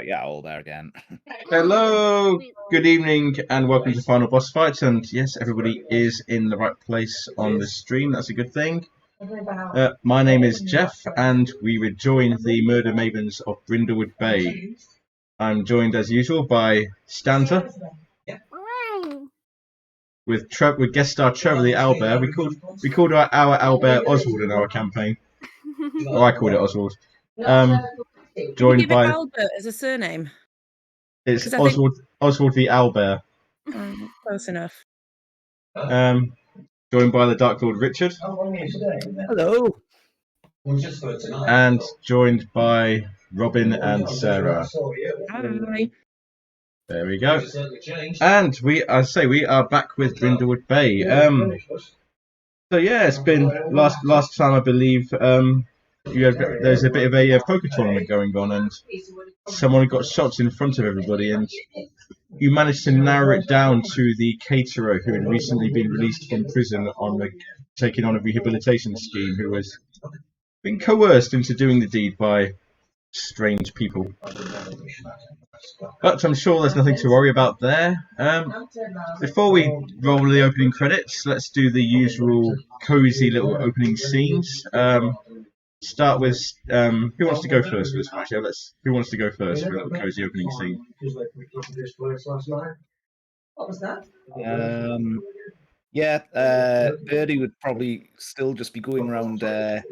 yeah, all there again. Hello, good evening, and welcome to Final Boss Fights. And yes, everybody is in the right place on the stream. That's a good thing. My name is Jeff, and we rejoin the Murder Mavens of Brindlewood Bay. I'm joined, as usual, by Stanza, with guest star Trevor the Owlbear. We called our Owlbear Oswald in our campaign. Or I called it Oswald. Joined give by it Albert as a surname. It's Oswald the Owlbear. Close enough. Joined by the Dark Lord Richard. Hello. And joined by Robin and Sarah. Hi. There we go. And we are back with Brindlewood Bay. So yeah, it's been last time I believe there's a bit of a poker tournament going on, and someone got shots in front of everybody, and you managed to narrow it down to the caterer who had recently been released from prison taking on a rehabilitation scheme, who was being coerced into doing the deed by strange people. But I'm sure there's nothing to worry about there. Before we roll the opening credits, let's do the usual cozy little opening scenes. Start with who wants to go first for this one? Who wants to go first for a little cozy opening scene? What was that? Birdie would probably still just be going around to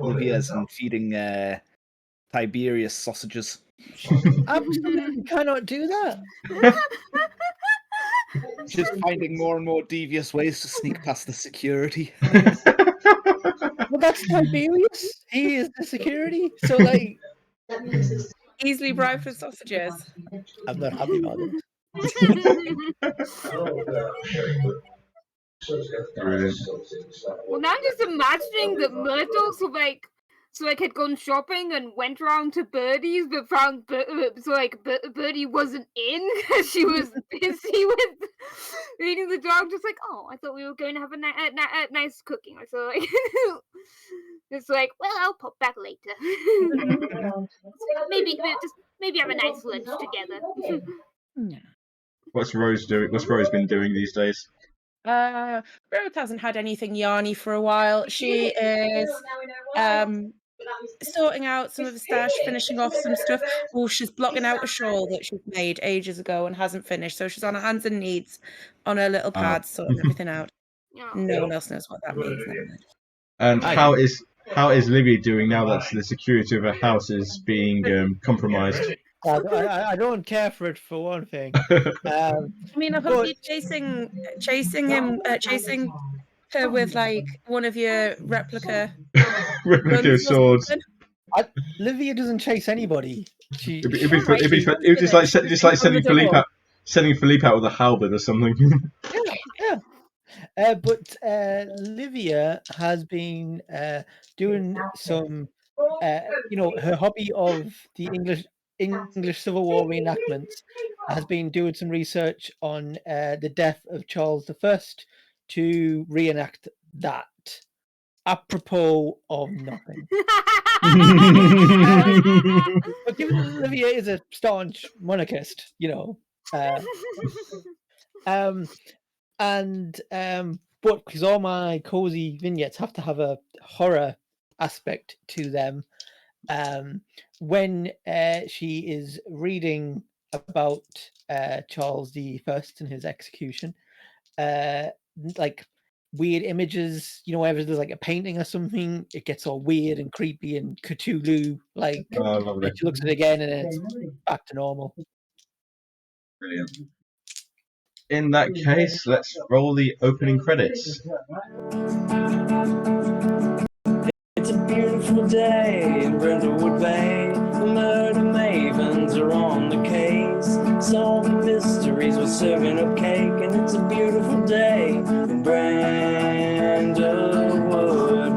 Olivia's and feeding Tiberius sausages. Absolutely cannot do that. Just finding more and more devious ways to sneak past the security. Well, that's Tiberius. He is the security. So, like, Easily bribed for sausages. I'm not happy about it. Well, now I'm just imagining that Myrtle, had gone shopping and went around to Birdie's, but found Birdie wasn't in because she was busy with reading the dog. Just like, oh, I thought we were going to have a nice cooking. So it's like, well, I'll pop back later. maybe have a nice lunch together. What's Rose doing? What's Rose been doing these days? Rose hasn't had anything yarny for a while. She is sorting out some of the stash, finishing off some stuff. Oh, she's blocking out a shawl that she's made ages ago and hasn't finished. So she's on her hands and knees on her little pad, sorting everything out. No one else knows what that means. And how is Livy doing now that the security of her house is being compromised? I don't care for it, for one thing. I mean, I hope you're chasing her with like one of your replica swords. Livia doesn't chase anybody. It'd be just like sending Philippe out with a halberd or something. Yeah. But Livia has been doing some, her hobby of the English Civil War reenactments, has been doing some research on the death of Charles I to reenact that, apropos of nothing. But given Livia is a staunch monarchist, but because all my cozy vignettes have to have a horror aspect to them, when she is reading about Charles I and his execution, like weird images, whenever there's like a painting or something, it gets all weird and creepy and Cthulhu, like, and she looks at it again and it's back to normal. Brilliant. In that case, let's roll the opening credits. It's a beautiful day in Brindlewood Bay. The murder mavens are on the case, solving mysteries with serving up cake. And it's a beautiful day in Brindlewood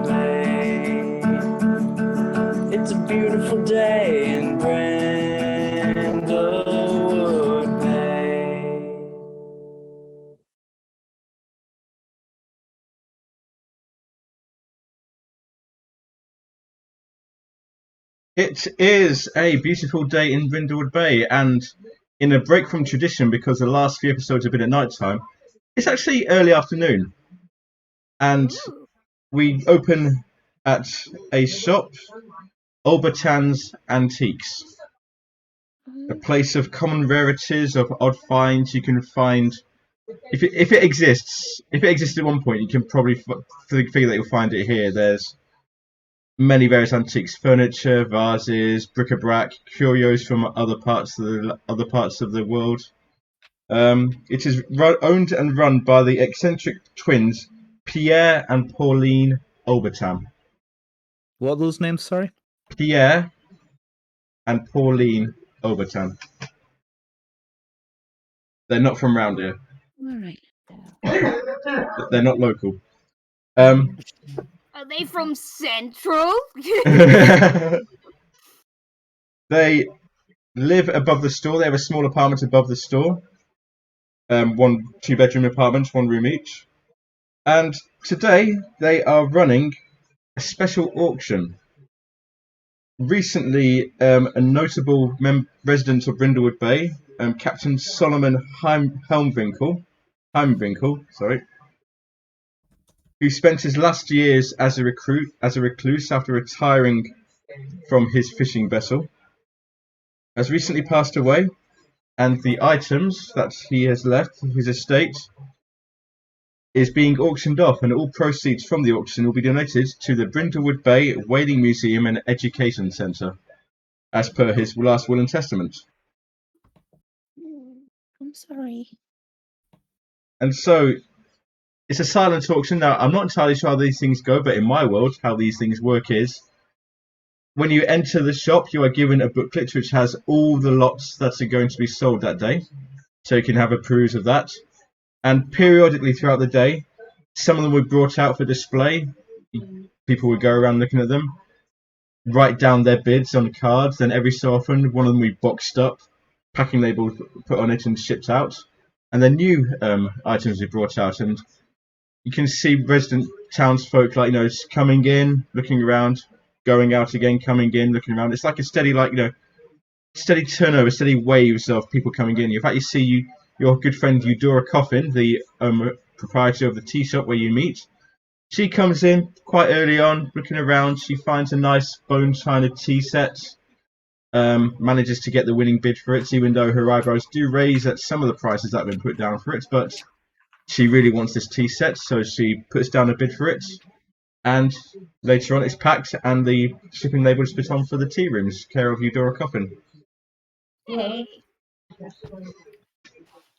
Bay. It's a beautiful day in Brindlewood Bay. It is a beautiful day in Brindlewood Bay, and in a break from tradition, because the last few episodes have been at night time, it's actually early afternoon. And Ooh. we open at a shop, Aubertin's Antiques. A place of common rarities, of odd finds. You can find, if it exists at one point, you can probably figure that you'll find it here. There's many various antiques, furniture, vases, bric-a-brac, curios from other parts of the world. It is owned and run by the eccentric twins Pierre and Pauline Aubertin. What are those names? Sorry. Pierre and Pauline Aubertin. They're not from around here. All right. They're not local. Are they from Central? They live above the store. They have a small apartment above the store. 1 2-bedroom apartments, 1 room each. And today they are running a special auction. Recently, a notable resident of Brindlewood Bay, Captain Solomon Heimwinkel, who spent his last years as a recluse after retiring from his fishing vessel, has recently passed away, and the items that he has left, his estate, is being auctioned off, and all proceeds from the auction will be donated to the Brindlewood Bay Whaling Museum and Education Centre, as per his last will and testament. I'm sorry. And so, it's a silent auction. Now, I'm not entirely sure how these things go, but in my world, how these things work is, when you enter the shop, you are given a booklet which has all the lots that are going to be sold that day, so you can have a peruse of that. And periodically throughout the day, some of them were brought out for display. People would go around looking at them, write down their bids on cards. Then every so often, one of them we boxed up, packing labels put on it and shipped out. And then new items were brought out, and you can see resident townsfolk, coming in, looking around, going out again, coming in, looking around. It's like a steady, steady turnover, steady waves of people coming in. In fact, you see your good friend Eudora Coffin, the proprietor of the tea shop where you meet. She comes in quite early on, looking around. She finds a nice bone china tea set, manages to get the winning bid for it, even though her eyebrows do raise at some of the prices that have been put down for it. But she really wants this tea set, so she puts down a bid for it. And later on, it's packed, and the shipping label is put on for the tea rooms, care of Eudora Coffin. Hey.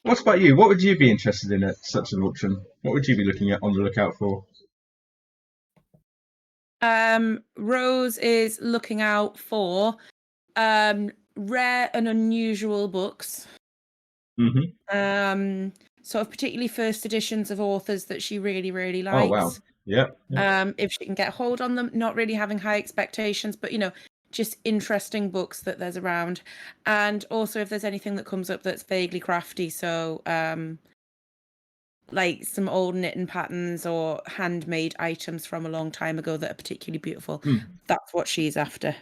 What about you? What would you be interested in at such an auction? What would you be looking at on the lookout for? Rose is looking out for rare and unusual books. Mm-hmm. Sort of particularly first editions of authors that she really, really likes. Oh, wow. Yeah. If she can get a hold on them, not really having high expectations, but just interesting books that there's around. And also if there's anything that comes up that's vaguely crafty, so like some old knitting patterns or handmade items from a long time ago that are particularly beautiful. That's what she's after.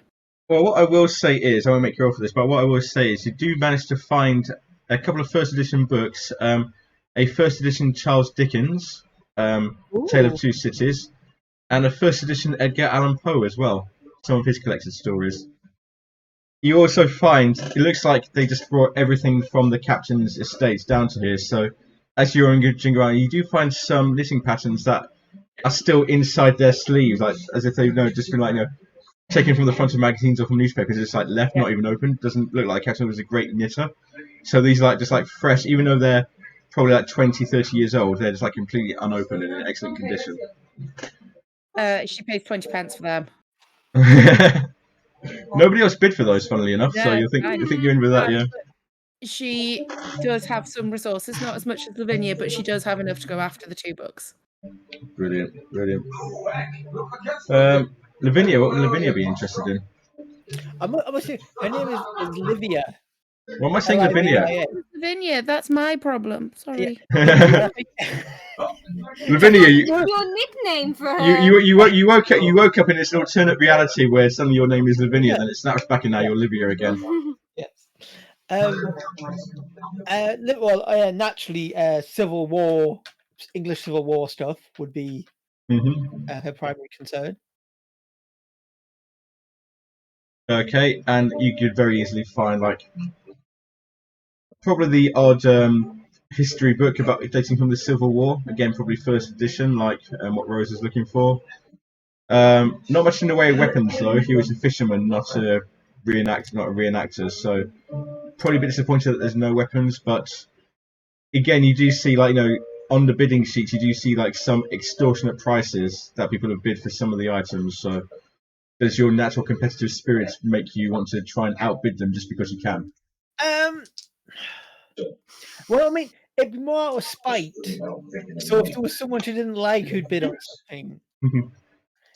Well, what I will say is, I won't make you roll for this, but what I will say is you do manage to find a couple of first edition books, a first edition Charles Dickens, Tale of Two Cities, and a first edition Edgar Allan Poe as well, some of his collected stories. You also find, it looks like they just brought everything from the captain's estates down to here, so as you're engaging around, you do find some knitting patterns that are still inside their sleeves, like as if they've just been taken from the front of magazines or from newspapers, just left, not even open. Doesn't look like the captain was a great knitter. So these are just fresh, even though they're probably 20, 30 years old, they're just completely unopened and in excellent condition. She pays 20 pence for them. Nobody else bid for those, funnily enough. Yeah, so you think you're in with that, yeah? She does have some resources, not as much as Lavinia, but she does have enough to go after the 2 books. Brilliant. Lavinia, what would Lavinia be interested in? I'm gonna say her name is Livia. What am I saying, Lavinia? Lavinia, that's my problem. Sorry. Yeah. Lavinia, Your nickname for her. you woke up in this alternate reality where suddenly your name is Lavinia, then it snaps back and now you're Olivia again. Yes. Naturally, Civil War, English Civil War stuff would be her primary concern. Okay, and you could very easily find like probably the odd history book about dating from the Civil War. Again, probably first edition, like what Rose is looking for. Not much in the way of weapons though. He was a fisherman, not a reenactor. So probably a bit disappointed that there's no weapons. But again, you do see like on the bidding sheets, you do see like some extortionate prices that people have bid for some of the items. So does your natural competitive spirit make you want to try and outbid them just because you can? Well, I mean, it'd be more out of spite. So if there was someone she didn't like who'd bid on something,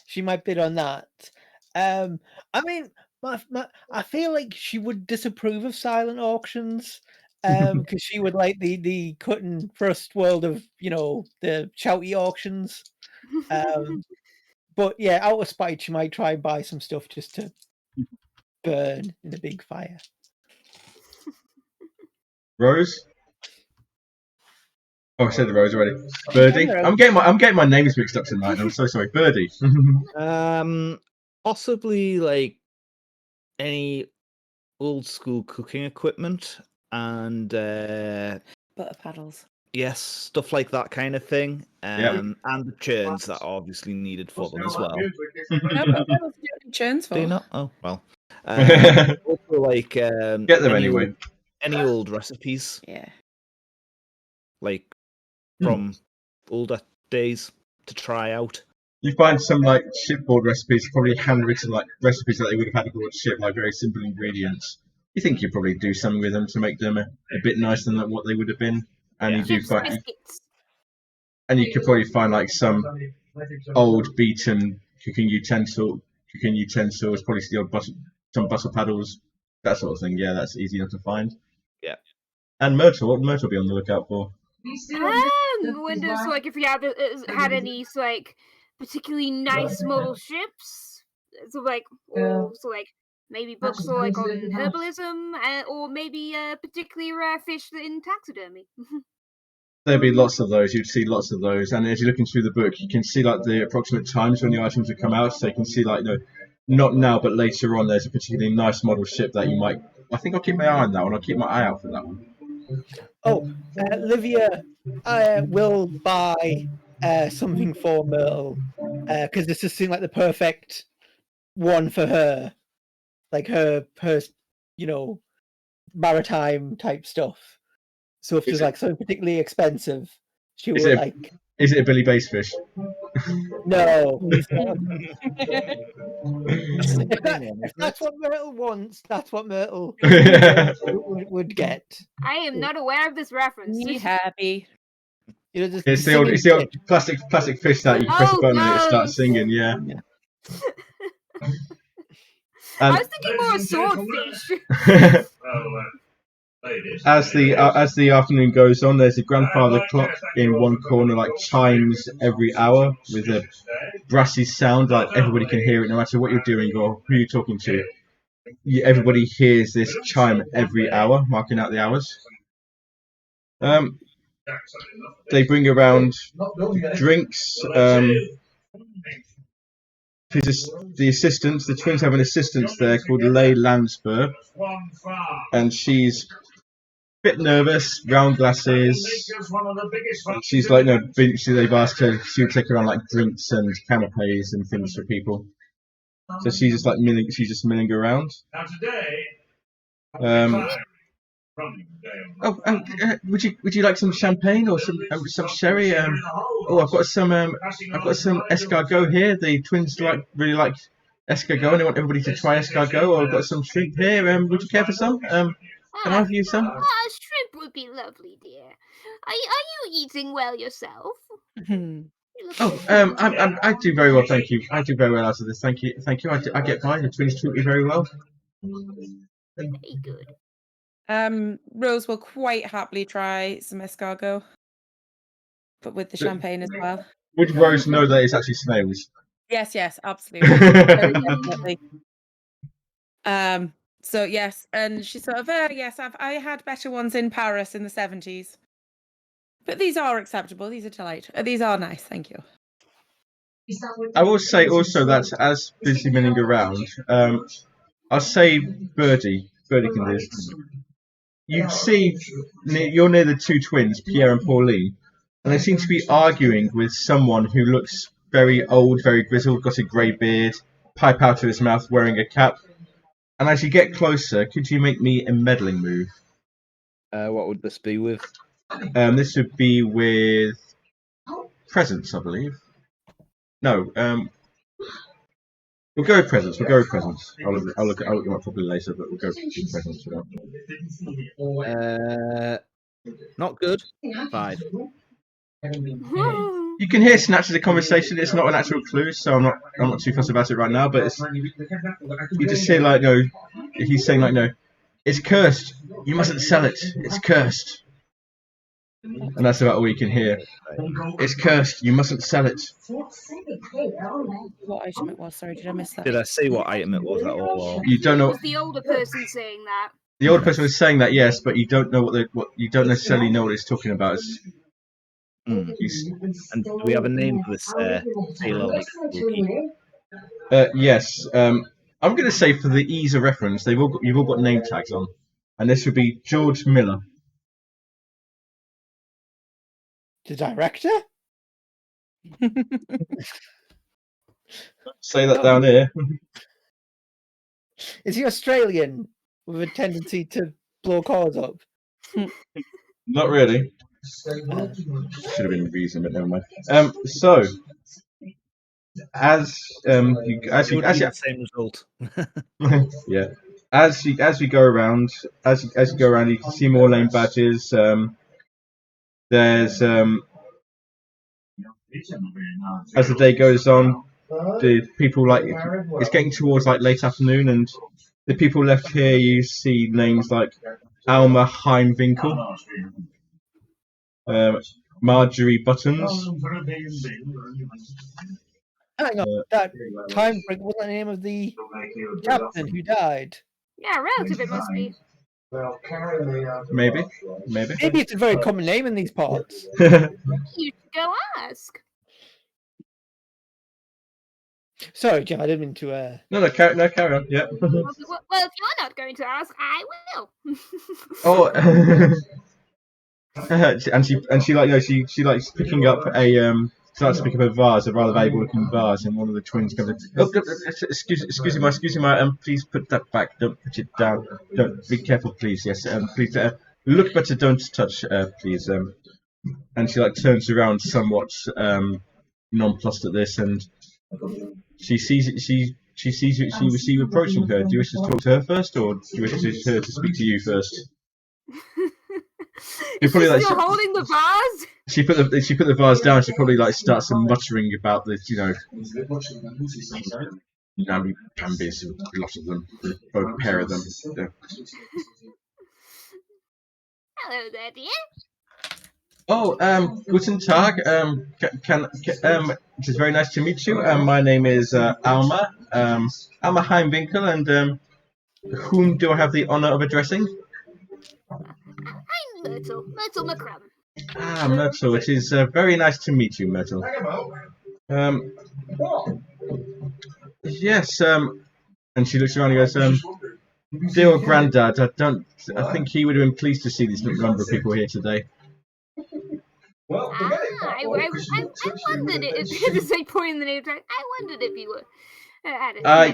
she might bid on that. I mean, I feel like she would disapprove of silent auctions because she would like the cut and thrust world of the shouty auctions. But yeah, out of spite, she might try and buy some stuff just to burn in a big fire. Rose? Oh, I said the Rose already. Birdie? I'm getting my names mixed up tonight. I'm so sorry. Birdie. Possibly like any old school cooking equipment and butter paddles. yes, stuff like that kind of thing. And the churns that are obviously needed for them as well. No, but what else do you need churns for? Do you not? Oh well. Also like get them anyway. Any old recipes. Yeah. Like from older days to try out. You find some like shipboard recipes, probably handwritten like recipes that they would have had aboard ship, like very simple ingredients. You think you'd probably do something with them to make them a bit nicer than what they would have been. And you do find, and you could probably find like some old beaten cooking utensils, probably still some butter paddles, that sort of thing. Yeah, that's easy enough to find. Yeah. And Myrtle, what would Myrtle be on the lookout for? Wonder, so like if you had any like particularly nice model ships, so like maybe books or like on herbalism, or maybe particularly rare fish in taxidermy. There'd be lots of those. You'd see lots of those, and as you're looking through the book, you can see like the approximate times when the items have come out. So you can see like not now, but later on, there's a particularly nice model ship that you might. I think I'll keep my eye on that one. I'll keep my eye out for that one. Oh, Livia will buy something for Myrtle because this just seemed like the perfect one for her, like her maritime type stuff. So if there's like something particularly expensive, she will like. Is it a Billy Bass fish? No. If that's what Myrtle wants, that's what Myrtle would get. I am not aware of this reference. Be happy. It's the old plastic fish that you press a button and it starts singing. Yeah. I was thinking more swordfish. As the afternoon goes on, there's a grandfather clock in one corner, like chimes every hour with a brassy sound, like everybody can hear it no matter what you're doing or who you're talking to. Everybody hears this chime every hour, marking out the hours. They bring around drinks. The assistant, the twins have an assistant there called Leigh Lansbury, and she's a bit nervous, round glasses. She's like, they've asked her, she'll take around like drinks and canapes and things for people. So she's just like milling around. Would you like some champagne or some sherry? I've got some escargot here. The twins really like escargot, and they want everybody to try escargot. Or I've got some shrimp here. Would you care for some? Can I have you some? Shrimp would be lovely, dear. Are you eating well yourself? I do very well, thank you. I do very well out of this. Thank you. I get by. The twins treat me very well. Very good. Rose will quite happily try some escargot. but with the champagne as well. Would Rose know that it's actually snails? Yes, absolutely. Very definitely. So yes, and she sort of, yes, I had better ones in Paris in the 70s. But these are acceptable. These are nice, thank you. I will say also that as busy milling around, I'll say Birdie can do this. You see, you're near the two twins, Pierre and Pauline, and they seem to be arguing with someone who looks very old, very grizzled, got a grey beard, pipe out of his mouth, wearing a cap. And as you get closer, could you make me a meddling move? What would this be with? This would be with presents, I believe. No, we'll go with presents. I'll look them up properly later, but we'll go with presents for that. Not good. 5. You can hear snatches of conversation. It's not an actual clue, so I'm not too fussed about it right now. But it's, you just hear like, no, he's saying like, no, it's cursed. You mustn't sell it. It's cursed. And that's about all you can hear. It's cursed. You mustn't sell it. What item it was? Sorry, did I miss that? Did I see what item it was at all? Or... You don't know. Was the older person saying that? The older person was saying that, yes, but you don't know what you don't necessarily know what it's talking about. And do we have a name for this tailor like rookie? Yes. I'm going to say for the ease of reference, you've all got name tags on, and this would be George Miller. The director? Say that down here. Is he Australian with a tendency to blow cars up? Not really. Should have been reason, but never mind. So, as you same result. yeah. As you go around, you can see more lane badges. There's as the day goes on, the people it's getting towards like late afternoon, and the people left here, you see names like Alma Heimwinkel, Marjorie Buttons. Hang on, that time break was the name of the captain who died. Yeah, relative it must be. Maybe. Maybe it's a very common name in these parts. You should go ask. Sorry, Jim, I didn't mean to. No, carry on. Yeah. Well, if you're not going to ask, I will. Oh, and she likes picking up a she likes to pick up a vase, a rather valuable looking vase, and one of the twins comes in. Oh, excuse me, please put that back. Don't put it down. Don't be careful, please. Yes, please. Look better. Don't touch, please. And she turns around somewhat nonplussed at this, and she sees you approaching her. Do you wish to talk to her first, or do you wish her to speak to you first? Is she still holding the vase? She put the vase down. She probably starts muttering about this, namby pambies, a lot of them, both a pair of them. Yeah. Hello there, dear. Oh, guten Tag. It is very nice to meet you. My name is Alma Heimwinkel, and whom do I have the honour of addressing? I'm Myrtle McCrum. Ah, Myrtle. It is very nice to meet you, Myrtle. Yes. And she looks around and goes, "Dear old Grandad, I think he would have been pleased to see this number of people here today." I wondered if there's a point in the name tag. I wondered if you were.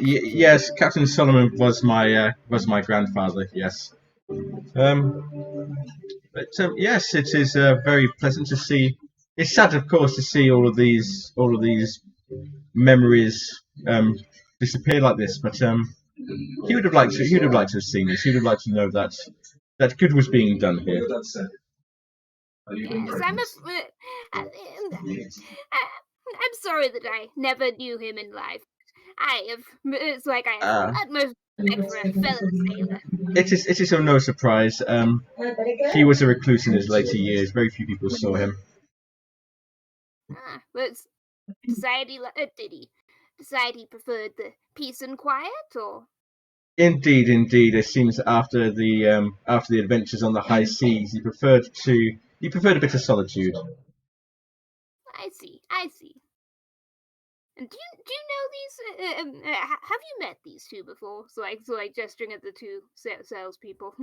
Yes, Captain Solomon was my grandfather. Yes. But yes, it is very pleasant to see. It's sad, of course, to see all of these memories disappear like this. But he would have liked to have seen this. He would have liked to know that good was being done here. Yes, I'm sorry that I never knew him in life. It's like I have utmost respect for a fellow sailor. It is of no surprise. He was a recluse in his later years. Very few people saw him. But did he decide he preferred the peace and quiet, or? Indeed. It seems that after the adventures on the high seas, he preferred a bit of solitude. I see. And do you know these? Have you met these two before? So gesturing at the two salespeople.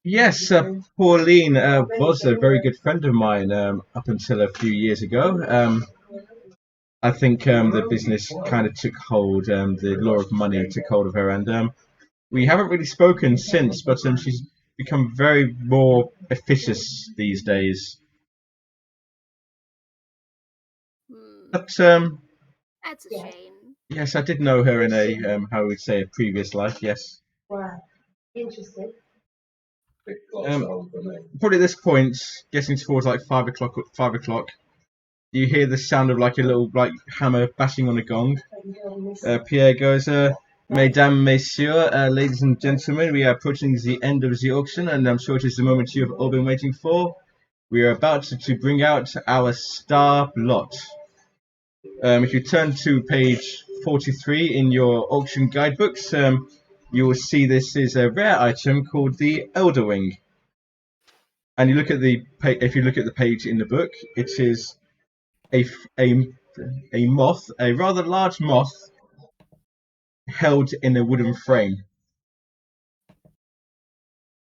Yes, Pauline was a very good friend of mine up until a few years ago. I think the business kind of took hold, the law of money took hold of her, and we haven't really spoken since, but she's become very more officious these days. But that's a shame. yes, I did know her in a how we would say a previous life. Yes. Wow. Interesting. Probably at this point, getting towards like 5 o'clock, you hear the sound of like a little like hammer bashing on a gong. Pierre goes, Mesdames, Messieurs, ladies and gentlemen, we are approaching the end of the auction, and I'm sure it is the moment you have all been waiting for. We are about to bring out our star lot. If you turn to page 43 in your auction guidebooks, you will see this is a rare item called the Elder Wing. And you look at if you look at the page in the book, it is a moth, a rather large moth, held in a wooden frame.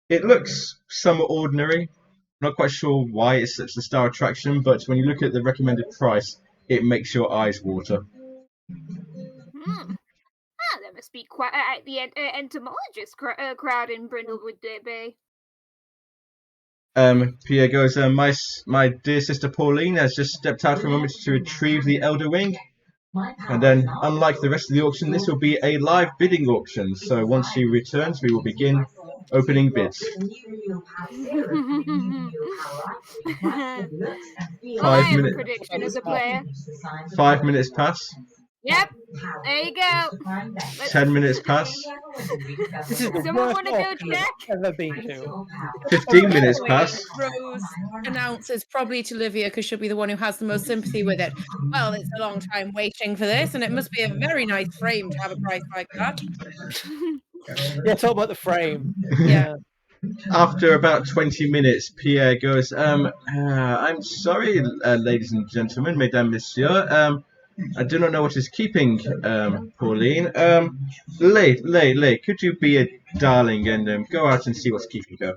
It looks somewhat ordinary. Not quite sure why it's such a star attraction, but when you look at the recommended price, it makes your eyes water. There must be quite the entomologist crowd in Brindlewood Bay. Pierre goes, my dear sister Pauline has just stepped out for a moment to retrieve the Elder Wing. And then, unlike the rest of the auction, this will be a live bidding auction. So once she returns, we will begin opening bids. 5 minutes. Prediction as a player. 5 minutes pass. Yep. There you go. 10 minutes pass. This is the Someone worst want to go auction check? I've ever been to. 15 minutes pass. Rose announces probably to Livia, because she'll be the one who has the most sympathy with it. Well, it's a long time waiting for this, and it must be a very nice frame to have a price like that. Yeah, talk about the frame. Yeah. After about 20 minutes, Pierre goes, I'm sorry, ladies and gentlemen, mesdames, messieurs, I do not know what is keeping Pauline. Lay, could you be a darling and go out and see what's keeping her?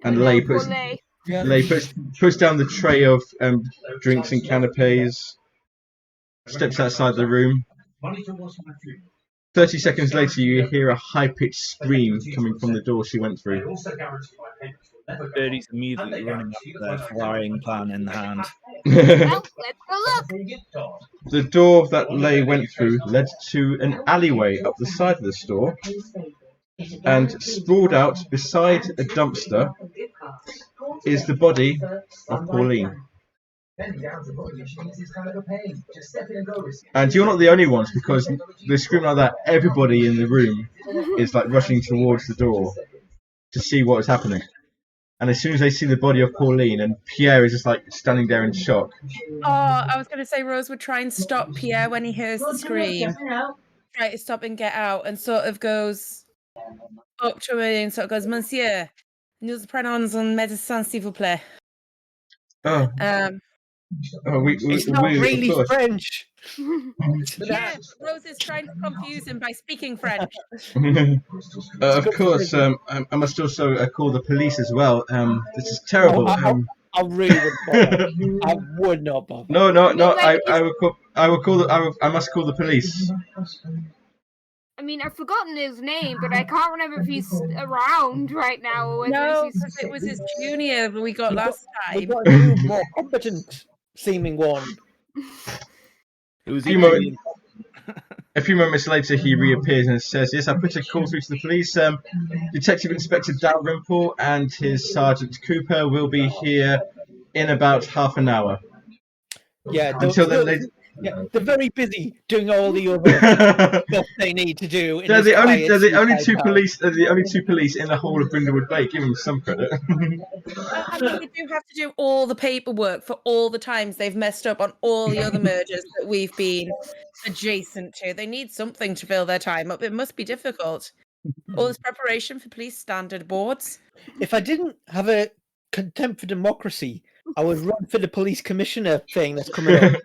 And Lay puts down the tray of drinks and canapes, steps outside the room. 30 seconds later, you hear a high-pitched scream coming from the door she went through. Birdie's immediately running up there, frying pan in the hand. Well, let's go look. The door that Lay went through led to an alleyway up the side of the store, and sprawled out beside a dumpster is the body of Pauline. And you're not the only ones, because they scream like that. Everybody in the room is like rushing towards the door to see what is happening. And as soon as they see the body of Pauline, and Pierre is just like standing there in shock. Oh, I was going to say Rose would try and stop Pierre when he hears the scream. Try to stop and get out, and sort of goes up to him and sort of goes, Monsieur, nous prenons un médecin, s'il vous plaît. It's not really French. Yeah, Rose is trying to confuse him by speaking French. Of course, I must also call the police as well. This is terrible. I really would bother. I would not bother. No. I must call the police. I mean, I've forgotten his name, but I can't remember if he's around right now. Or No, because it was his junior we got last time. We got a new, more competent seeming one. It was A few moments later, he reappears and says, "Yes, I put a call through to the police. Detective Inspector Dalrymple and his Sergeant Cooper will be here in about half an hour. Yeah. Until then, Yeah, they're very busy doing all the other stuff they need to do. They're the only two police. They're the only two police in the whole of Brindlewood Bay. Give them some credit. I mean, they do have to do all the paperwork for all the times they've messed up on all the other murders that we've been adjacent to. They need something to fill their time up. It must be difficult. All this preparation for police standard boards. If I didn't have a contempt for democracy, I would run for the police commissioner thing that's coming up.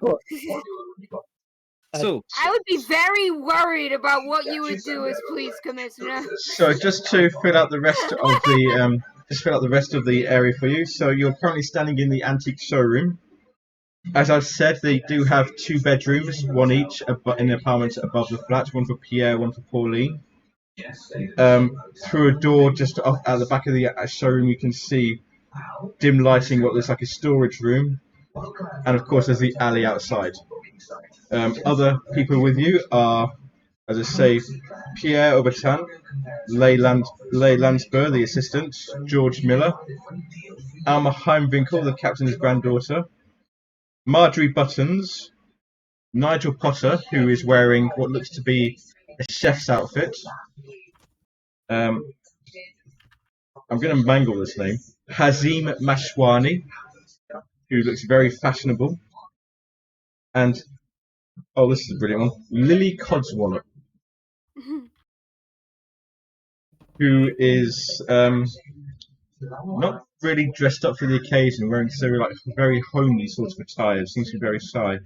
So I would be very worried about what you would do as police commissioner. So just to fill out the rest of the area for you. So you're currently standing in the antique showroom. As I've said, they do have 2 bedrooms, one each in the apartment above the flat, one for Pierre, one for Pauline. Through a door just off at the back of the showroom, you can see dim lighting what looks like a storage room, and of course there's the alley outside. Other people with you are, as I say, Pierre Aubertin, Leigh Lansbury, the assistant, George Miller, Alma Heimwinkel, the captain's granddaughter, Marjorie Buttons, Nigel Potter, who is wearing what looks to be a chef's outfit. I'm going to mangle this name. Hazim Mashwani, who looks very fashionable. And, oh, this is a brilliant one. Lily Codswallop, who is not really dressed up for the occasion, wearing very homely sort of attire. Seems to be very shy.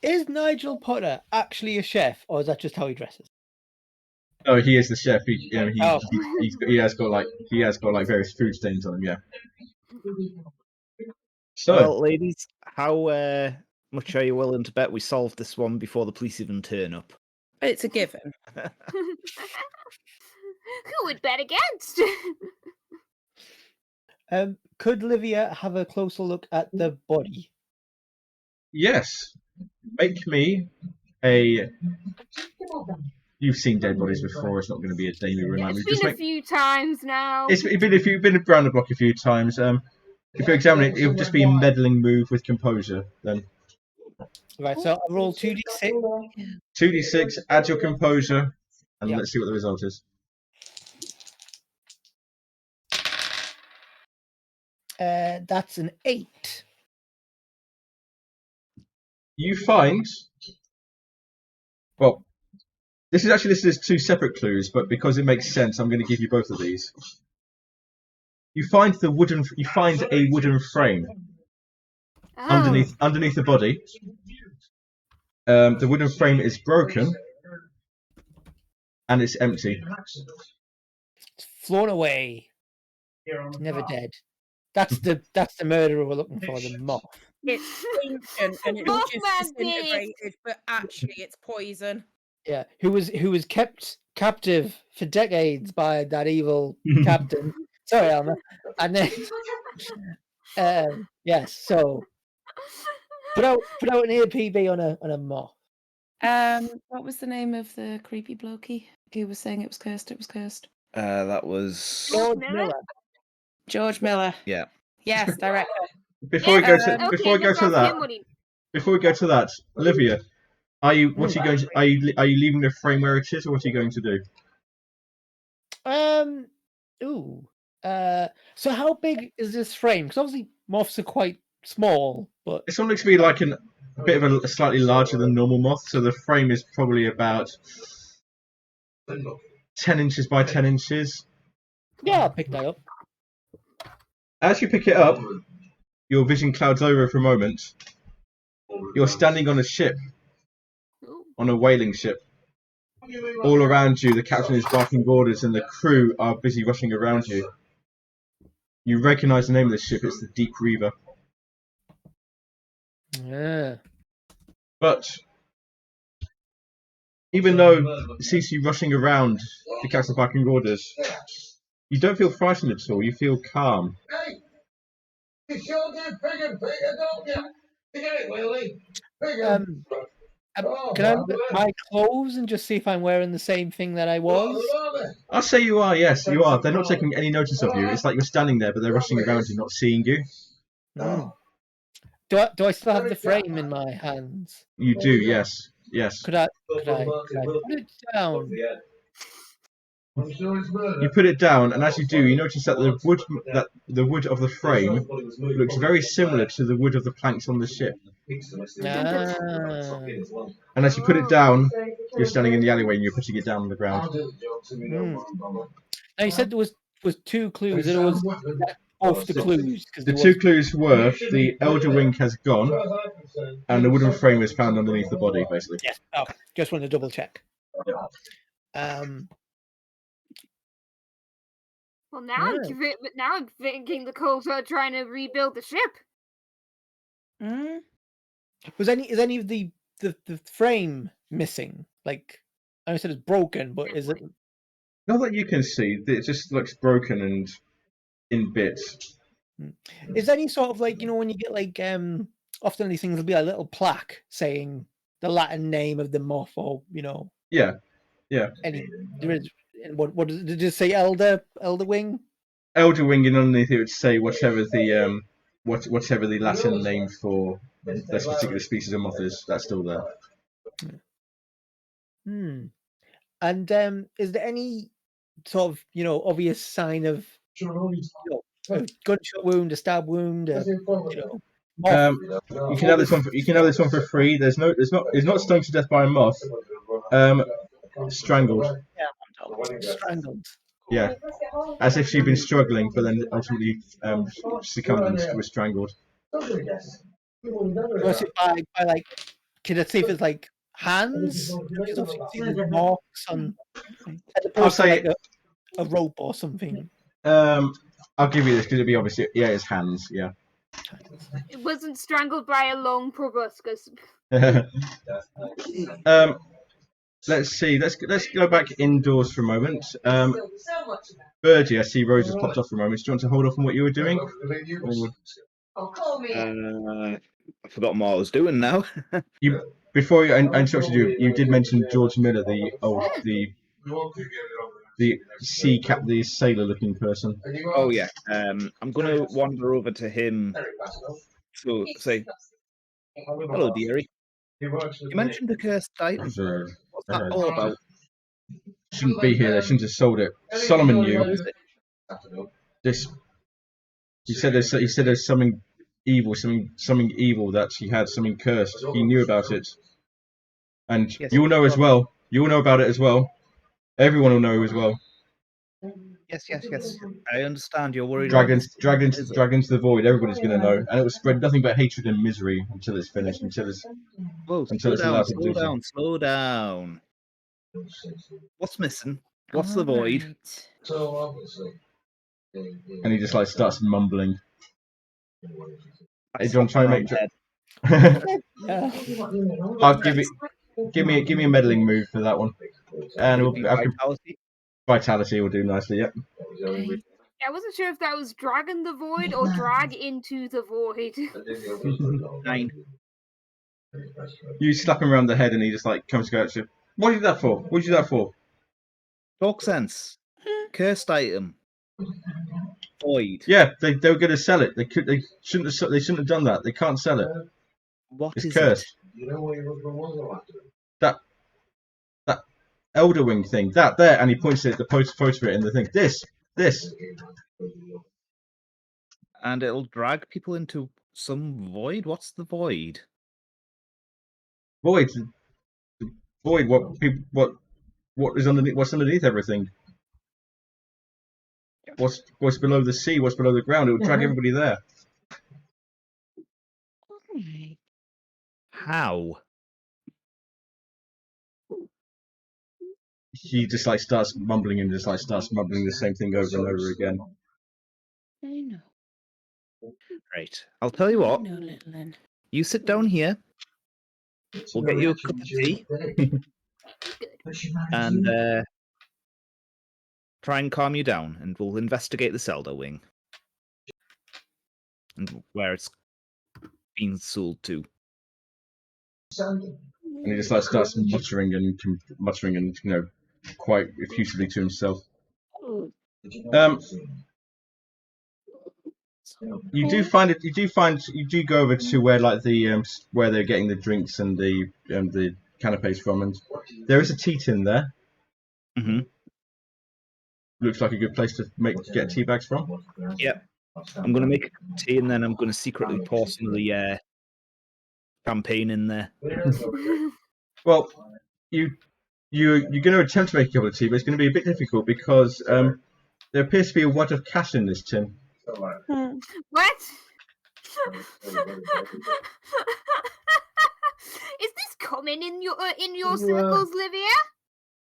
Is Nigel Potter actually a chef, or is that just how he dresses? Oh, he is the chef. He has got various food stains on him. Yeah. So, well, ladies, how much are you willing to bet we solve this one before the police even turn up? It's a given. Who would bet against? Could Livia have a closer look at the body? yes, make me a. You've seen dead bodies before. It's not going to be a daily reminder. It's been a few times now. If you've been around the block a few times, if you examine it, it'll just be a meddling move with composure. Then Right, so I roll 2d6. 2d6, add your composure, and Yeah. let's see what the result is. That's an 8. You find, well, this is actually listed as 2 separate clues, but because it makes sense, I'm going to give you both of these. You find a wooden frame underneath the body. The wooden frame is broken, and it's empty. It's flown away. It's never dead. That's the murderer we're looking for, the moth. It's ancient and it's Mothman just disintegrated, but actually it's poison. Yeah, who was kept captive for decades by that evil captain. Sorry, Alma. And then, yes. So put out an APB on a moth. What was the name of the creepy blokey who was saying it was cursed? It was cursed. That was George Miller? Miller. George Miller. yeah. Yes, director. Before we go to Okay, that, Olivia, are you leaving the frame where it is, or what are you going to do? So how big is this frame? Because obviously moths are quite small, but This one looks to be like a bit of a slightly larger than normal moth, so the frame is probably about 10 inches by 10 inches. yeah, I'll pick that up. As you pick it up, your vision clouds over for a moment. You're standing on a ship, on a whaling ship. All around you, the captain is barking orders and the crew are busy rushing around you. You recognise the name of the ship, it's the Deep Reaver. Yeah. But even though it seems to be rushing around the captain barking orders, you don't feel frightened at all, you feel calm. Hey! You sure did bigger, don't you? Get it, Willie. Bigger. Can I look at my clothes and just see if I'm wearing the same thing that I was? I'll say you are, yes, you are. They're not taking any notice of you. It's like you're standing there, but they're rushing around you, not seeing you. Do I still have the frame in my hands? You do, yes. Could I put it down? You put it down, and as you do, you notice that the wood of the frame looks very similar to the wood of the planks on the ship. And as you put it down, you're standing in the alleyway and you're putting it down on the ground. Now you said there was 2 clues. It was off the clues. The 2 clues were the elder wing has gone, and the wooden frame is found underneath the body, basically. Yes. Okay. Just want to double check. Well, now I'm thinking the cults are trying to rebuild the ship. Is any of the frame missing? Like, I know you said it's broken, but is it? Not that you can see. It just looks broken and in bits. Is there any sort of, like, when you get like often these things will be a little plaque saying the Latin name of the moth, or Yeah. Any there is. What did it just say? Elder wing. Elder wing, and underneath it would say whatever the Latin name for this particular species of moth is. That's still there. And is there any sort of obvious sign of a gunshot wound, a stab wound? You can have this one. You can have this one for free. It's not stung to death by a moth. Strangled. Strangled. Yeah, as if she'd been struggling, but then ultimately succumbed and was strangled. Was it by like? Can I see if it's like hands? Because obviously you see the marks on. I'll say like a rope or something. I'll give you this because it'd be obvious. Yeah, it's hands. Yeah. It wasn't strangled by a long proboscis. Let's see. Let's go back indoors for a moment. Birdie, I see Rose has popped off for a moment. Do you want to hold off on what you were doing? I've forgotten what I was doing now. Before I interrupted you, you did mention George Miller, the sea cap, the sailor-looking person. Oh yeah. I'm gonna wander over to him to say, "Hello, dearie. You mentioned the cursed item. What's that all about?" Shouldn't be here. They shouldn't have sold it. Solomon knew. What is it? This. He said there's something evil, something evil that he had, something cursed. He knew about it, and Yes. you'll know as well. You'll know about it as well. Everyone will know as well. Yes. I understand. You're worried. Dragons to the void. Everybody's going to know, and it will spread nothing but hatred and misery until it's finished. Until it's Slow down. What's missing? What's the void? And he just like starts mumbling. Hey, do you want to try and make I'll give me a meddling move for that one, and vitality will do nicely. Yep. I wasn't sure if that was dragon the void or drag into the void. 9. You slap him around the head, and he just like comes to go at you. What did you do that for? What did you do that for? Talk sense. Cursed item. Void. Yeah, they were going to sell it. They shouldn't have done that. They can't sell it. What It's is cursed. That elder wing thing. That there, and he points at the photo of it in the thing. This. And it'll drag people into some void. What's the void? Void. Void. What is underneath? What's underneath everything? What's below the sea? What's below the ground? It will drag everybody there. How? He just like starts mumbling and just like starts mumbling the same thing over and over again. I know. Right. I'll tell you what. No, little Lynn. You sit down here. We'll get you a cup of tea. And try and calm you down, and we'll investigate the Zelda wing and where it's been sold to. And he just like starts muttering and quite effusively to himself. You do find it. You do go over to where like the where they're getting the drinks and the canapes from, and there is a tea tin there. Mm-hmm. Looks like a good place to get tea bags from. Yep. I'm going to make a cup of tea and then I'm going to secretly pour some of the champagne in there. Well, you're going to attempt to make a cup of tea, but it's going to be a bit difficult because there appears to be a wad of cash in this tin. What? Is this common in your circles, Livia?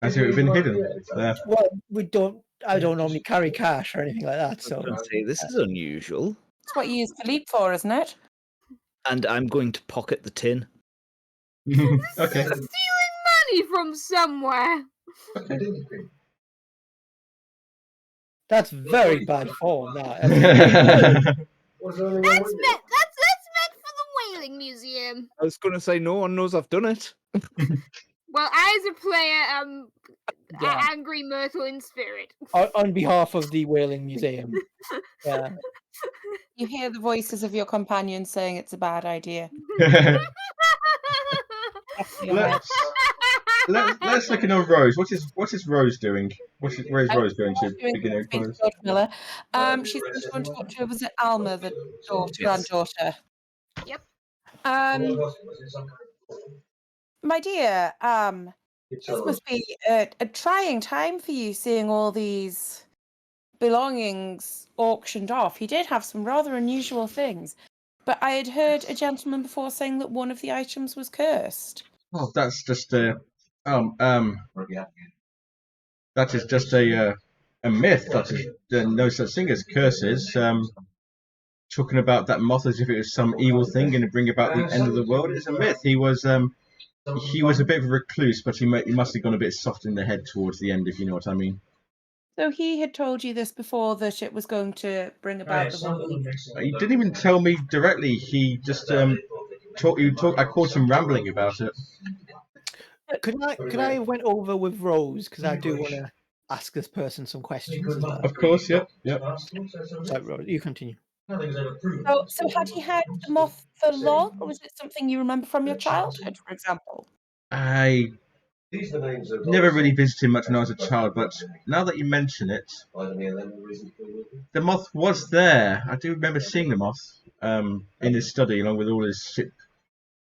Has it been hidden there? Well, I don't normally carry cash or anything like that. I was So going to say, this is unusual. That's what you use Philippe for, isn't it? And I'm going to pocket the tin. Okay. Stealing money from somewhere. Okay. that's very bad form. That. That's meant for the whaling museum. I was going to say, no one knows I've done it. Well, as a player, angry Myrtle in spirit. On behalf of the Whaling Museum. Yeah. You hear the voices of your companions saying it's a bad idea. Let's look at Rose. What is Rose doing? Where's Rose going to begin? George Miller. She's going to talk to, was it Alma, the granddaughter? Yep. My dear, this must be a trying time for you, seeing all these belongings auctioned off. He did have some rather unusual things, but I had heard a gentleman before saying that one of the items was cursed. Oh, that's just that is just a myth. That is no such thing as curses. Talking about that moth as if it was some evil thing going to bring about the end of the world is a myth. He was a bit of a recluse, but he must have gone a bit soft in the head towards the end, if you know what I mean. So he had told you this before, that it was going to bring about the war. He didn't even tell me directly. He just talked. I caught him rambling about it. Could I went over with Rose because I do want to ask this person some questions as well. Of course, yep. Sorry, Rose, you continue. So had he had the moth for long, or was it something you remember from your childhood, for example? I never really visited much when I was a child, but now that you mention it, the moth was there. I do remember seeing the moth in his study along with all his ship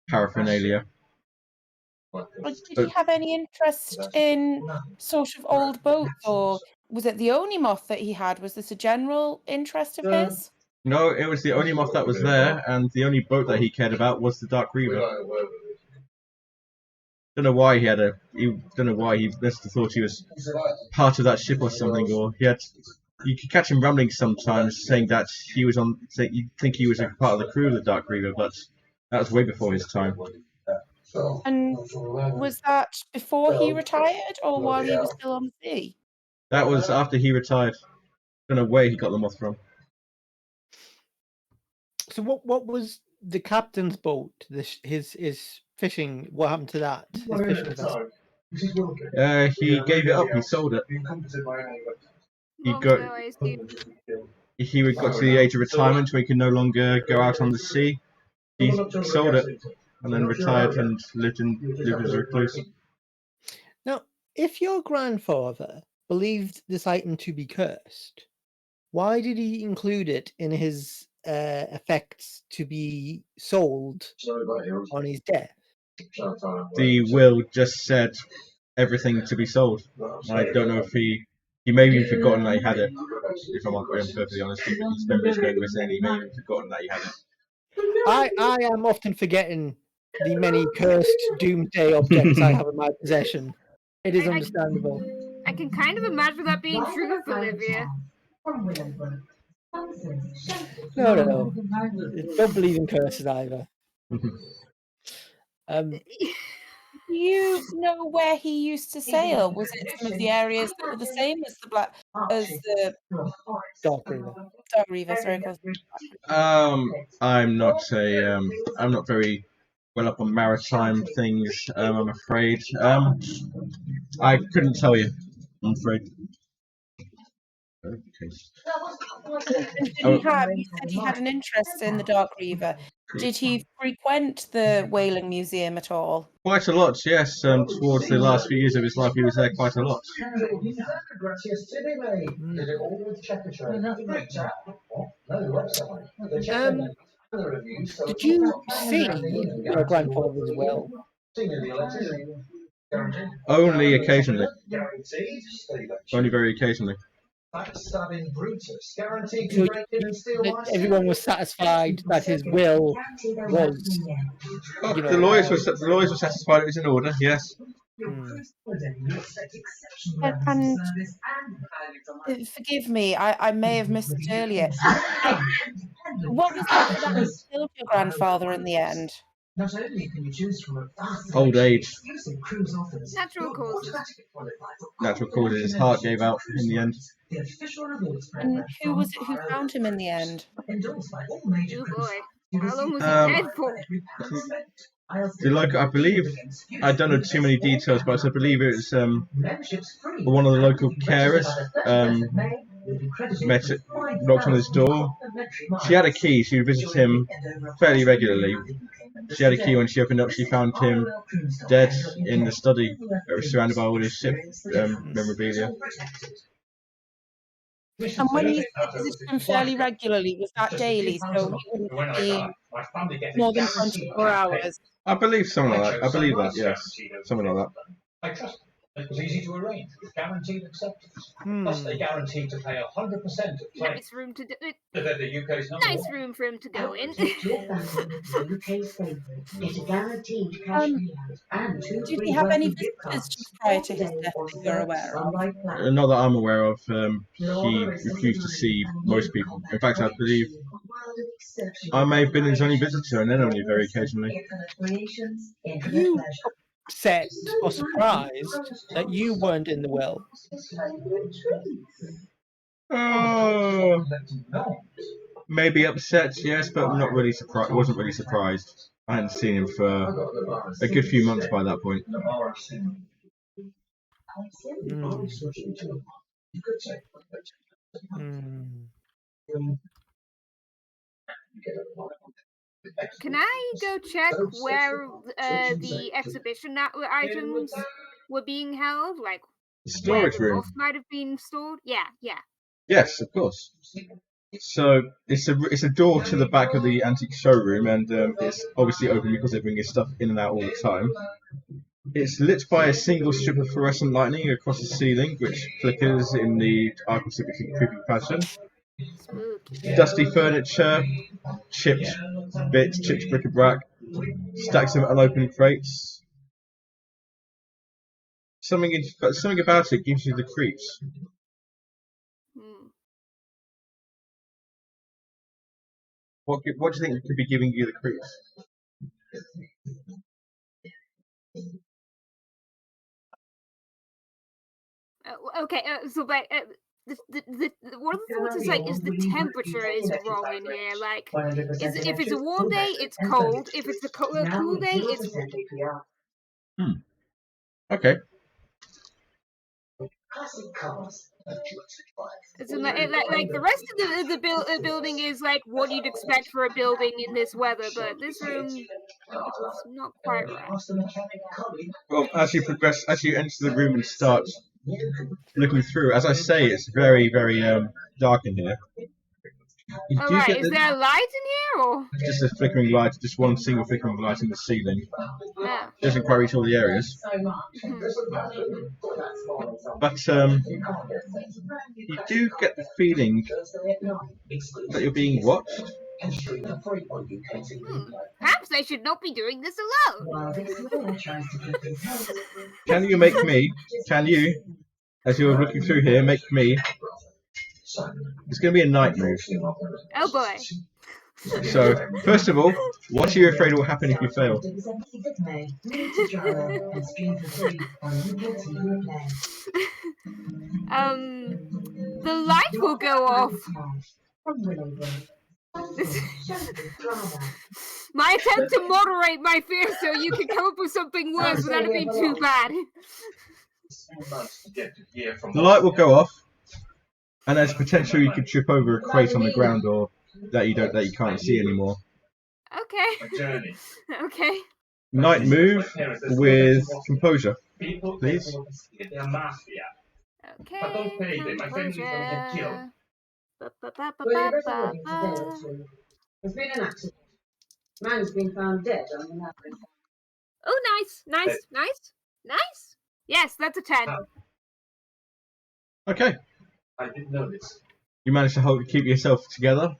paraphernalia. Did he have any interest in sort of old boats, or was it the only moth that he had? Was this a general interest of his? No, it was the only moth that was there, and the only boat that he cared about was the Dark Reaver. Don't know why he must have thought he was part of that ship or something, or you could catch him rambling sometimes, saying that you'd think he was a part of the crew of the Dark Reaver, but that was way before his time. And was that before he retired, or while he was still on the sea? That was after he retired. Don't know where he got the moth from. So what was the captain's boat? His fishing. What happened to that? His fishing vessel? He gave it up. He sold it. He got to the age of retirement where he could no longer go out on the sea. He sold it and then retired and lived as a recluse. Now, if your grandfather believed this item to be cursed, why did he include it in his effects to be sold on his death? The will just said everything to be sold. I don't know if he may have forgotten that he had it. If I'm perfectly honest, his memory's going with saying he may have forgotten that he had it. I am often forgetting the many cursed doomsday objects I have in my possession. It is understandable. I can kind of imagine that being true of Olivia. No. Don't believe in curses either. Do you know where he used to sail? Was it some of the areas that were the same as the Dark Reaver? Dark Reaver, sorry, of course. I'm not very well up on maritime things. I'm afraid. I couldn't tell you. I'm afraid. And did he have? You said he had an interest in the Dark Reaver. Did he frequent the Whaling Museum at all? Quite a lot, yes. Towards the last few years of his life, he was there quite a lot. Did you see your grandfather's will? Only occasionally. Only very occasionally. So everyone was satisfied that his will was. The lawyers were satisfied it was in order. Yes. And forgive me, I may have missed it earlier. What was it that killed your grandfather in the end? Old age. Natural causes. Natural causes. His heart gave out in the end. And who was it who found him in the end? Oh boy. How long was he dead for? I believe, I don't know too many details, but I believe it was one of the local carers knocked on his door. She had a key. She would visit him fairly regularly. She had a key. When she opened up, she found him dead in the study, surrounded by all his ship memorabilia. And when you visited him fairly regularly, was that daily? So he wouldn't be more than 24 hours? I believe something like that. I believe that, yes. Something like that. I trust them. It was easy to arrange, with guaranteed acceptance. Plus, they guaranteed to pay 100% of claims. Nice room to do it. The UK's number Nice room for him to go in. Did he have any visitors just prior to his death that you're aware of? Not that I'm aware of. He refused to see most people. In fact, I believe I may have been his only visitor, and then only very occasionally. You upset or surprised that you weren't in the will? Oh, maybe upset, yes, but I'm not really surprised. I wasn't really surprised. I hadn't seen him for a good few months by that point. Can I go check where the exhibition items were being held? Like the storage where the room might have been stored? Yeah. Yes, of course. So it's a door to the back of the antique showroom, and it's obviously open because they bring your stuff in and out all the time. It's lit by a single strip of fluorescent lighting across the ceiling, which flickers in the artistically creepy fashion. Spooky. Dusty furniture, chipped bits, chipped bric-a-brac, stacks of unopened crates. Something about it gives you the creeps. What do you think could be giving you the creeps? Okay, so but one of the thoughts is like, is the temperature is wrong in here. Like, if it's a warm day, it's cold. If it's a cool day, it's. Okay. So like the rest of the building is like what you'd expect for a building in this weather, but this room is not quite right. Well, as you enter the room and start looking through, as I say, it's very, very dark in here. Alright, is there a light in here, or? Just a flickering light, just one single flickering light in the ceiling. Yeah. Doesn't quite reach all the areas. But you do get the feeling that you're being watched. Perhaps I should not be doing this alone. Can you, as you're looking through here, make me? It's going to be a night move. Oh boy. So, first of all, what are you afraid will happen if you fail? The light will go off. My attempt to moderate my fear so you can come up with something worse without it being too bad. The light will go off, And there's potential you could trip over a crate on the ground, or that you can't see anymore. Okay. Okay. Night move with composure, please. Okay. Composure. There's been an accident. Man's been found dead on the Mavens. Oh, nice. Yes, that's a 10. Okay. I didn't know this. You manage to keep yourself together.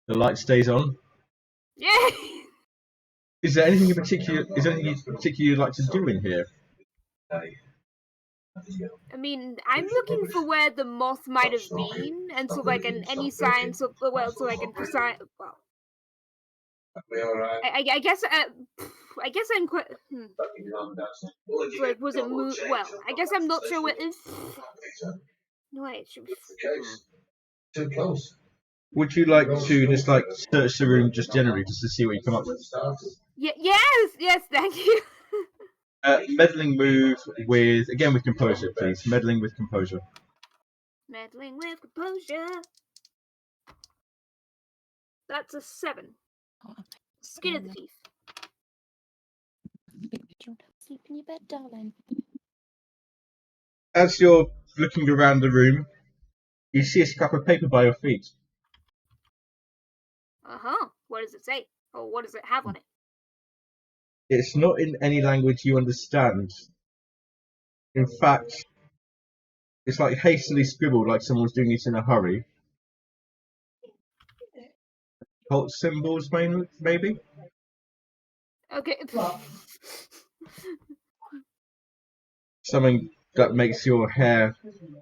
The light stays on. Yay! Is there anything in particular? Is there anything you'd like to do in here? I mean, I'm looking for where the moth might have been, and so like any signs of so I can precise. Well, I guess I'm quite. So like, was it well? I guess I'm not sure what is. No, it should be. Too close. Would you like to just like search the room just generally just to see what you come up with? Yes, thank you. Meddling move with composure, please. Meddling with composure. Meddling with composure. That's a 7. Skin of the teeth. Sleep in your bed, darling. As you're looking around the room, you see a scrap of paper by your feet. What does it say? Or what does it have on it? It's not in any language you understand. In fact, it's like hastily scribbled, like someone's doing it in a hurry. Occult symbols, maybe? Okay. Something that makes your hair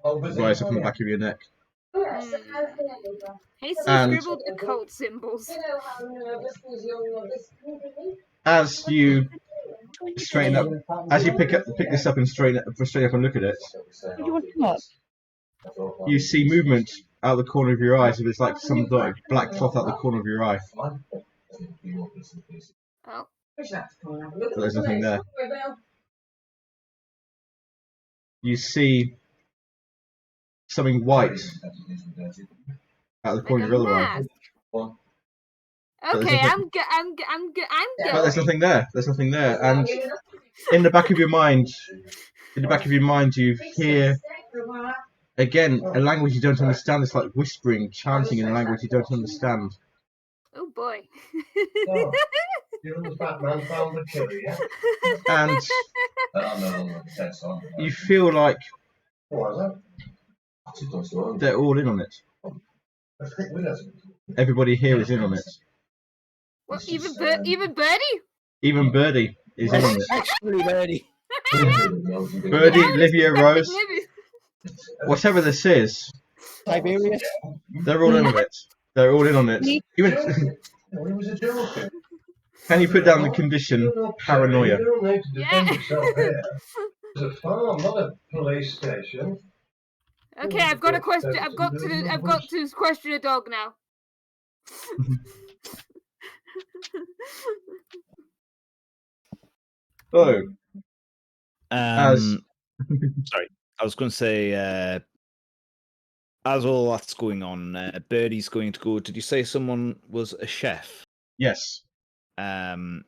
rise up on the back of your neck. Hastily scribbled occult symbols. As you straighten up, as you pick this up and straighten up and look at it, you see movement out the corner of your eyes. It's like some black cloth out the corner of your eye. Oh. But there's nothing there. You see something white out the corner of your other eye. Okay, I'm But there's nothing there. There's nothing there. And in the back of your mind, you hear again a language you don't understand. It's like whispering, chanting in a language you don't understand. Oh boy. And you feel like they're all in on it. Everybody here is in on it. Well, even Birdie? Even Birdie is in on it. Actually, Birdie. Birdie, Livia, Rose, whatever this is, Tiberius. they're all in on it. They're all in on it. Even can you put down the condition paranoia? Yeah. There's a farm, not a police station. Okay, I've got a question. I've got to question a dog now. So, sorry, I was going to say, as all that's going on, Birdie's going to go. Did you say someone was a chef? yes. I'm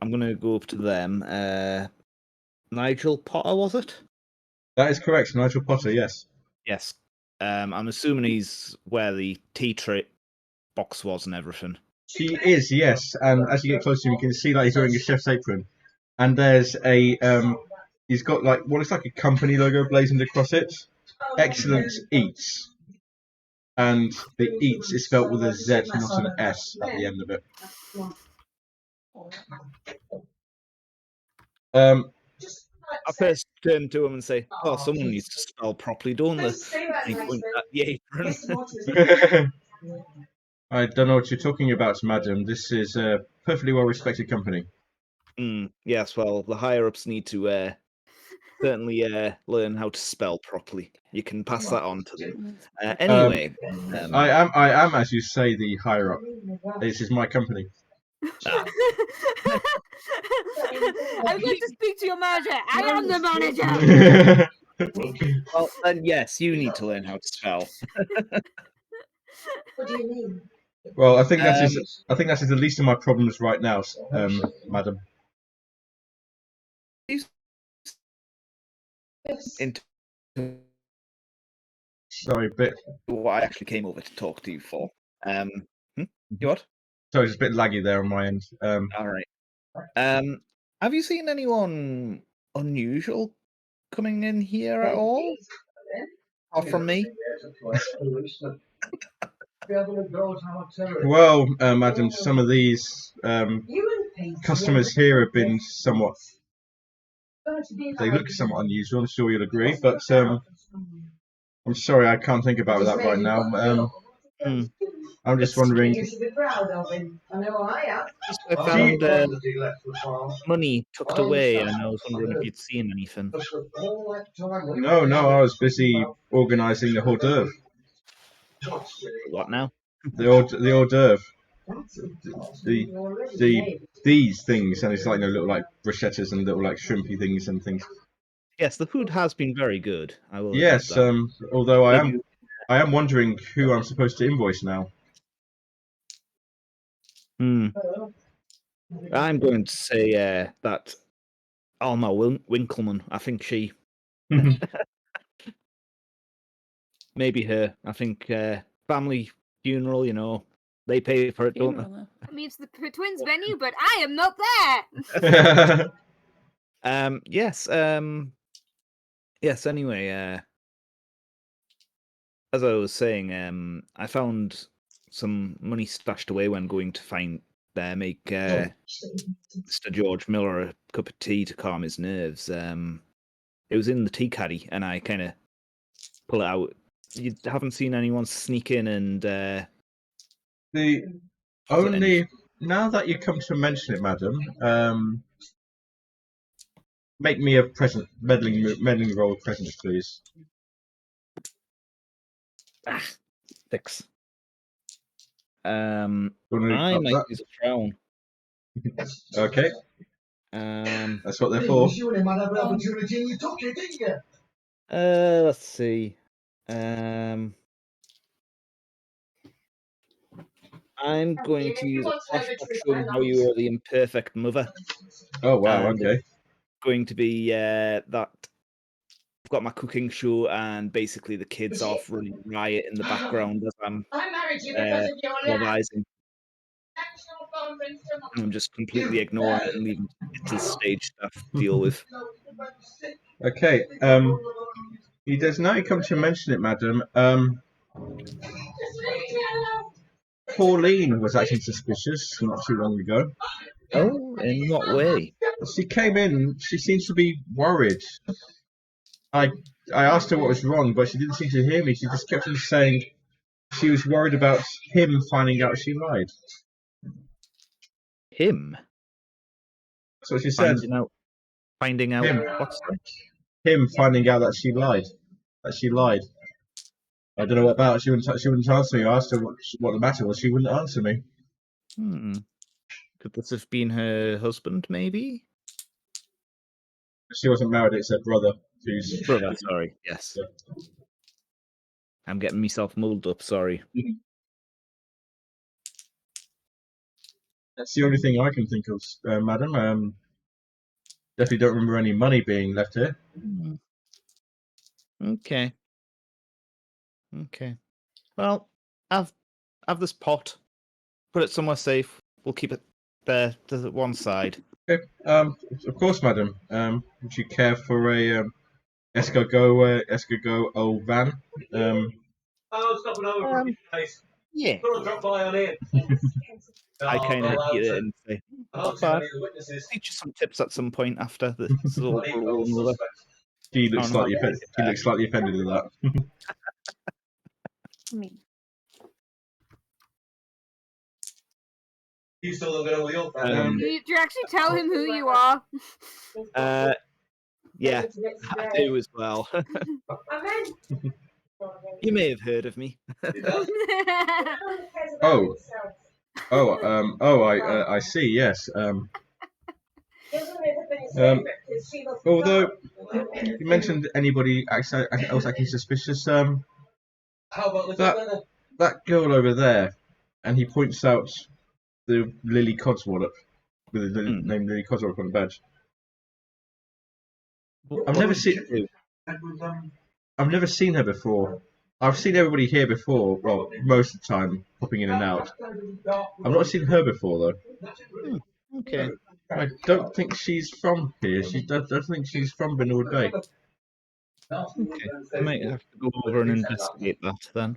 going to go up to them. Nigel Potter, was it? That is correct, Nigel Potter, yes. Yes. I'm assuming he's where the tea tray box was and everything. He is, yes. And as you get closer to him, you can see that he's wearing a chef's apron. And there's a, he's got like, what looks like a company logo blazoned across it. Excellent Eats. And the Eats is spelt with a Z, not an S at the end of it. I first turn to him and say, "Oh, someone needs to spell properly, don't they?" And he points at the apron. I don't know what you're talking about, madam. This is a perfectly well-respected company. Yes, well, the higher-ups need to certainly learn how to spell properly. You can pass that on to them. Anyway. I am, as you say, the higher-up. This is my company. I'm going to speak to your manager. I am the manager. Well, then yes, you need to learn how to spell. What do you mean? Well, I think that is the least of my problems right now, madam. Into Sorry, bit. what I actually came over to talk to you for. You what? Sorry, it's a bit laggy there on my end. All right. Have you seen anyone unusual coming in here at all? Apart from me? Well, madam, some of these customers here have been somewhat. They look somewhat unusual. I'm sure you'll agree, but I'm sorry, I can't think about that right now. I'm just wondering. You should be proud of him. I know I am. I found money tucked away, and I was wondering if you'd seen anything. No, I was busy organising the hors d'oeuvre. What now? The hors d'oeuvre. These things, and it's like little like bruschettas and little like shrimpy things and things. Yes, the food has been very good. I will. Yes, although I am wondering who I'm supposed to invoice now. I'm going to say that Alma Winkleman. I think she. Maybe her. I think family funeral. They pay for it, don't they? I mean, it's the twins' venue, but I am not there. Yes. Yes. Anyway, as I was saying, I found some money stashed away when going to make Mr. George Miller a cup of tea to calm his nerves. It was in the tea caddy, and I kind of pull it out. You haven't seen anyone sneak in and. Now that you come to mention it, madam, make me a present, meddling roll present, please. 6. I might use a frown. Okay. That's what they're for. Let's see. I'm going to use a flashback showing how you were the imperfect mother. Oh wow! And okay. It's going to be that I've got my cooking show, and basically the kids off running riot in the background as I'm revising. I'm just completely ignoring it and leaving it to the stage staff to deal with. Okay. He does now come to mention it, madam. Pauline was acting suspicious not too long ago. Oh, in what way? She came in. She seems to be worried. I asked her what was wrong, but she didn't seem to hear me. She just kept on saying she was worried about him finding out she lied. Him? That's what she said. Finding out him. What's that? Him finding out that she lied. I don't know what about. She wouldn't answer me. I asked her what the matter was. She wouldn't answer me. Could this have been her husband, maybe? She wasn't married. It's her brother. Brother, sorry. Yes. Yeah. I'm getting myself mulled up. Sorry. That's the only thing I can think of, madam. Definitely don't remember any money being left here. Okay. Well, have this pot. Put it somewhere safe. We'll keep it there to one side. Okay. Of course, madam. Would you care for a escargot old van? Stopping over place. Yeah. Drop by on in. I kind of eat it and say, teach you some tips at some point after this is all over. She looks slightly offended. She looks slightly offended at that. Me. You still don't get over your Do you actually tell him who you are? Yeah, I do as well. You may have heard of me. I see. Yes. Although you mentioned anybody else acting suspicious, How about the that girl over there, and he points out the Lily Codswallop with the name Lily Codswallop on the badge. I've never seen her before. I've seen everybody here before. Well, most of the time, popping in and out. I've not seen her before though. Okay. I don't think she's from here. I don't think she's from Brindlewood Bay. Okay. I might have to go over and investigate that then.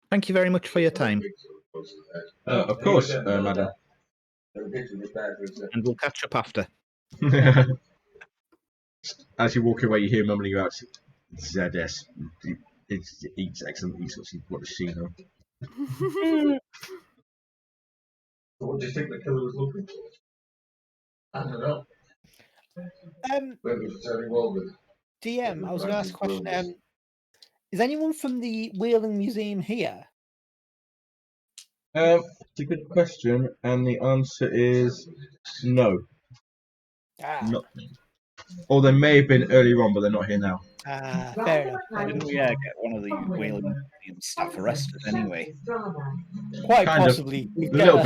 Thank you very much for your time. Of course, madam. And we'll catch up after. As you walk away, you hear mumbling about ZS. It's excellent. What does she know? What do you think the killer was looking for? I don't know. DM, I was going to ask a question. Is anyone from the Whaling Museum here? It's a good question, and the answer is no. Not. Or they may have been earlier on, but they're not here now. Fair enough. Didn't we get one of the Whaling Museum staff arrested anyway? Quite Kind possibly. A little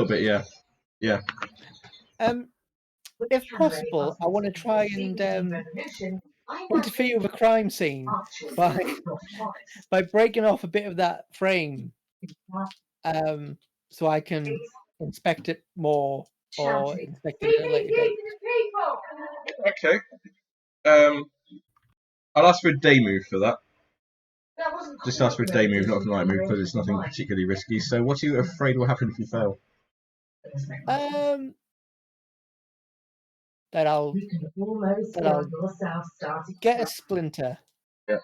bit, yeah. Yeah. If possible, I want to try and interfere with a crime scene by breaking off a bit of that frame, so I can inspect it more or inspect it at a later date. Okay. I'll ask for a day move for that. Just ask for a day move, not a night move, because it's nothing particularly risky. So, what are you afraid will happen if you fail? That I'll get a splinter. Yeah.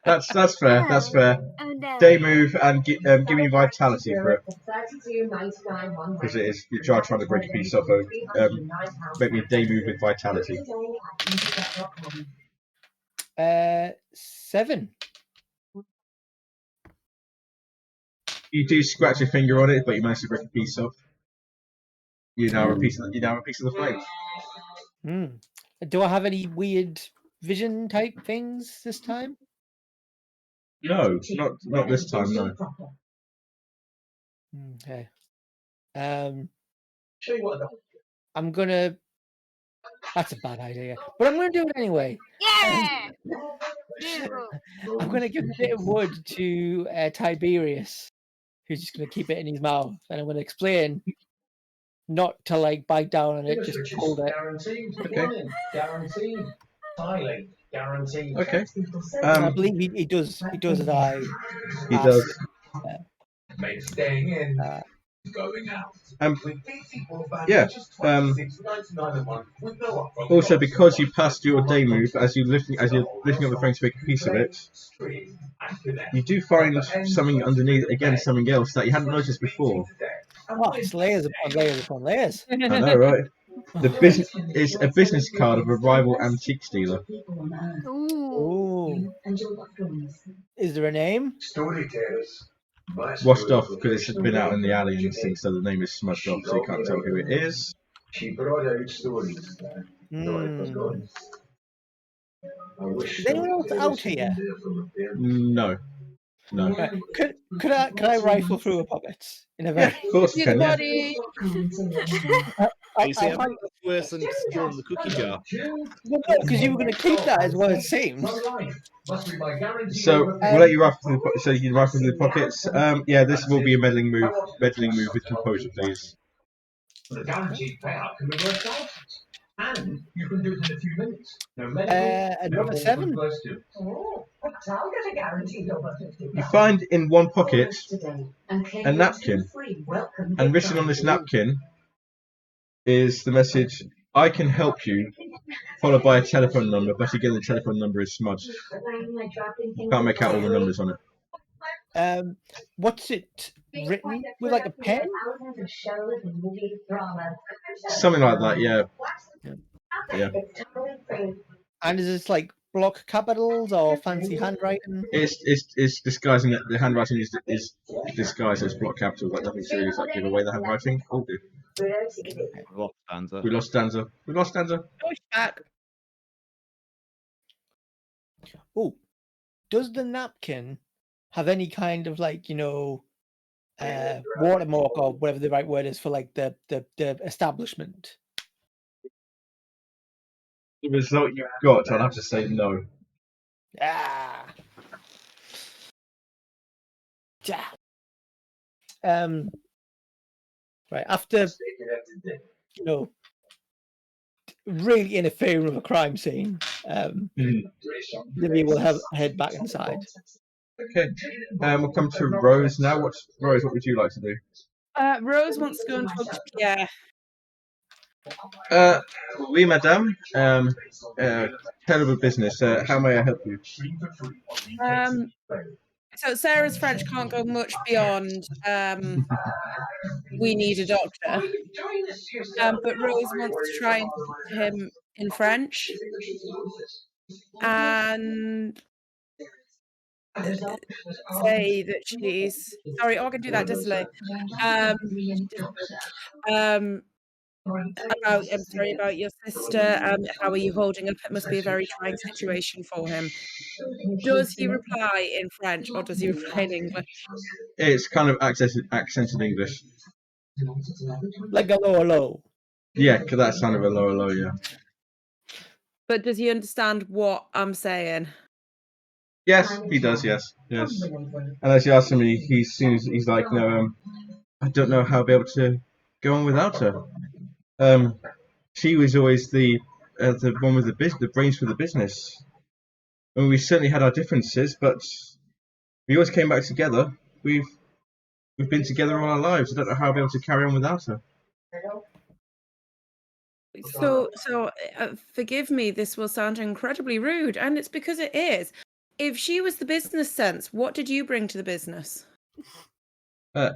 That's fair. That's fair. Day move and give me vitality for it. Because it is, you are trying to break a piece off. Make me a day move with vitality. 7. You do scratch your finger on it, but you manage to break a piece off. You now have a piece of the flame. Do I have any weird vision type things this time? No, not this time. No. Okay. I'm gonna. That's a bad idea, but I'm gonna do it anyway. Yeah. I'm gonna give a bit of wood to Tiberius, who's just gonna keep it in his mouth, and I'm gonna explain not to like bite down on it, just hold it. Okay. Guaranteed. Highly guaranteed. Okay. I believe he does. He does as I. He does. Makes staying in. Going out. Yeah. Also, because you passed your day move, as you're lifting up the frame to make a piece of it, you do find something underneath. Again, something else that you hadn't noticed before. Oh, it's layers upon layers upon layers. I know, right? The business is a business card of a rival antiques dealer. Ooh. Is there a name? Storytellers. Washed off because it's been out in the alley and things, so the name is smudged off, so you can't tell who it is. She brought out stories. Is anyone else out here? No. Could I rifle through a pocket in a very? Of course you can. Yeah. You see, I think that's worse than stealing the cookie jar. Well, no, because you were going to keep that, is what it seems. So we'll let you rifle through the so you can rifle through the pockets. Yeah, this will be a meddling move. Meddling move with composure, please. The guaranteed payout can be worth out. And you can do it in a few minutes. No another 7. You find in one pocket a napkin, and written on this napkin is the message, "I can help you," followed by a telephone number, but again the telephone number is smudged. Can't make out all the numbers on it. What's it written with, like a pen? Something like that, yeah. Yeah. And is this like block capitals or fancy handwriting? It's disguising it. The handwriting is disguised as block capitals, like nothing serious, like give away the handwriting. Oh, dude. Lost stanza. We lost stanza. We lost stanza. Oh, she's back. Oh, does the napkin have any kind of like, you know, watermark or whatever the right word is for like the establishment? The result you got, I'd have to say no. Ah. Yeah. Right, after, you know, really interfering with a crime scene, Livia will head back inside. Okay. We'll come to Rose now. Rose, what would you like to do? Rose wants to go and talk to Pierre. Oui, madame. Terrible business. How may I help you? So Sarah's French can't go much beyond we need a doctor. But Rose wants to try and speak to him in French. And say that she's sorry, I can do that, Disney. About your sister. How are you holding up? It must be a very trying situation for him. Does he reply in French or does he reply in English? It's kind of accented English. Like a low. Yeah, that's kind of a low, yeah. But does he understand what I'm saying? Yes, he does. Yes. And as you ask him, he's like, no, I don't know how I'll be able to go on without her. She was always the one with the brains for the business. And we certainly had our differences, but we always came back together. We've been together all our lives. I don't know how I'll be able to carry on without her. So forgive me, this will sound incredibly rude, and it's because it is. If she was the business sense, what did you bring to the business? I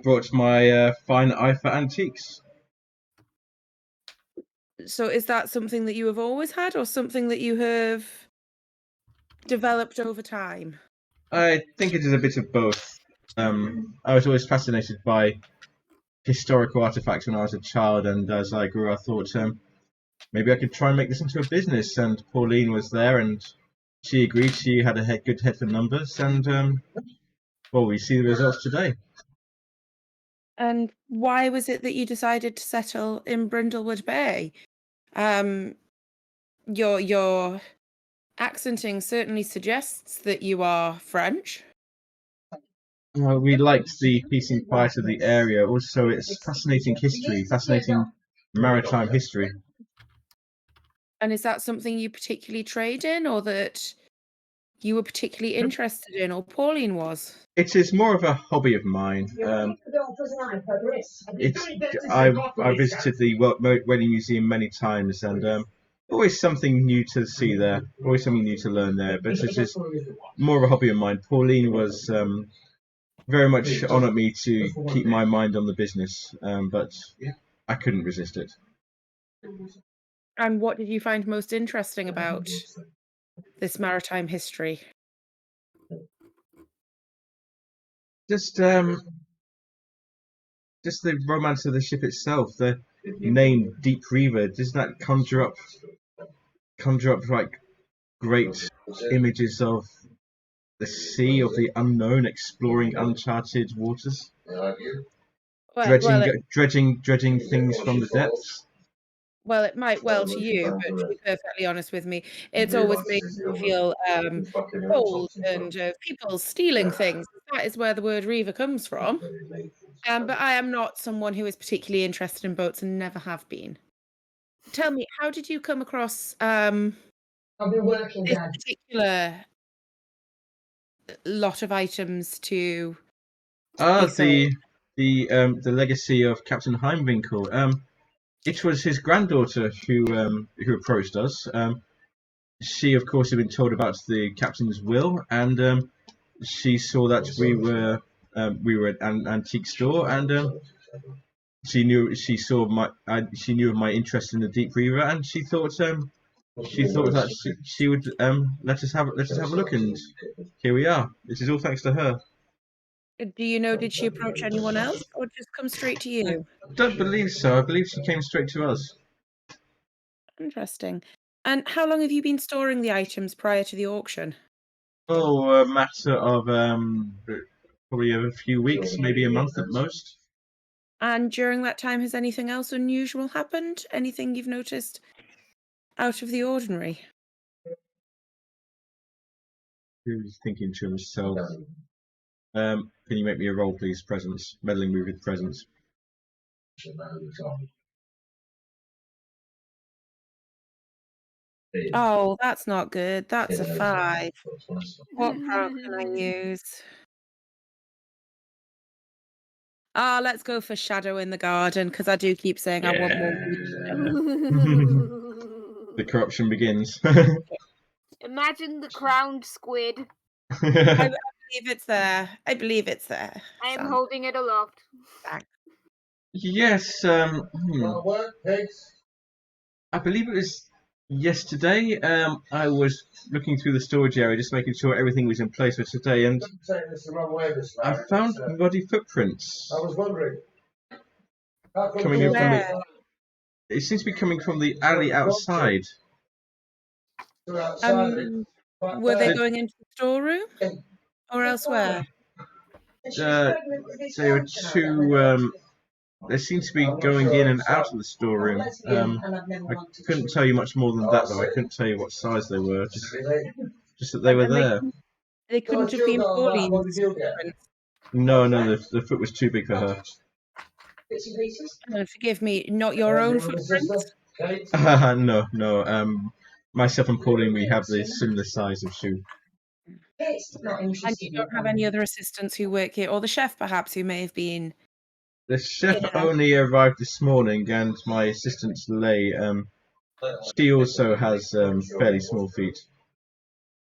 brought my fine eye for antiques. So is that something that you have always had or something that you have developed over time? I think it is a bit of both. I was always fascinated by historical artifacts when I was a child, and as I grew, I thought maybe I could try and make this into a business. And Pauline was there, and she agreed. She had a good head for numbers, and well, we see the results today. And why was it that you decided to settle in Brindlewood Bay? Your accenting certainly suggests that you are French. We liked the peace and quiet of the area. Also, it's fascinating history, fascinating maritime history. And is that something you particularly trade in, or that you were particularly interested in, or Pauline was? It is more of a hobby of mine. I visited the Wedding Museum many times, and always something new to see there, always something new to learn there. But it is more of a hobby of mine. Pauline was very much on at me to keep my mind on the business, but I couldn't resist it. And what did you find most interesting about this maritime history? Just the romance of the ship itself. The name Deep Reaver, doesn't that conjure up like great images of the sea, of the unknown, exploring uncharted waters, dredging things from the depths? Well, it might well to you, but to be perfectly honest with me, it's always made me feel cold and people stealing things. That is where the word reaver comes from. But I am not someone who is particularly interested in boats and never have been. Tell me, how did you come across this particular lot of items to the legacy of Captain Heimwinkel. It was his granddaughter who approached us. She, of course, had been told about the captain's will, and she saw that we were at an antique store, and she knew of my interest in the Deep Reaver, and she thought that she would let us have a look, and here we are. This is all thanks to her. Do you know, did she approach anyone else or just come straight to you? I don't believe so. I believe she came straight to us. Interesting. And how long have you been storing the items prior to the auction? Oh, a matter of probably a few weeks, maybe a month at most. And during that time, has anything else unusual happened? Anything you've noticed out of the ordinary? Who's thinking to himself? Can you make me a roll, please? Presence, meddling with presence. Oh, that's not good. That's a 5. What pro can I use? Let's go for Shadow in the Garden, because I do keep saying I want more wisdom. The corruption begins. Imagine the crowned squid. I believe it's there. I believe it's there. I am Sam. holding it aloft. Back. Yes, I believe it was yesterday. I was looking through the storage area, just making sure everything was in place for today, and I found muddy footprints. I was wondering. Coming in from the. It seems to be coming from the alley outside. Were they going into the storeroom or elsewhere? There were two. They seem to be going in and out of the storeroom. I couldn't tell you much more than that, though. I couldn't tell you what size they were. Just that they were there. They couldn't have been Pauline's footprints. No, the foot was too big for her. Forgive me, not your own footprints? No. Myself and Pauline, we have the similar size of shoe. And you don't have any other assistants who work here, or the chef perhaps, who may have been? The chef only arrived this morning, and my assistant Lay, she also has fairly small feet. Is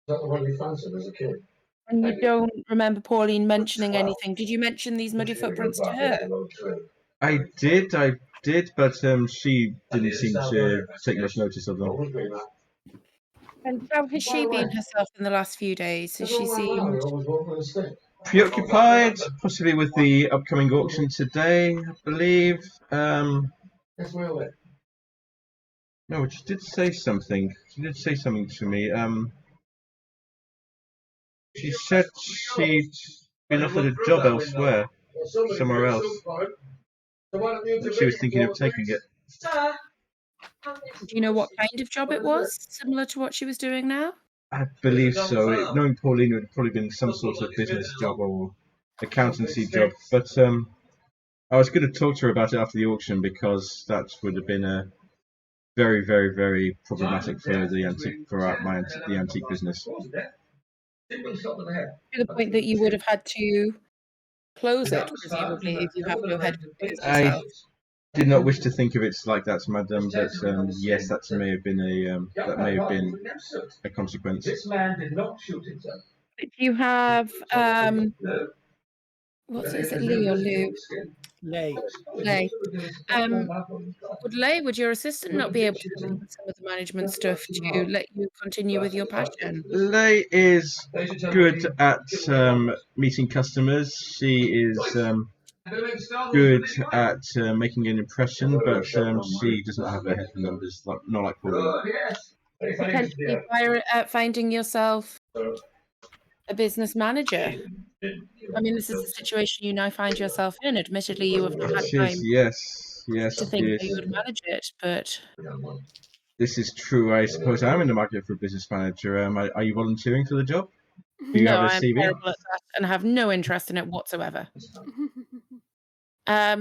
that the one you fancied as a kid? And you don't remember Pauline mentioning anything? Did you mention these muddy footprints to her? I did, but she didn't seem to take much notice of them. And how has she been herself in the last few days? Has she seemed preoccupied, possibly with the upcoming auction today, I believe. No, she did say something. She did say something to me. She said she'd been offered a job elsewhere, somewhere else. She was thinking of taking it. Do you know what kind of job it was? Similar to what she was doing now? I believe so. Knowing Pauline, it would have probably been some sort of business job or accountancy job. But I was going to talk to her about it after the auction, because that would have been a very, very, very problematic for the antique business. To the point that you would have had to close it, presumably, if you have no head for business. I did not wish to think of it like that, madam, but yes, that may have been a consequence. This man did not shoot himself. Do you have what is it, Lee or Lou? Lay. Would your assistant not be able to look at some of the management stuff to let you continue with your passion? Lay is good at meeting customers. She is good at making an impression, but she doesn't have a head for numbers, not like Pauline. Potentially finding yourself a business manager. I mean, this is the situation you now find yourself in. Admittedly, you have not had time yes, to think that you would manage it, but this is true. I suppose I'm in the market for a business manager. Are you volunteering for the job? Do you have a CV? I'm terrible at that and have no interest in it whatsoever. But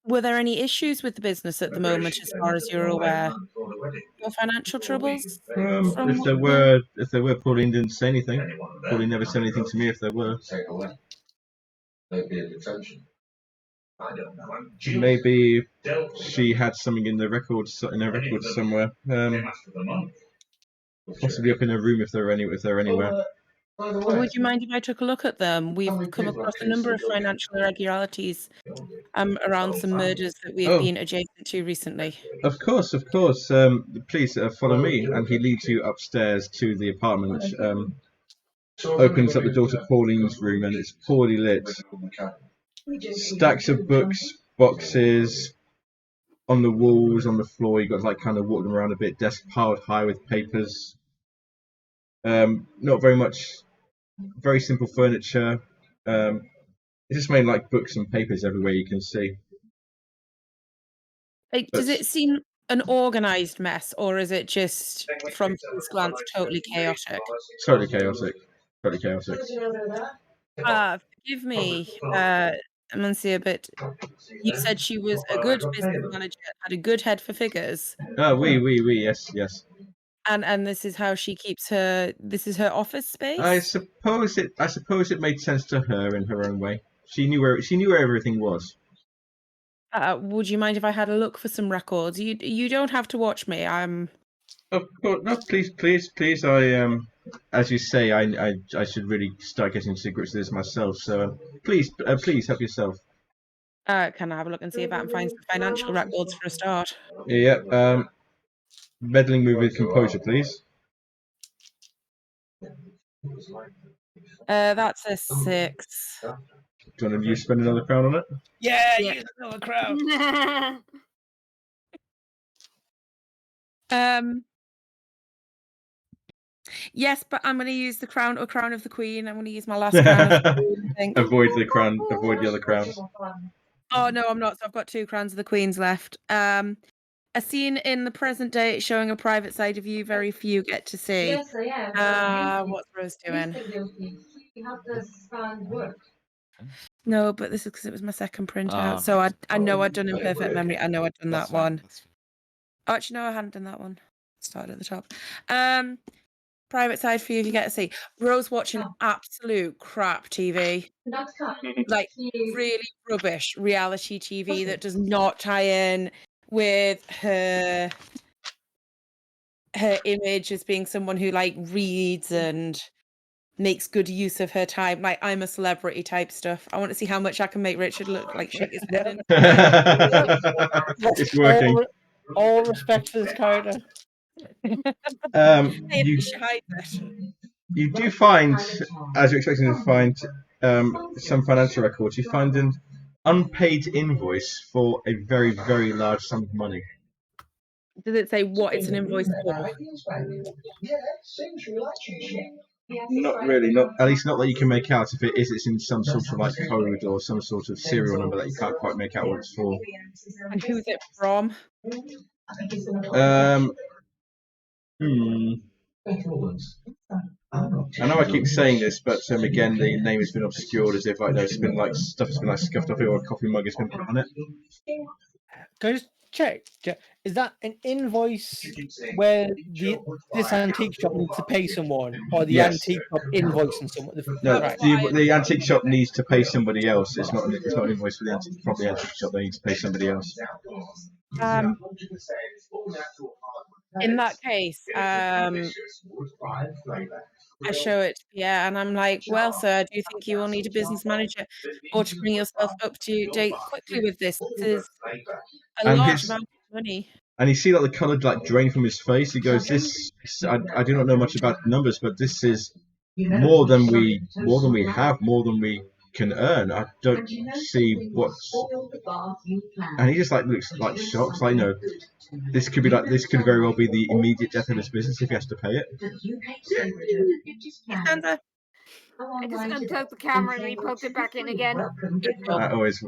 were there any issues with the business at the moment, as far as you're aware? No financial troubles? If there were, Pauline didn't say anything. Pauline never said anything to me if there were. Maybe she had something in her records somewhere. Possibly up in her room if they're anywhere. Well, would you mind if I took a look at them? We've come across a number of financial irregularities around some murders that we've been adjacent to recently. Of course. Please follow me, and he leads you upstairs to the apartment. opens up the door to Pauline's room, and it's poorly lit. Stacks of books, boxes on the walls, on the floor. You got like kind of walking around a bit. Desk piled high with papers. Not very much. Very simple furniture. It's just mainly like books and papers everywhere you can see. Like, does it seem an organised mess, or is it just, from first glance, totally chaotic? Totally chaotic. Totally chaotic. Forgive me, Amansia, but you said she was a good business manager, had a good head for figures. Yes. And this is how she keeps her. This is her office space. I suppose it made sense to her in her own way. She knew where everything was. Would you mind if I had a look for some records? You don't have to watch me. I'm. Of course, no. Please. I as you say, I should really start getting to grips with this myself. So please help yourself. Can I have a look and see if I can find some financial records for a start? Yeah. Meddling move with composure, please. That's a 6. Do you want to spend another crown on it? Yeah, use another crown. Yes, but I'm going to use the crown or crown of the queen. I'm going to use my last crown of the queen, I think. Avoid the crown. Avoid the other crowns. Oh no, I'm not. So I've got 2 crowns of the queens left. A scene in the present day showing a private side of you very few get to see. Yes, I am. What's Rose doing? You have to find work. No, but this is because it was my second printout. So I know I'd done in perfect memory. I know I'd done that one. Oh, actually, no, I hadn't done that one. Started at the top. Private side for you, you get to see. Rose watching absolute crap TV. Like, really rubbish reality TV that does not tie in with her image as being someone who like reads and makes good use of her time, like I'm a celebrity type stuff. I want to see how much I can make Richard look like shit is winning. It's working. All respect for this character. You do find, as you're expecting to find, some financial records. You find an unpaid invoice for a very, very large sum of money. Does it say what it's an invoice for? Not really, at least not that you can make out. If it is, it's in some sort of like code or some sort of serial number that you can't quite make out what it's for. And who's it from? I know I keep saying this, but again, the name has been obscured as if like there's been like stuff has been like scuffed off it or a coffee mug has been put on it. Can I just check? Is that an invoice where this antique shop needs to pay someone, or the antique shop invoicing someone? No, the antique shop needs to pay somebody else. It's not an invoice for the antique shop. They need to pay somebody else. In that case, I show it to Pierre and I'm like, well, sir, do you think you will need a business manager or to bring yourself up to date quickly with this? This is a large amount of money. And you see like the colour like drain from his face. He goes, "This I do not know much about numbers, but this is more than we have, more than we can earn. I don't see what's." And he just like looks like shocked, like this could very well be the immediate death of his business if he has to pay it. I just unplugged the camera and re-plugged it back in again. That works.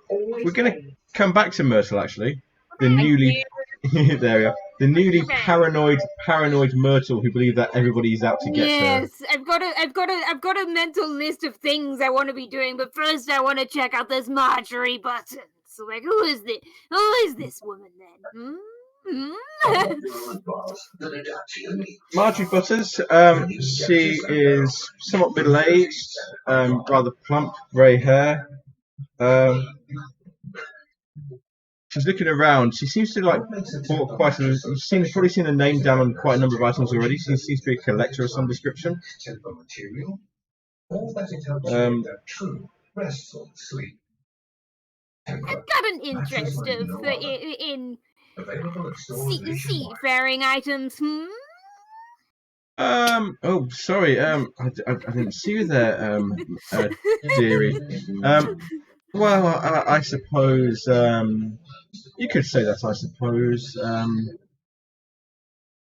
We're gonna come back to Myrtle actually. The newly there we are. The newly paranoid Myrtle who believe that everybody's out to get her. Yes, I've got a mental list of things I want to be doing, but first I want to check out this Marjorie Button. So like, who is this woman then? Marjorie Butters, she is somewhat middle-aged, rather plump, grey hair. She's looking around. She seems to like bought quite a. She's probably seen a name down on quite a number of items already. She seems to be a collector of some description. I've got an interest in seafaring items. Oh, sorry. I didn't see you there, dearie. Well, I suppose. You could say that. I suppose.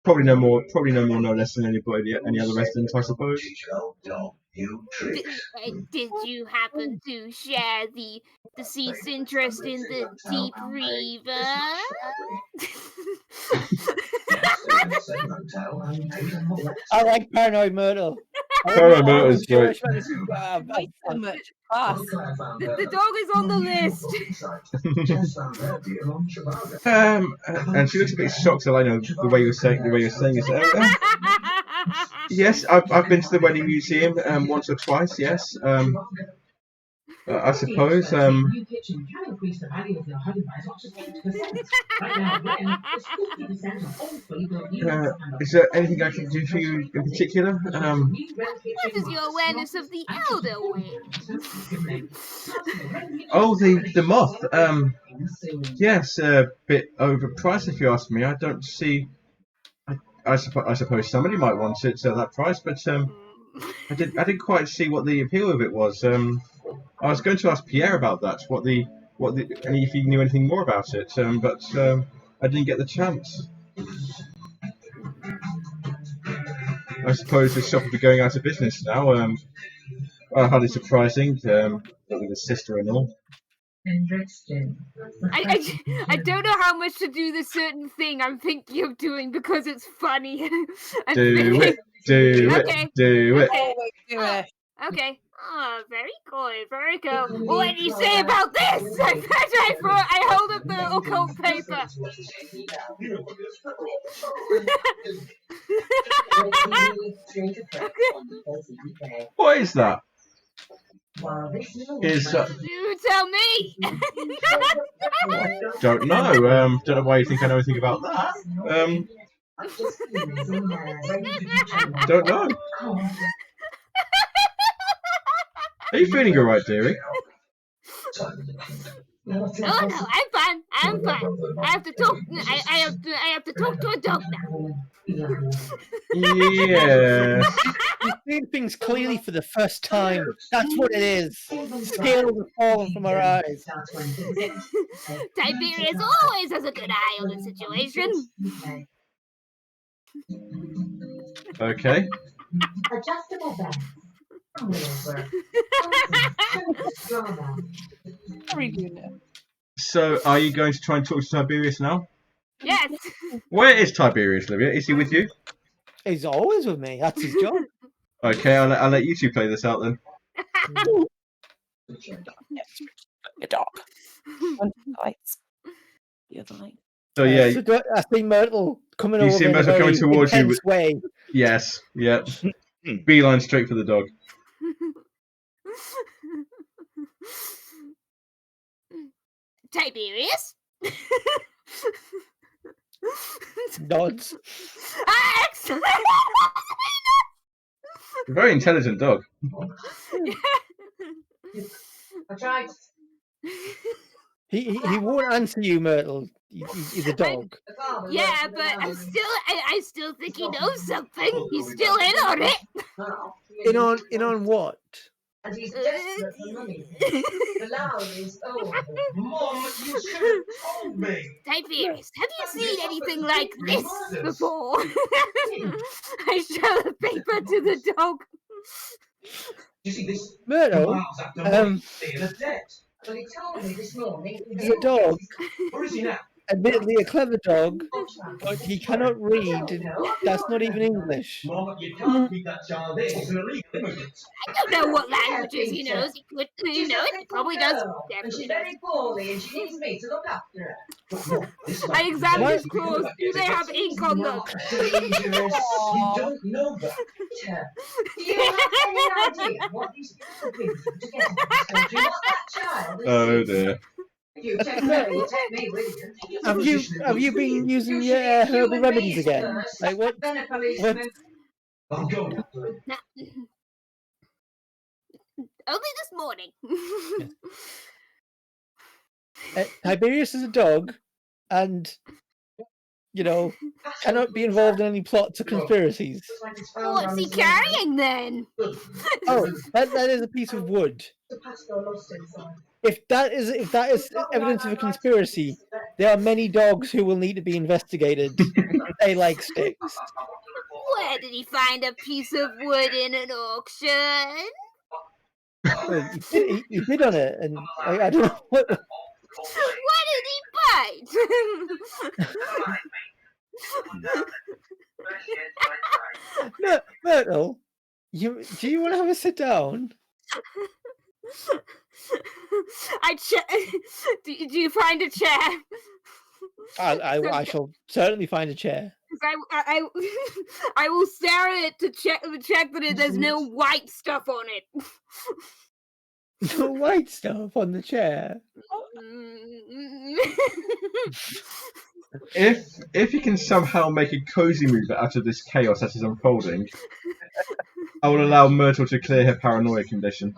Probably no more, no less than any other residents, I suppose. Did you happen to share the deceased's interest in the deep river? I like Paranoid Myrtle. Paranoid Myrtle's great. Way too much class. The dog is on the list. And she looks a bit shocked. So I know the way you're saying it. Yes, I've been to the wedding museum once or twice. Yes. I suppose. New kitchen can increase the value of your home by as much as 8%. Right now, rent is 50% of all fully built units. Is there anything I can do for you in particular? What is your awareness of the elder wing? Oh, the moth. Yes, a bit overpriced if you ask me. I don't see. I suppose somebody might want it at that price, but I didn't quite see what the appeal of it was. I was going to ask Pierre about that. And if he knew anything more about it, but I didn't get the chance. I suppose the shop will be going out of business now. Hardly surprising, with his sister and all. I don't know how much to do this certain thing I'm thinking of doing because it's funny. Do it. Okay. Do it. Do it. Okay. Oh, very good, very good. What do you say about this? I hold up the occult paper. What is that? You tell me. Don't know. Don't know why you think I know anything about that. Don't know. Are you feeling alright, dearie? Oh no, I'm fine. I have to talk. I have to talk to a dog now. Yes. She's seeing things clearly for the first time. That's what it is. Scales have fallen from her eyes. Tiberius always has a good eye on the situation. Okay. Adjustable bed. So, are you going to try and talk to Tiberius now? Yes. Where is Tiberius, Livia? Is he with you? He's always with me. That's his job. Okay, I'll let you two play this out then. A dog. One lights. The other light. So yeah, So I see Myrtle coming you over see in a Myrtle very coming towards you. intense way. Yes, yep. Beeline straight for the dog. Tiberius? Nods. Excellent! Very intelligent dog. I tried. He won't answer you, Myrtle. He's a dog. Yeah, but I still think he knows something. He's still in on it. In on what? And he's desperate for money. The Lowry's Mom, you should have told me. Tiberius, have you seen anything like this before? I show the paper to the dog. You see this? Myrtle, Well, he told me this morning. he's a dog. Where is he now? Admittedly a clever dog, but he cannot read. That's not even English. Mom, you can't keep that child in. He's an illegal immigrant. I don't know what languages he knows. He could, you know, it probably does. And she's very poorly, and she needs me to look after her. I examined his claws. Do they have ink on them? Dangerous. You don't know that. Do you have any idea what these people do to get into this country? What that child is Oh dear. You take me with you. Have you been using your herbal remedies again? Like what? I'm going. Only this morning. Tiberius is a dog, and cannot be involved in any plots or conspiracies. What's he carrying then? Oh, that is a piece of wood. If that is evidence of a conspiracy, there are many dogs who will need to be investigated. They like sticks. Where did he find a piece of wood in an auction? Well, he bid on it, and I don't know what. What did he bite? Myrtle, do you want to have a sit down? Do you find a chair? I shall certainly find a chair. I will stare at it to check that there's no white stuff on it. No white stuff on the chair. If you can somehow make a cozy move out of this chaos that is unfolding, I will allow Myrtle to clear her paranoia condition.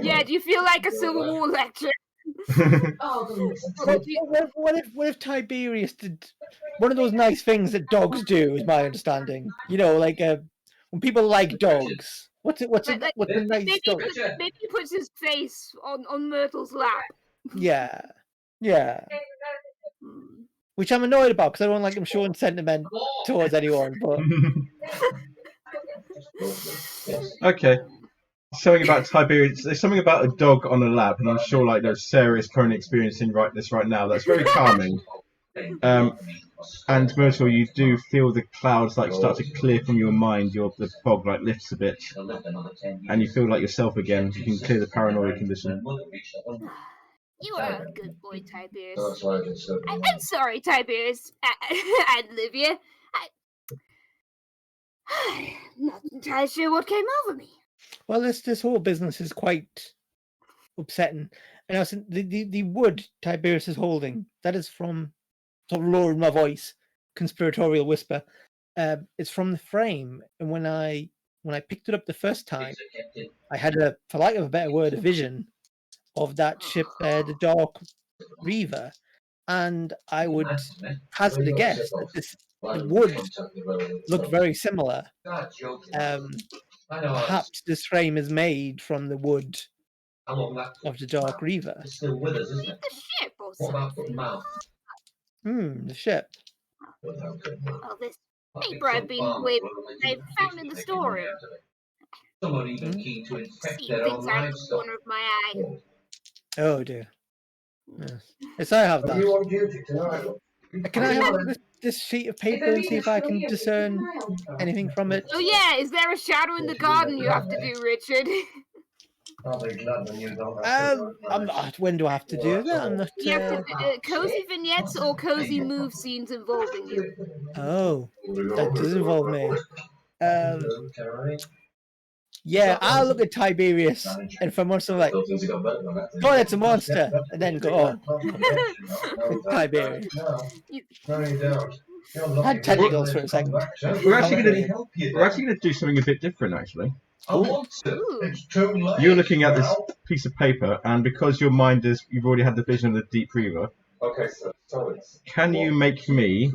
Yeah, do you feel like a Civil War lecture? What if Tiberius did one of those nice things that dogs do? Is my understanding. Like when people like dogs. What's a nice dog? Maybe he puts his face on Myrtle's lap. Yeah. Which I'm annoyed about because I don't like him showing sentiment towards anyone. But okay. Something about Tiberius. There's something about a dog on a lap, and I'm sure Sarah is currently experiencing this right now. That's very calming. And Myrtle, you do feel the clouds start to clear from your mind. The fog lifts a bit, and you feel like yourself again. You can clear the paranoia condition. You are a good boy, Tiberius. I'm sorry, Tiberius and Livia. I'm not entirely sure what came over me. Well, this whole business is quite upsetting. And I was the wood Tiberius is holding, that is from, sort of lowering my voice, conspiratorial whisper. It's from the frame, and when I picked it up the first time, I had for lack of a better word, a vision of that ship, the Dark Reaver, and I would hazard a guess that the wood looked very similar. Perhaps this frame is made from the wood of the Dark Reaver. The ship or something. The ship. Oh, this paper I found in the storeroom. See things out of the corner of my eye. Oh dear. Yes, I have that. Can I have this sheet of paper and see if I can discern anything from it? Oh yeah, is there a shadow in the garden you have to do, Richard? I'm not. When do I have to do that? I'm not. You have to cozy vignettes or cozy move scenes involving you. Oh, that does involve me. Yeah, I'll look at Tiberius, and for once I'm like, "Oh, that's a monster," and then go, "Oh, Tiberius." I had tentacles for a second. We're actually gonna do something a bit different, actually. Ooh. You're looking at this piece of paper, and because your mind you've already had the vision of the Deep Reaver. Can you make me?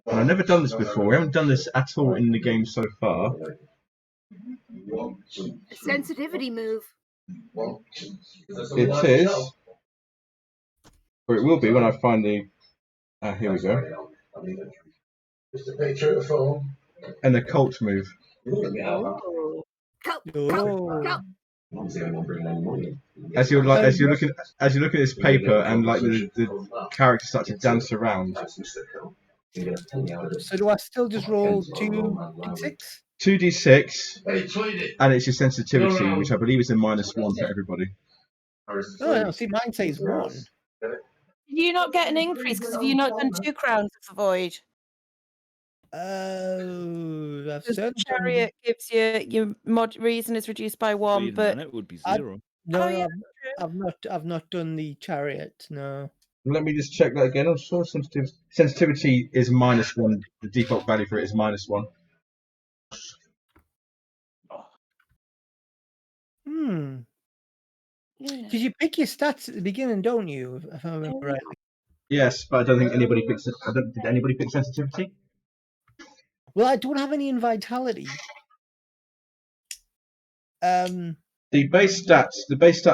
And I've never done this before. We haven't done this at all in the game so far. A sensitivity move. It is, or it will be when I find the. Here we go. An occult move. Cult. As you're looking at this paper, and the characters start to dance around. So do I still just roll 2d6? 2d6, and it's your sensitivity, which I believe is a -1 for everybody. Oh, no, see, mine says 1. Did you not get an increase because have you not done 2 crowns of the void? Oh, that's the chariot gives you your mod reason is reduced by 1, but it would be 0. No, I've not done the chariot. No. Let me just check that again. I'm sure sensitivity is -1. The default value for it is -1. Because you pick your stats at the beginning, don't you? If I remember rightly. Yes, but I don't think anybody picked. Did anybody pick sensitivity? Well, I don't have any in vitality. The base stat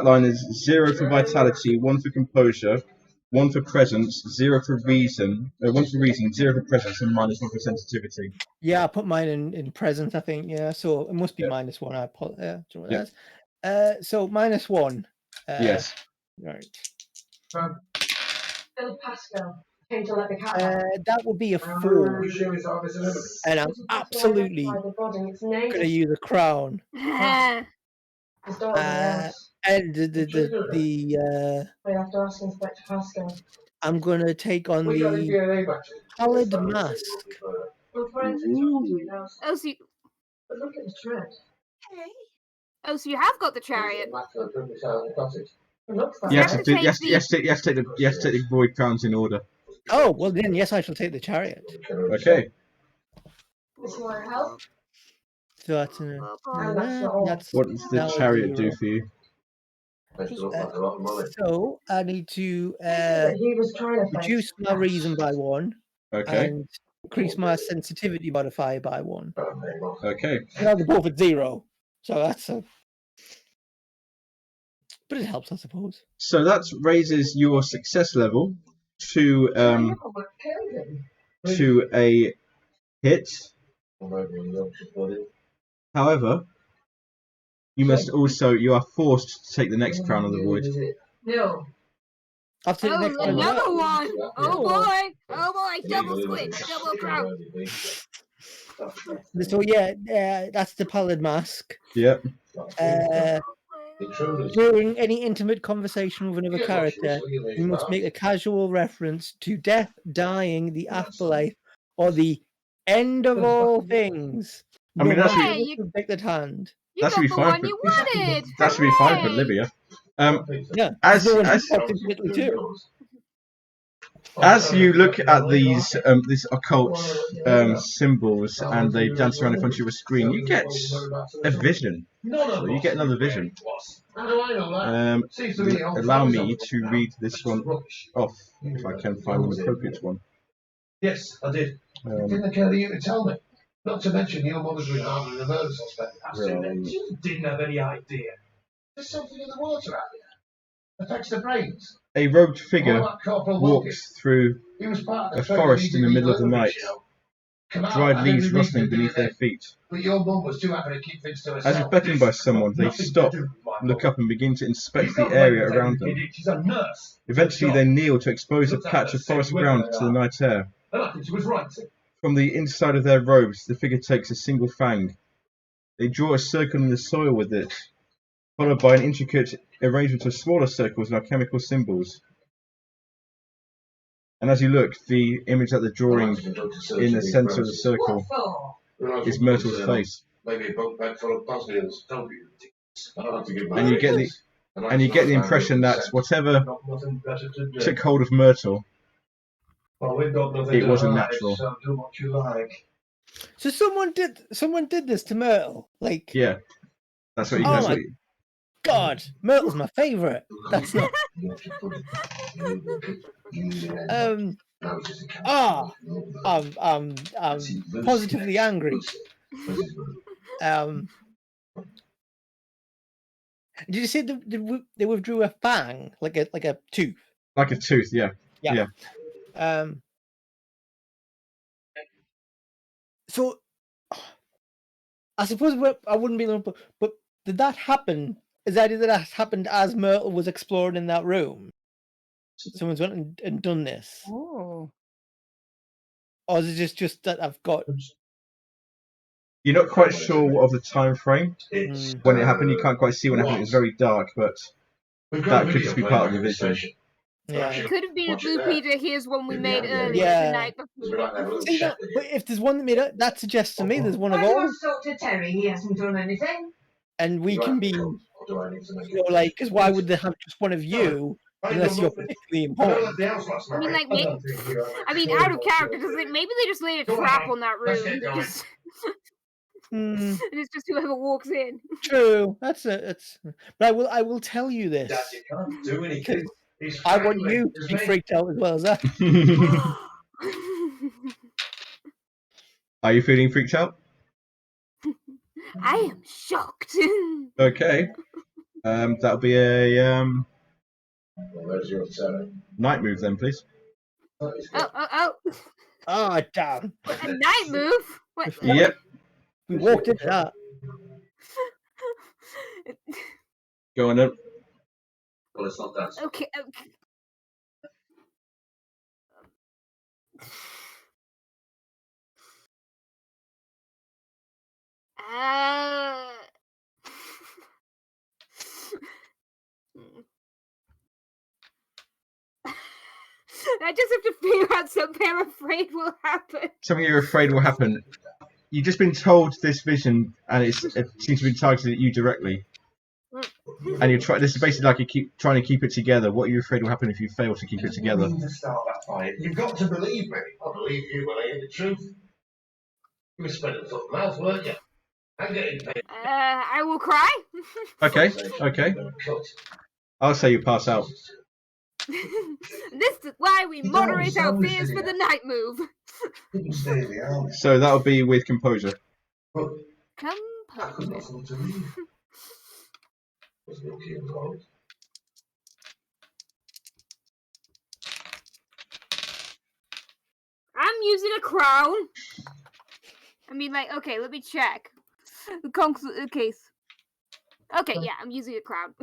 line is 0 for vitality, 1 for composure, 1 for presence, 0 for reason, 1 for reason, 0 for presence, and -1 for sensitivity. Yeah, I put mine in presence, I think. Yeah, so it must be -1. I put do you know what that is? So -1. Yes. Right. Phil Pascal came to let the cat out. That would be a 4. And I'm absolutely going to use a crown. His daughter's in the house. And We have to ask Inspector Pascal. I'm going to take on the pallid mask. Well, forensics are to his house. Oh, so But look at the tread. you have got the chariot. It looks like You have it. to take the void crowns in order. Oh, well then, yes, I shall take the chariot. Okay. This is what it helps. So that's What does the chariot do for you? So I need to He was trying to reduce my reason by 1 Okay. and increase my sensitivity modifier by 1. Okay. Now they're both at 0, so that's a. But it helps, I suppose. So that raises your success level to a hit. However, you are forced to take the next crown of the void. No. I'll take the next one. Another one! Oh boy! Double squid, double crown. So yeah, that's the pallid mask. Yep. During any intimate conversation with another character, you must make a casual reference to death, dying, the afterlife, or the end of all things. I mean, that's take that hand. That should be fine. You wanted. That should be fine for Olivia. Yeah. As you look at these occult symbols and they dance around in front of your screen, you get a vision. So you get another vision. Allow me to read this one off, if I can find an appropriate one. Yes, I did. Didn't occur to you to tell me. Not to mention your mother's been harboring a murder suspect. She didn't have any idea. There's something in the water out there. Affects the brains. A robed figure walks through a forest in the middle of the night, dried leaves rustling beneath their feet. But your mum was too happy to keep things to herself. As if beckoned by someone, they stop, look up and begin to inspect the area around them. She's a nurse. Eventually they kneel to expose a patch of forest ground to the night air. And I think she was right. From the inside of their robes, the figure takes a single fang. They draw a circle in the soil with it, followed by an intricate arrangement of smaller circles and alchemical symbols. And as you look, the image that they're drawing in the centre of the circle is Myrtle's face. Maybe a boat bag full of Bosnians. Don't be ridiculous. And you get the impression that whatever took hold of Myrtle, well, we've got nothing it to wasn't hide, natural. So do what you like. So someone did this to Myrtle, like. Yeah, that's what you. Oh my God, Myrtle's my favourite. That's not. I'm positively angry. Did you say they withdrew a fang, like a tooth? Like a tooth, yeah. Yeah. So I suppose I wouldn't be able to, but did that happen? Is the idea that happened as Myrtle was exploring in that room? Someone's went and done this. Oh. Or is it just that I've got? You're not quite sure of the time frame when it happened. You can't quite see when it happened. It was very dark, but that could just be part of the vision. Yeah. It could have been a Blue Peter. Here's one we made earlier tonight. See that? But if there's one that made it, that suggests to me there's one of all. Dr. Terry, he hasn't done anything. And we can be, like, because why would they have just one of you unless you're particularly important? I mean, out of character, maybe they just laid a trap on that room. And it's just whoever walks in. True, that's. But I will tell you this. Dad, you can't do anything. I want you to be freaked out as well as that. Are you feeling freaked out? I am shocked. Okay. That'll be a Where's your turn? night move then, please. Oh. Oh, damn. What, a night move? What? Yep. We walked into that. Go on then. Well, it's not that. Okay. I just have to figure out something I'm afraid will happen. Something you're afraid will happen. You've just been told this vision, and it seems to be targeted at you directly. And you're this is basically like you keep trying to keep it together. What are you afraid will happen if you fail to keep it together? You need to start that fight. You've got to believe me. I believe you when I hear the truth. You were spreading foot and mouth, weren't you? I'm getting paid. I will cry. Okay. Cut. I'll say you pass out. This is why we moderate our fears for the night move. Didn't stay in the army. So that'll be with composure. But I could not Composure. afford to leave. Was lucky involved. I'm using a crown. I mean, like, okay, let me check. The case. Okay, yeah, I'm using a crown.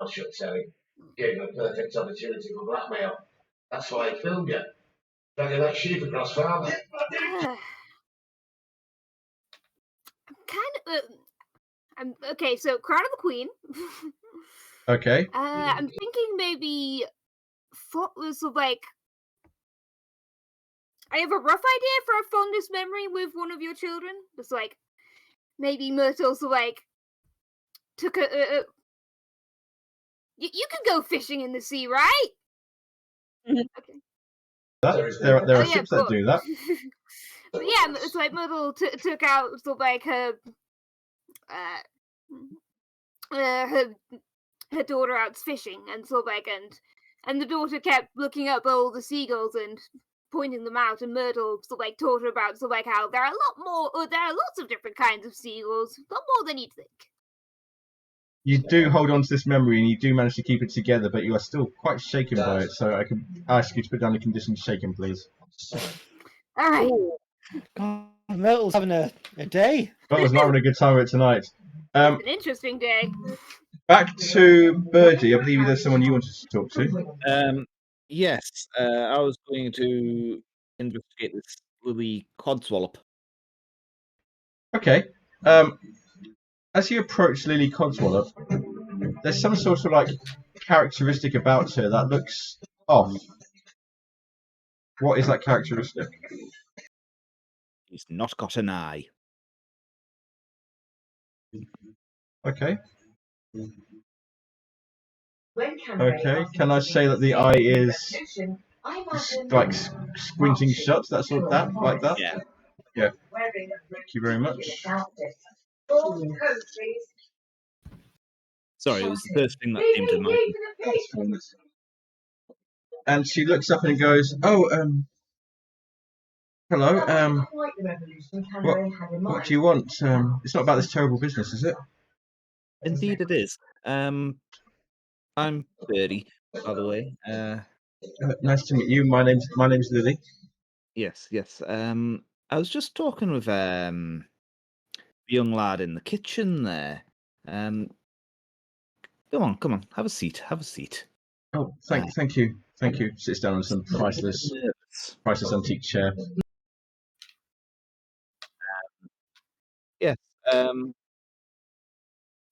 I should say, gave him a perfect opportunity for blackmail. That's why he filmed you. Dragging that sheep across farm. I'm okay. So, Crown of the Queen. Okay. I'm thinking maybe like. I have a rough idea for a fondest memory with one of your children. Just like maybe Myrtle, so like took a. You can go fishing in the sea, right? Okay. There are ships that do that. But yeah, it's like Myrtle took out so like her daughter out fishing, and so like and the daughter kept looking up all the seagulls and pointing them out, and Myrtle so like taught her about so like how there are lots of different kinds of seagulls, a lot more than you'd think. You do hold on to this memory, and you do manage to keep it together, but you are still quite shaken by it. So I can ask you to put down the condition shaken, please. All right. God, Myrtle's having a day. Myrtle's not having a good time with it tonight. An interesting day. Back to Birdie. I believe there's someone you wanted to talk to. Yes, I was going to investigate this Lily Codswallop. Okay. As you approach Lily Codswallop, there's some sort of like characteristic about her that looks off. What is that characteristic? He's not got an eye. Okay. Okay. Can I say that the eye is like squinting shut? That sort of like that? Yeah. Yeah. Thank you very much. Sorry, it was the first thing that came to mind. And she looks up and goes, "Oh, hello. What do you want? It's not about this terrible business, is it?" Indeed, it is. I'm Birdie, by the way. Nice to meet you. My name's Lily. Yes. I was just talking with the young lad in the kitchen there. Come on. Have a seat. Oh, thank you. Sits down on some priceless antique chair. Yes.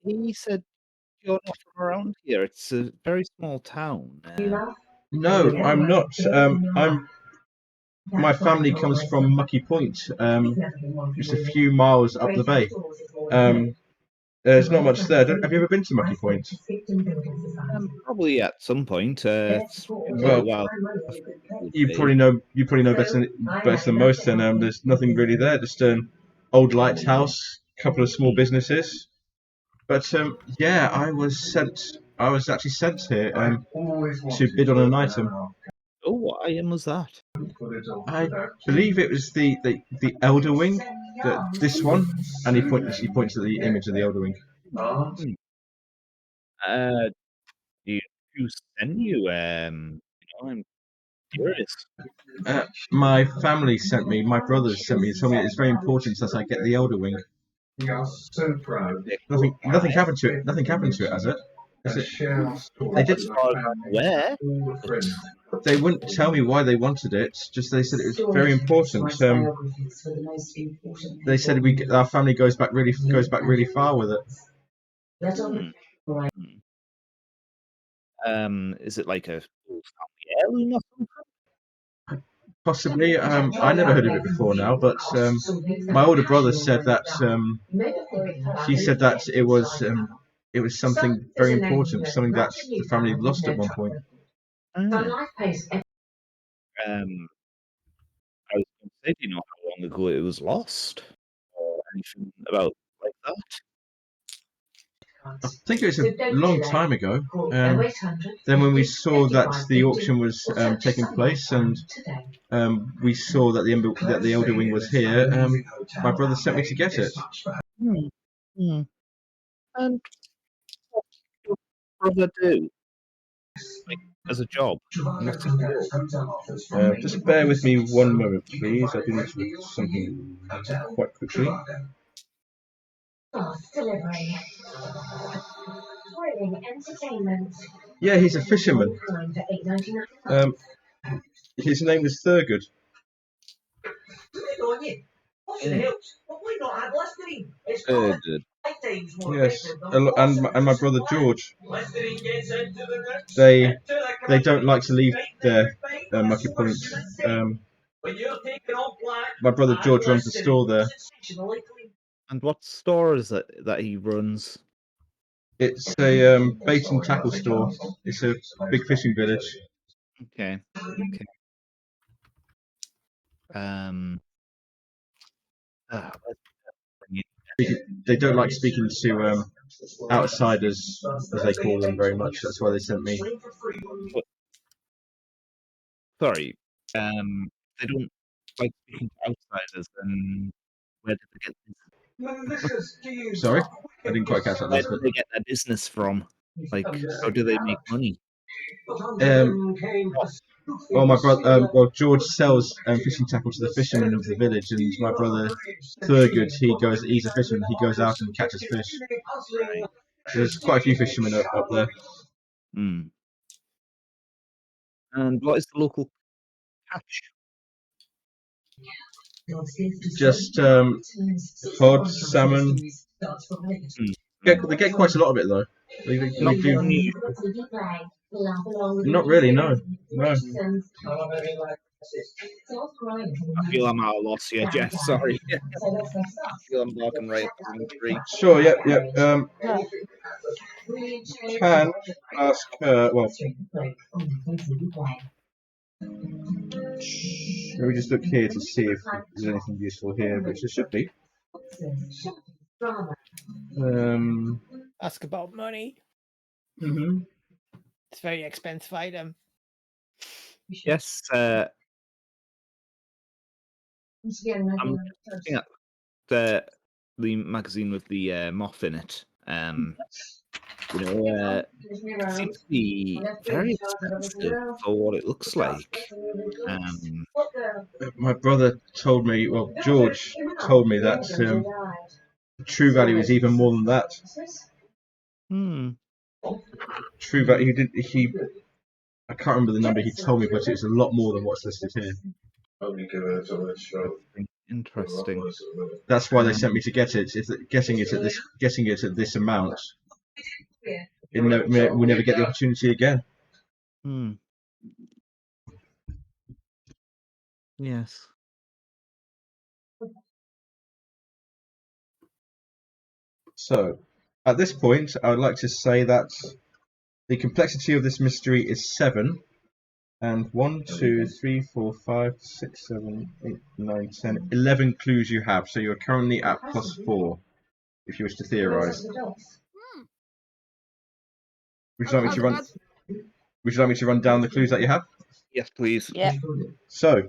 He said you're not from around here. It's a very small town. No, I'm not. My family comes from Mucky Point, just a few miles up the bay. There's not much there. Have you ever been to Mucky Point? Probably at some point. It's been a while. You probably know better than most. And there's nothing really there. Just old lighthouse, a couple of small businesses. But yeah, I was actually sent here to bid on an item. Oh, what item was that? I believe it was the Elder Wing, this one, and he points to the image of the Elder Wing. Who sent you? I'm curious. My family sent me. My brothers sent me. They told me it's very important that I get the Elder Wing. So proud. Nothing happened to it. Nothing happened to it, has it? They did. Where? They wouldn't tell me why they wanted it. Just they said it was very important. They said our family goes back really far with it. Is it like a family heirloom or something? Possibly. I never heard of it before now, but my older brother said that he said that it was something very important, something that the family lost at one point. I was going to say, do you know how long ago it was lost, or anything about like that? I think it was a long time ago. Then when we saw that the auction was taking place, and we saw that the Elder Wing was here, my brother sent me to get it. And what does your brother do? Like, as a job? What's his role? Just bear with me one moment, please. I do need to look something quite quickly. Delivery. Thrilling entertainment. Yeah, he's a fisherman. His name is Thurgood. Good. Yes, and my brother George. They don't like to leave their mucky points. My brother George runs the store there. And what store is it that he runs? It's a bait and tackle store. It's a big fishing village. Okay. They don't like speaking to outsiders, as they call them, very much. That's why they sent me. Sorry, they don't like speaking to outsiders. Then where did they get? Sorry, I didn't quite catch that Where last do bit. they get their business from? Like, how do they make money? Well, my brother, George sells fishing tackle to the fishermen of the village, and my brother Thurgood, he's a fisherman. He goes out and catches fish. Right. There's quite a few fishermen up there. And what is the local catch? Just cod, salmon. They get quite a lot of it though. They do. Not really, no. I feel I'm at a loss here, Jeff. Sorry. I feel I'm barking right up the tree. Sure, yep. Can ask her. Well, let me just look here to see if there's anything useful here, which there should be. Ask about money. Mm-hmm. It's a very expensive item. Yes. I'm looking at the magazine with the moth in it. Seems to be very expensive for what it looks like. My brother told me, well, George told me that true value is even more than that. True value. I can't remember the number he told me, but it's a lot more than what's listed here. Interesting. That's why they sent me to get it. If getting it at this amount, we never get the opportunity again. Yes. So, at this point, I would like to say that the complexity of this mystery is 7, And 1, 2, 3, 4, 5, 6, 7, 8, 9, 10, 11 clues you have. So you're currently at +4 if you wish to theorize. Would you like me to run? Would you like me to run down the clues that you have? Yes, please. Yeah. So,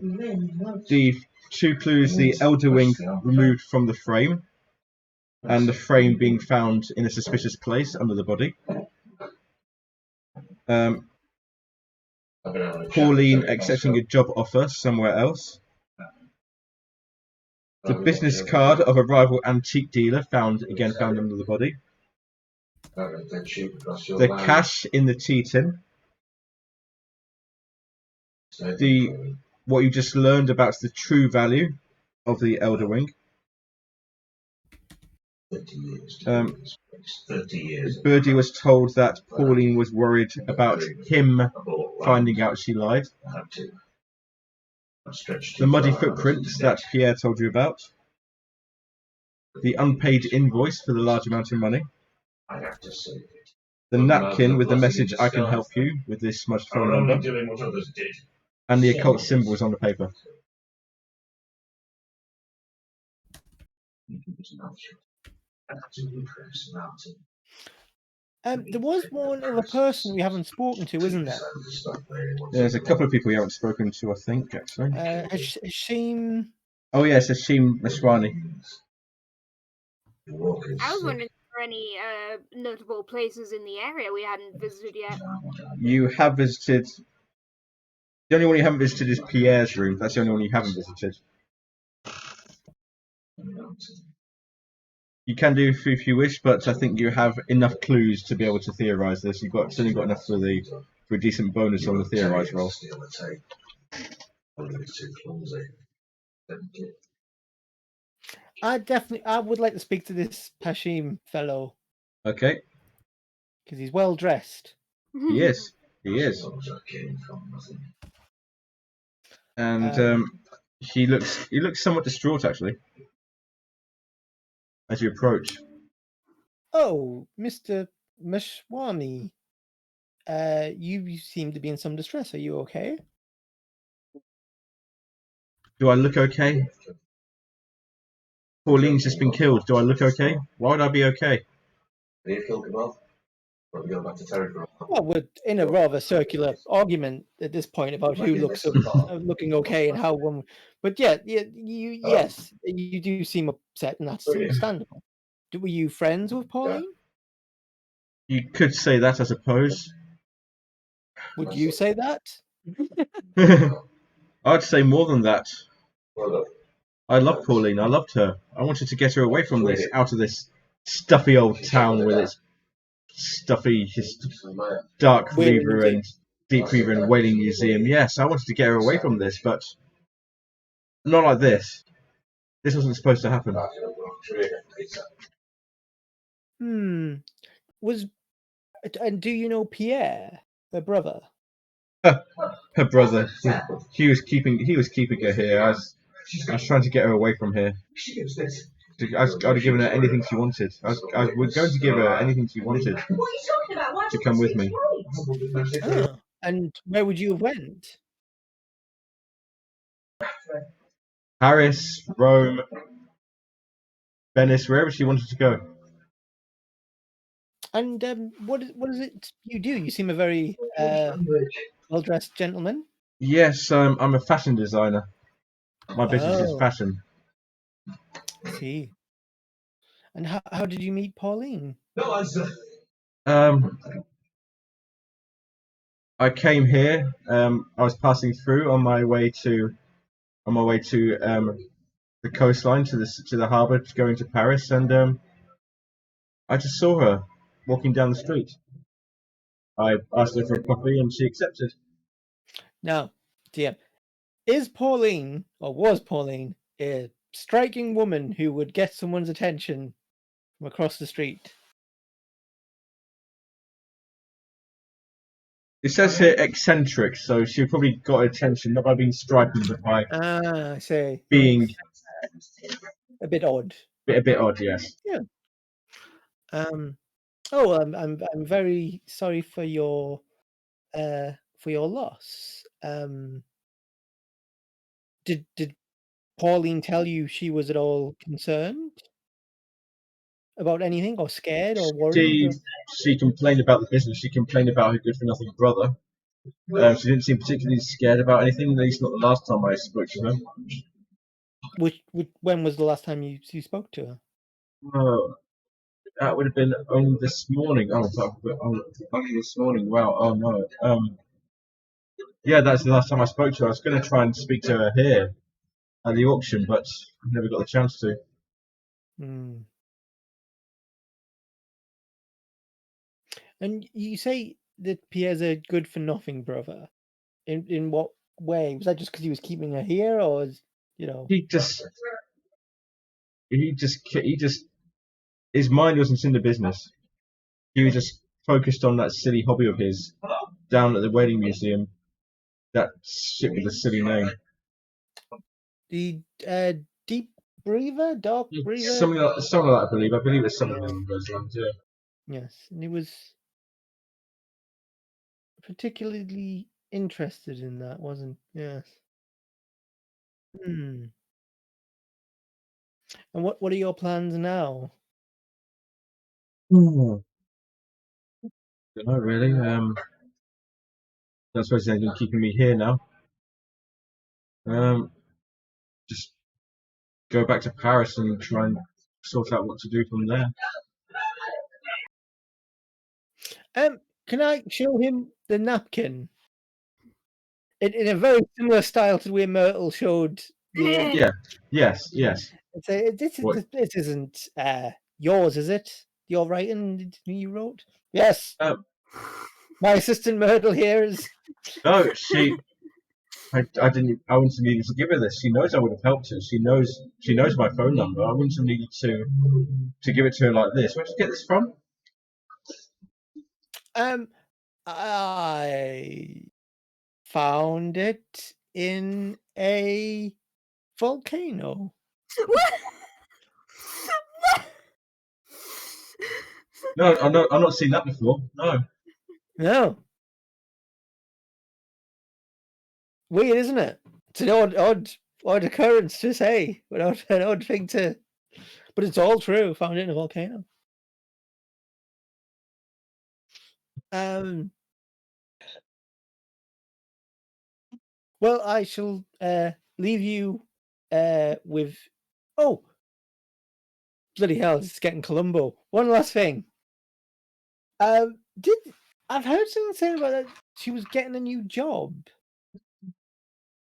the 2 clues: the Elder Wing removed from the frame, and the frame being found in a suspicious place under the body. Pauline accepting a job offer somewhere else. The business card of a rival antique dealer found under the body. The cash in the tea tin. What you just learned about the true value of the Elder Wing. 30 years. Birdie was told that Pauline was worried about him finding out she lied. The muddy footprints that Pierre told you about. The unpaid invoice for the large amount of money. The napkin with the message, "I can help you with this smudged phone number." And the occult symbols on the paper. There was one other person we haven't spoken to, isn't there? There's a couple of people we haven't spoken to, I think, actually. Hashim. Oh yes, Hashim Mashwani. I was wondering if there were any notable places in the area we hadn't visited yet. You have visited. The only one you haven't visited is Pierre's room. That's the only one you haven't visited. You can do if you wish, but I think you have enough clues to be able to theorize this. You've certainly got enough for a decent bonus on the theorize roll. I would like to speak to this Hashim fellow. Okay. Because he's well dressed. He is. He is. And he looks somewhat distraught, actually, as you approach. Oh, Mr. Mashwani, you seem to be in some distress. Are you okay? Do I look okay? Pauline's just been killed. Do I look okay? Why would I be okay? Well, we're in a rather circular argument at this point about who looks looking okay and how one. But yes, you do seem upset, and that's understandable. Were you friends with Pauline? You could say that, I suppose. Would you say that? I'd say more than that. I love Pauline. I loved her. I wanted to get her away from this, out of this stuffy old town with its stuffy, dark Reaver and Deep Reaver and Whaling Museum. Yes, I wanted to get her away from this, but not like this. This wasn't supposed to happen. And do you know Pierre, her brother? Her brother. He was keeping her here. I was trying to get her away from here. I would have given her anything she wanted. I was going to give her anything she wanted to come with me. Oh, and where would you have went? Paris, Rome, Venice, wherever she wanted to go. And what is it you do? You seem a very well-dressed gentleman. Yes, I'm a fashion designer. My business is fashion. I see. And how did you meet Pauline? I came here. I was passing through on my way to the coastline to the harbour, going to Paris, and I just saw her walking down the street. I asked her for a coffee, and she accepted. Now, dear, was Pauline a striking woman who would get someone's attention from across the street? It says here eccentric, so she probably got attention not by being striking, but by I see. Being a bit odd. A bit odd, yes. Yeah. I'm very sorry for your loss. Did Pauline tell you she was at all concerned about anything, or scared, or worried? She complained about the business. She complained about her good-for-nothing brother. She didn't seem particularly scared about anything. At least not the last time I spoke to her. When was the last time you spoke to her? Oh, that would have been only this morning. Only this morning. Wow. Oh no. Yeah, that's the last time I spoke to her. I was going to try and speak to her here at the auction, but I never got the chance to. And you say that Pierre's a good-for-nothing brother. In what way? Was that just because he was keeping her here, or He just, his mind wasn't in the business. He was just focused on that silly hobby of his down at the wedding museum. That shit with a silly name. The deep breather, dark breather. Something like that. I believe it's something along those lines. Yeah. Yes, and he was particularly interested in that, wasn't? Yes. And what are your plans now? Don't know really. I suppose there's anything keeping me here now. Just go back to Paris and try and sort out what to do from there. Can I show him the napkin? In a very similar style to the way Myrtle showed the. Yeah. Yes. Say this isn't yours, is it? Your writing you wrote? Yes. My assistant Myrtle here is. No, I wouldn't have needed to give her this. She knows I would have helped her. She knows my phone number. I wouldn't have needed to give it to her like this. Where'd you get this from? I found it in a volcano. What? No, I've not seen that before. No. Weird, isn't it? It's an odd occurrence to say, but an odd thing to. But it's all true. Found it in a volcano. Well, I shall leave you with. Oh, bloody hell! It's getting Columbo. One last thing. I've heard someone saying about that she was getting a new job.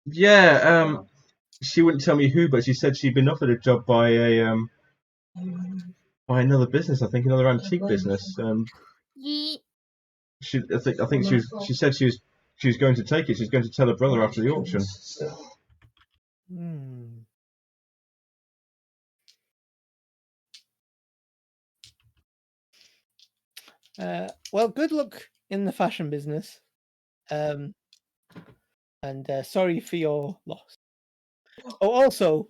Yeah. She wouldn't tell me who, but she said she'd been offered a job by another business. I think another antique business. She said she was going to take it. She's going to tell her brother after the auction. Well, good luck in the fashion business. And sorry for your loss. Oh, also,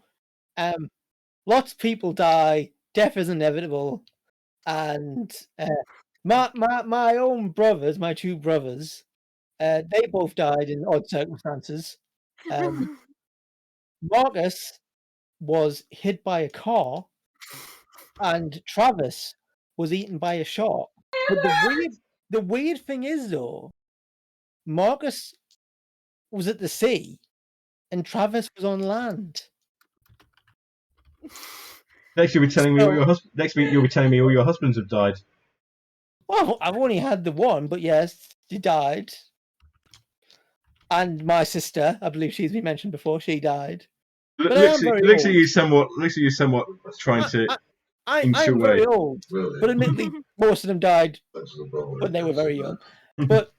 lots of people die. Death is inevitable, and my own brothers, my two brothers, they both died in odd circumstances. Marcus was hit by a car, and Travis was eaten by a shark. But the weird thing is, though, Marcus was at the sea, and Travis was on land. Next, you'll be telling me all your Next week, you'll be telling me all your husbands have died. Well, I've only had the one, but yes, she died. And my sister, I believe she's been mentioned before, she died. Looks at you somewhat trying to. I'm very old, but admittedly, most of them died when they were very young. But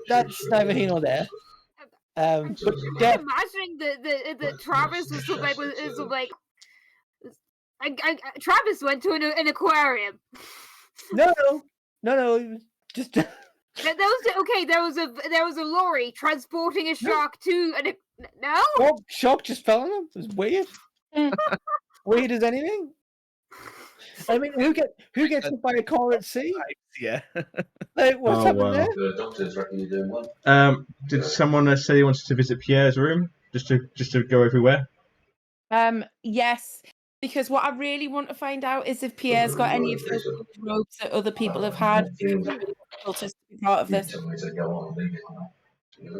that's neither here nor there. I'm imagining that Travis was like Travis went to an aquarium. No, just. There was a lorry transporting a shark to an. No. Shark just fell on him. It was weird. Weird as anything. I mean, who gets hit by a car at sea? Yeah. Like, what's happened there? The doctors reckon you're doing well. Did someone say they wanted to visit Pierre's room just to go everywhere? Yes, because what I really want to find out is if Pierre's got any of those robes that other people have had. Because I really want cultists to be part of this.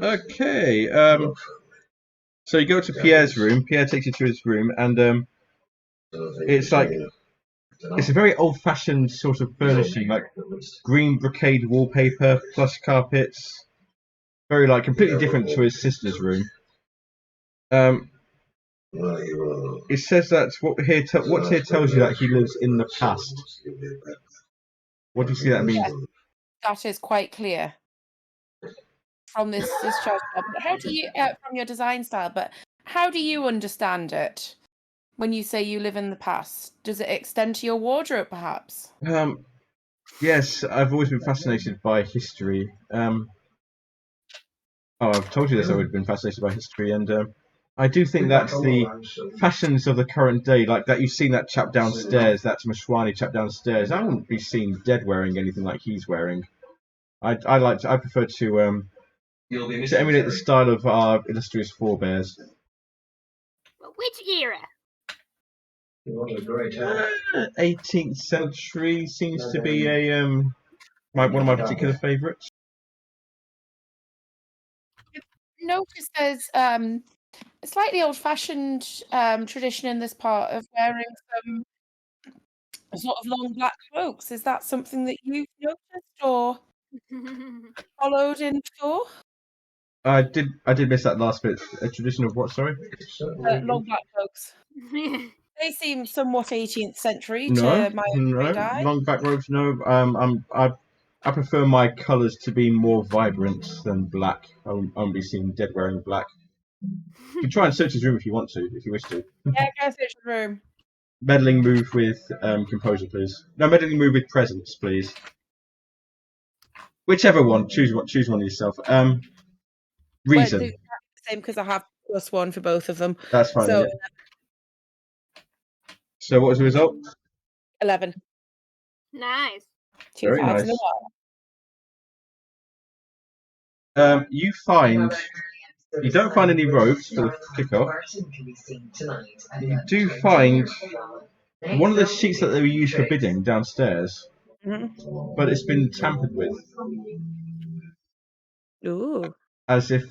Okay. So you go to Pierre's room. Pierre takes you to his room, and it's like it's a very old-fashioned sort of furnishing, like green brocade wallpaper, plush carpets. Very like completely different to his sister's room. It says that what here tells you that he lives in the past. What do you see that means? Yes, that is quite clear from this chart. But how do you, from your design style? But how do you understand it when you say you live in the past? Does it extend to your wardrobe, perhaps? Yes, I've always been fascinated by history. I've told you this. I've been fascinated by history, and I do think that the fashions of the current day, like that you've seen that chap downstairs, that Mashwani chap downstairs, I wouldn't be seen dead wearing anything like he's wearing. I prefer to emulate the style of our illustrious forebears. Which era? 18th century seems to be a one of my particular favourites. Notice there's a slightly old-fashioned tradition in this part of wearing some sort of long black cloaks. Is that something that you've noticed or followed in store? I did miss that last bit. A tradition of what? Sorry. Long black cloaks. They seem somewhat 18th century No, to my eye. long back robes. No, I prefer my colours to be more vibrant than black. I won't be seen dead wearing black. You can try and search his room if you want to, if you wish to. Yeah, go search the room. Meddling move with composure, please. No, meddling move with presence, please. Whichever one. Choose one yourself. Reason. Well, the same because I have +1 for both of them. That's fine. So, Yeah. So what was the result? 11. Nice. Very nice. You don't find any ropes for the kickoff. You do find one of the sheets that they were used for bidding downstairs, but it's been tampered with. Ooh. As if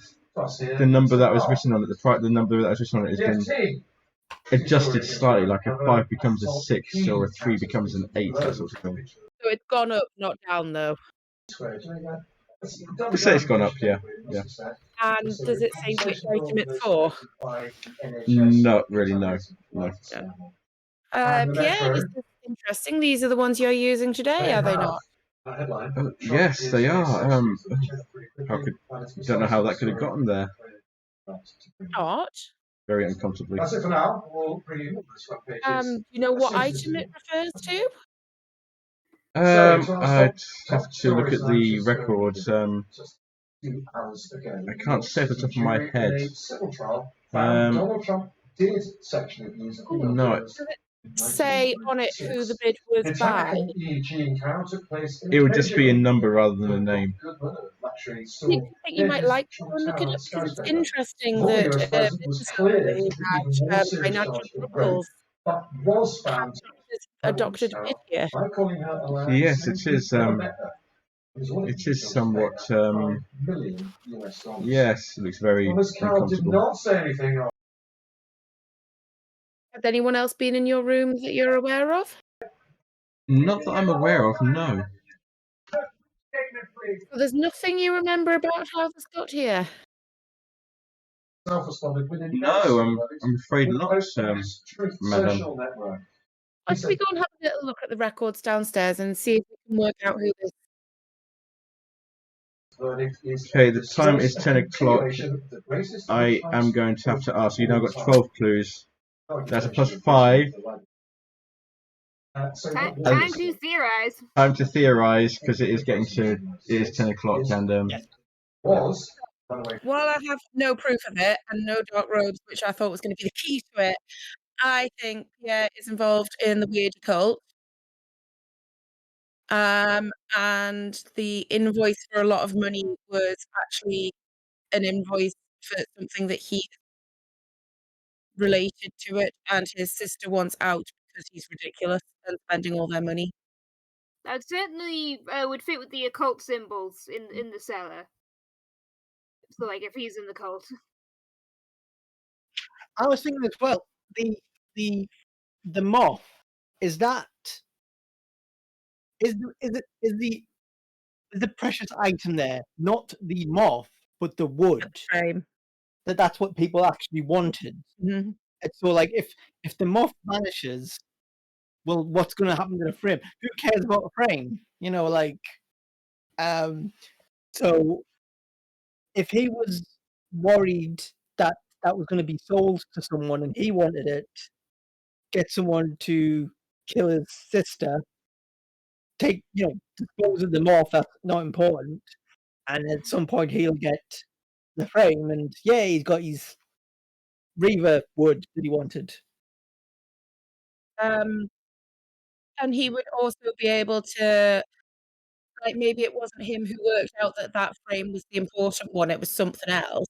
the number that was written on it, the number that was written on it has been adjusted slightly, like a 5 becomes a 6 or a 3 becomes an 8, that sort of thing. So it's gone up, not down, though. We say it's gone up, yeah. And does it say which item it's for? Not really, no. Pierre, this is interesting. These are the ones you're using today, are they not? Yes, they are. Don't know how that could have gotten there. Not. Very uncomfortably. That's it for now. We'll bring you this front pages. Do you know what item it refers to? I'd have to look at the records. I can't say off the top of my head. Donald Trump did sexually abuse a female. No. Does it say on it who the bid was by? It would just be a number rather than a name. I think you might like to go and look at it because it's interesting that this is somebody had financial troubles. Adopted a bid here. Yes, it is. It is somewhat. Yes, it looks very uncomfortable. Has anyone else been in your room that you're aware of? Not that I'm aware of, no. So there's nothing you remember about how this got here? No, I'm afraid not, madam. Why don't we go and have a little look at the records downstairs and see if we can work out who this is? Okay, the time is 10 o'clock. I am going to have to ask. You've now got 12 clues. That's a +5. Time to theorize. Time to theorize because it is 10 o'clock and While I have no proof of it and no dark robes, which I thought was going to be the key to it, I think Pierre is involved in the weird occult. And the invoice for a lot of money was actually an invoice for something that he related to it, and his sister wants out because he's ridiculous and spending all their money. That certainly would fit with the occult symbols in the cellar. So, like, if he's in the cult. I was thinking as well, the moth, is the precious item there, not the moth, but the wood. Frame. That's what people actually wanted. Mhm. And so, like, if the moth vanishes, well, what's going to happen to the frame? Who cares about the frame? You know, like, so if he was worried that that was going to be sold to someone and he wanted it, get someone to kill his sister, dispose of the moth, that's not important, and at some point he'll get the frame, and yeah, he's got his Reaver wood that he wanted. And he would also be able to, like, maybe it wasn't him who worked out that that frame was the important one, it was something else.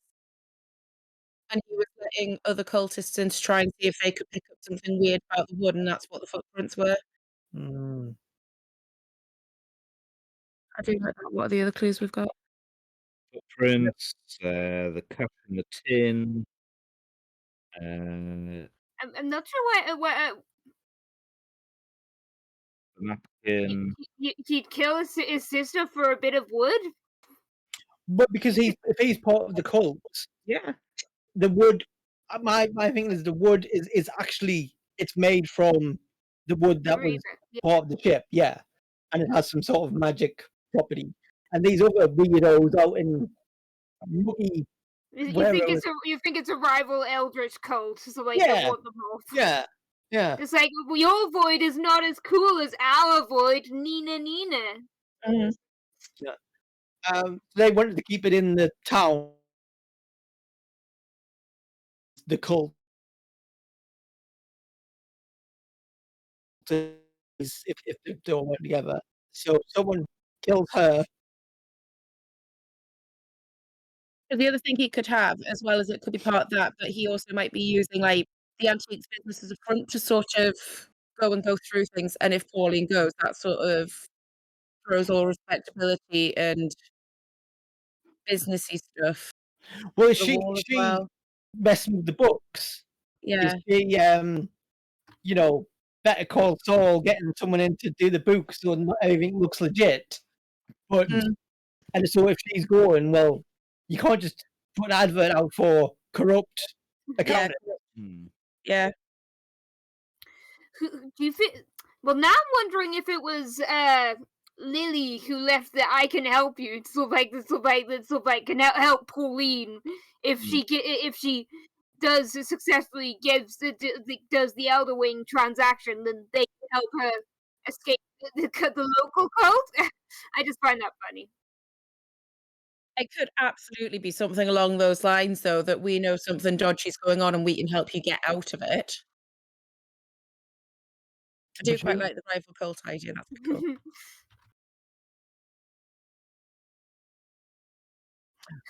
And he was letting other cultists in to try and see if they could pick up something weird about the wood, and that's what the footprints were. Mm. I do like that. What are the other clues we've got? Footprints, the cup and the tin. I'm not sure why The napkin. he'd kill his sister for a bit of wood. But because if he's part of the cult, Yeah. the wood. My thing is the wood is actually it's made from the wood that was part of the ship, yeah, and it has some sort of magic property. And these other weirdos out in mucky. You think it's a rival eldritch cult, so like they want them off. Yeah. It's like your void is not as cool as our void, Nina. Mm-hmm. Yeah. They wanted to keep it in the town. The cult. If they all went together, so someone killed her. The other thing he could have, as well as it could be part of that, but he also might be using like the antiques business as a front to sort of go through things. And if Pauline goes, that sort of throws all respectability and businessy stuff. Well, she messing with the books. Yeah. Is she, Better Call Saul getting someone in to do the books so not everything looks legit. But and so if she's going, well, you can't just put an advert out for corrupt accountant. Yeah. Do you feel? Well, now I'm wondering if it was Lily who left the "I can help you" so can help Pauline if she does successfully does the Elder Wing transaction, then they can help her escape the local cult. I just find that funny. It could absolutely be something along those lines, though, that we know something dodgy's going on and we can help you get out of it. I do quite like the rival cult idea. That's cool.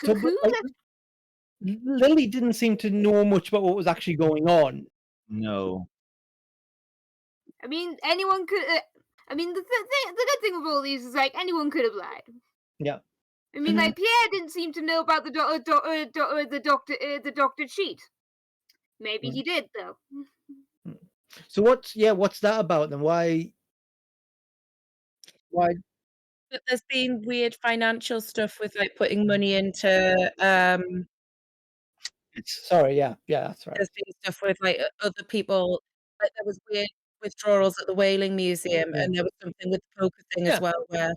So, Lily didn't seem to know much about what was actually going on. No. I mean, anyone could. The good thing with all these is like anyone could have lied. Yeah. I mean, like Pierre didn't seem to know about the doctor cheat. Maybe he did though. So what's that about then? Why? But there's been weird financial stuff with like putting money into. Sorry, yeah, that's right. There's been stuff with like other people. Like there was weird withdrawals at the Whaling Museum, and there was something with the poker thing as well. Where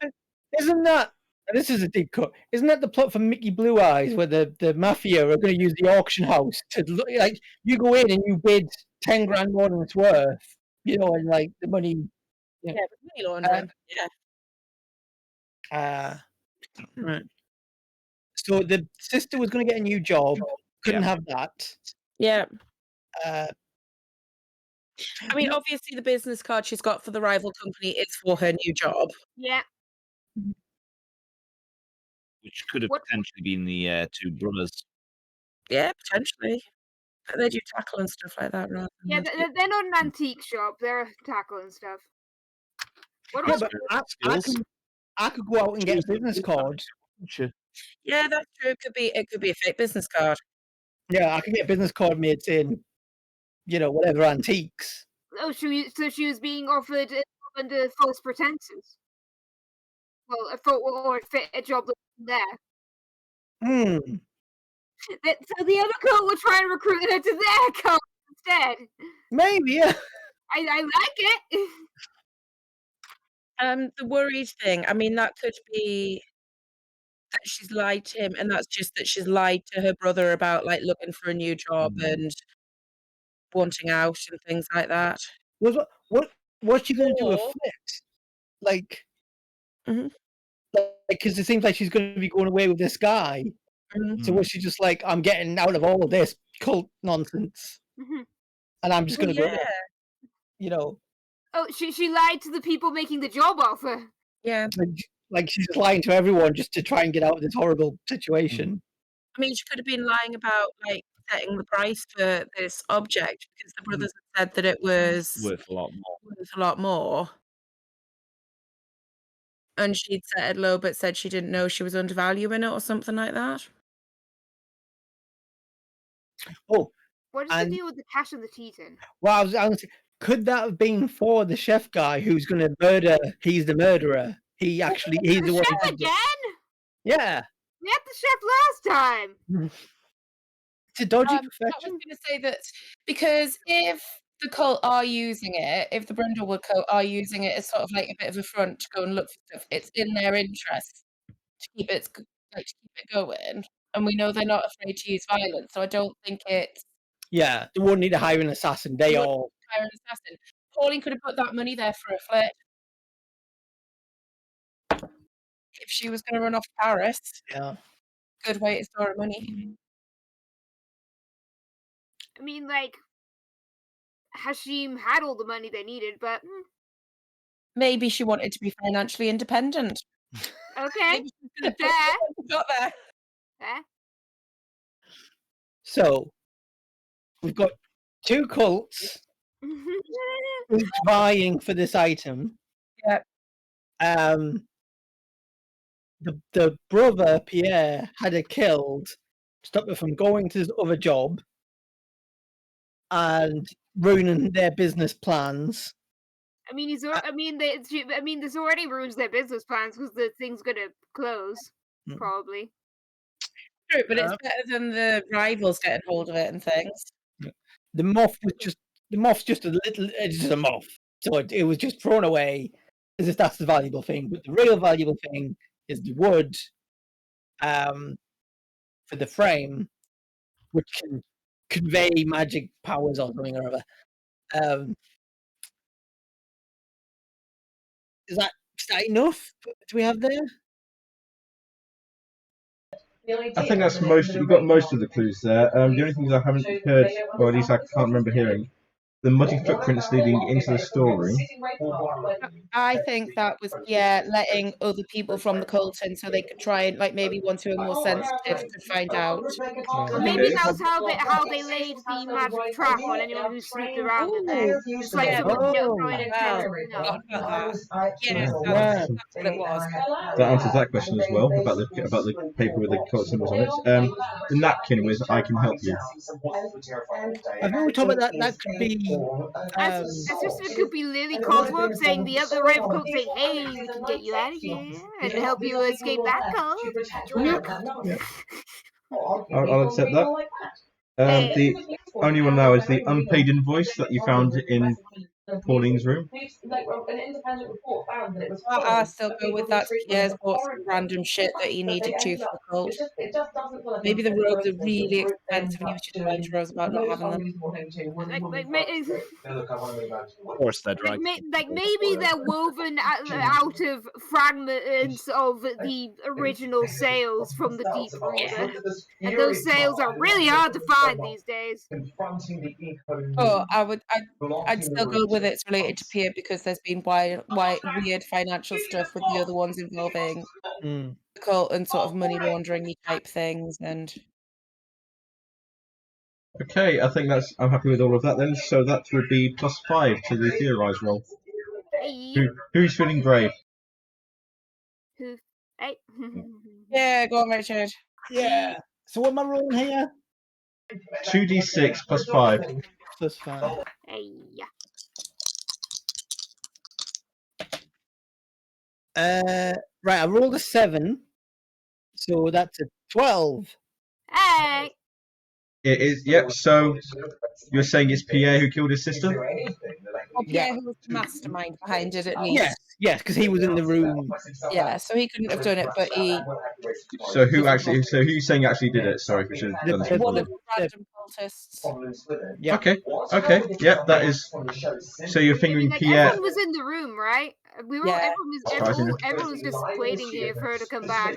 isn't that? This is a deep cut. Isn't that the plot for Mickey Blue Eyes, where the mafia are going to use the auction house to look like you go in and you bid 10 grand more than it's worth, and like the money. Yeah, money laundering. Right. So the sister was going to get a new job, couldn't have that. Yeah. I mean, obviously, the business card she's got for the rival company is for her new job. Yeah. Which could have What- potentially been the two brothers. Yeah, potentially. But they do tackle and stuff like that, rather than Yeah, antique. they're not an antique shop. They're tackle and stuff. What Yeah, about but I could go out and get a business card. Yeah, that's true. It could be a fake business card. Yeah, I could get a business card made saying, whatever antiques. Oh, she was being offered under false pretenses. Well, or a job there. Hmm. So the other cult were trying to recruit her to their cult instead. Maybe, yeah. I like it. The worried thing, I mean, that could be that she's lied to him, and that's just that she's lied to her brother about, like, looking for a new job and wanting out and things like that. What's she going to do a Or- flip? Like, Mhm. because it seems like she's going to be going away with this guy. Mhm. So was she just like, I'm getting out of all of this cult nonsense, Mhm. and I'm just Well, going to yeah. go, Oh, she lied to the people making the job offer. Yeah. like she's just lying to everyone just to try and get out of this horrible situation. I mean, she could have been lying about, like, setting the price for this object because the brothers had said that it was Worth a lot more. worth a lot more. And she'd set it low, but said she didn't know she was undervaluing it or something like that. Oh, What is the And- deal with the cash and the tea tin? well, I was could that have been for the chef guy who's going to murder? He's the murderer. He's the The one. chef who did it. again? Yeah, We had the chef last time. it's a dodgy I was profession. going to say that because if the cult are using it, if the Brindlewood cult are using it as sort of like a bit of a front to go and look for stuff, it's in their interest to keep it going. And we know they're not afraid to use violence, so I don't think it's Yeah, they wouldn't need to hire an assassin. They all. hire an assassin. Pauline could have put that money there for a flip. If she was going to run off to Paris, Yeah. good way to store her money. I mean, like, Hashim had all the money they needed, but Maybe she wanted to be financially independent. okay. Maybe she's going to do Fair. it. We got there. Fair. So we've got two cults each vying for this item. Yep. The brother Pierre had her killed, stopped her from going to his other job, and ruining their business plans. I mean, this already ruins their business plans because the thing's gonna close, probably. True, but it's better than the rivals getting hold of it and things. The moth's just a little. It's just a moth, so it was just thrown away as if that's the valuable thing. But the real valuable thing is the wood, for the frame, which can convey magic powers or something or other. Is that enough? Do we have there? I think that's most. You've got most of the clues there. The only things I haven't heard, or at least I can't remember hearing, the muddy footprints leading into the storeroom. I think that was letting other people from the cult in so they could try and maybe ones who are more sensitive could find out. Maybe that's how they laid the magic trap on anyone who snooped around in there. It's like someone throwing a wow. no. Yes, Yeah. that's what it was. That answers that question as well about the paper with the cult symbols on it. The napkin with "I can help you." I think we talked about that. That could be. It's just it could be Lily Cosworth saying the other rival cult saying, "Hey, we can get you out of here and help you escape that cult." I'll accept that. The only one now is the unpaid invoice that you found in Pauline's room. An independent report found that it was I still go people with that. mistreatment Pierre's of bought some foreign random shit that he but they needed to end for the up, cult. it just doesn't feel like Maybe the robes are business really group expensive and he was just lying to Rose about not having them. Of course, they're right. Maybe they're woven out of fragments of the original sails from the Deep Reaver, and those sails are really hard to find these days. Oh, I'd still go with it's related to Pierre because there's been weird financial stuff with the other ones involving the cult and sort of money laundering type things. And Okay, I think I'm happy with all of that then. So that would be +5 to the theorise roll. Hey. Who's feeling brave? Hey. yeah, go on, Richard. Yeah. So what am I rolling here? 2d6 +5. +5. Hey. Right, I rolled a 7, so that's a 12. Hey. It is, yep, so you're saying it's Pierre who killed his sister? Well, Pierre, who was the mastermind behind it, at least. Yes, because he was in the room. Yeah, so he couldn't have done it, but he. So who's saying actually did it? Sorry, we should have done this One before. of the random cultists. Yeah. Okay, yep, that is. So you're fingering Pierre. Everyone was in the room, right? Everyone was just waiting here for her to come back.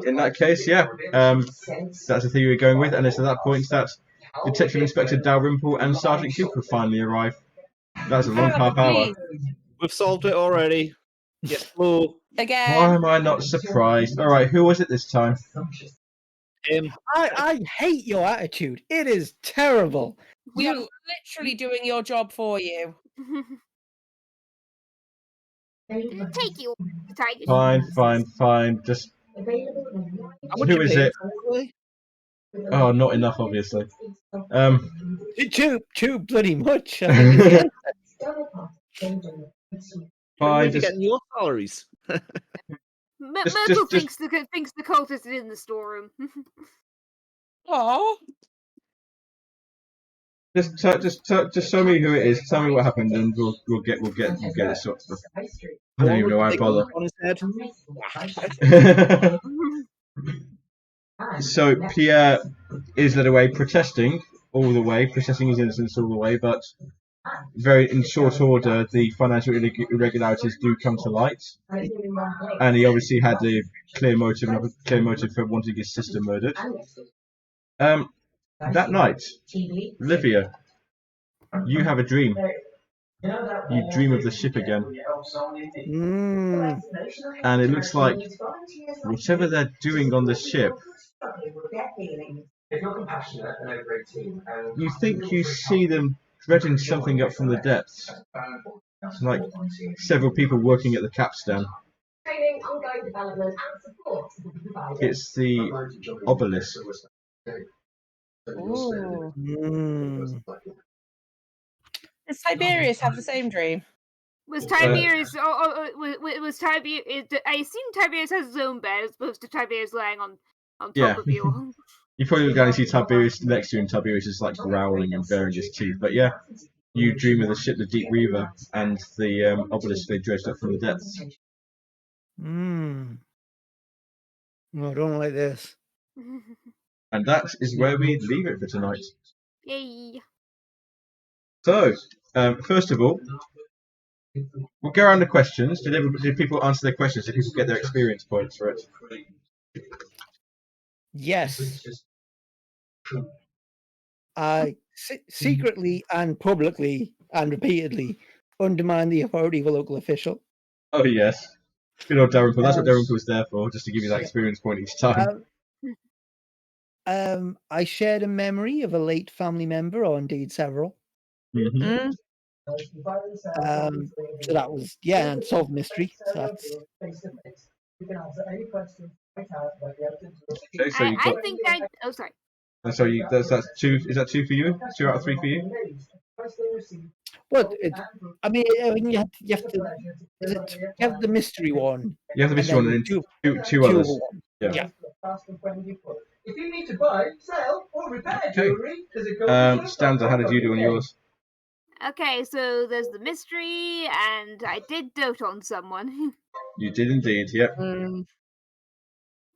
In that case, yeah, that's the theory we're going with, and it's at that point that Detective Inspector Dalrymple and Sergeant Cooper finally arrive. That's a long half hour. We've solved it already. Yes, Flo. Again. Why am I not surprised? All right, who was it this time? I hate your attitude. It is terrible. We are literally doing your job for you. Take you. Fine. Just who is it? Oh, not enough, obviously. Too bloody much. Fine. Just getting your salaries. Myrtle thinks the cultist is in the storeroom. Oh. Just show me who it is. Tell me what happened, and we'll get it sorted. I don't even know why I bother. So Pierre is led away, protesting his innocence all the way, but very in short order, the financial irregularities do come to light, and he obviously had a clear motive for wanting his sister murdered. That night, Olivia, you have a dream. You dream of the ship again. And it looks like whatever they're doing on the ship, you think you see them dredging something up from the depths. It's like several people working at the capstan. It's the obelisk. Ooh. Does Tiberius have the same dream? Was Tiberius? Was Tiberius? I assume Tiberius has his own bed as opposed to Tiberius laying on top of you. You probably look down and see Tiberius next to you, and Tiberius is like growling and baring his teeth. But yeah, you dream of the ship, the Deep Reaver, and the obelisk they dredged up from the depths. No, I don't like this. And that is where we leave it for tonight. Yay. So, first of all, we'll go around the questions. Did people answer their questions? Did people get their experience points for it? Yes. I secretly and publicly and repeatedly undermine the authority of a local official. Oh, yes. Good old Dalrymple. That's what Dalrymple was there for, just to give you that experience point each time. I shared a memory of a late family member, or indeed several. Mm-hmm. So that was, and solved mystery. So that's... Okay, so you got... Oh, sorry. So that's 2. Is that 2 for you? 2 out of 3 for you? Well, you have the mystery one. You have the mystery one and two others. Yeah. If you need to buy, sell, or repair jewelry, Stanza, how did you do on yours? Okay, so there's the mystery, and I did dote on someone. You did indeed. Yep.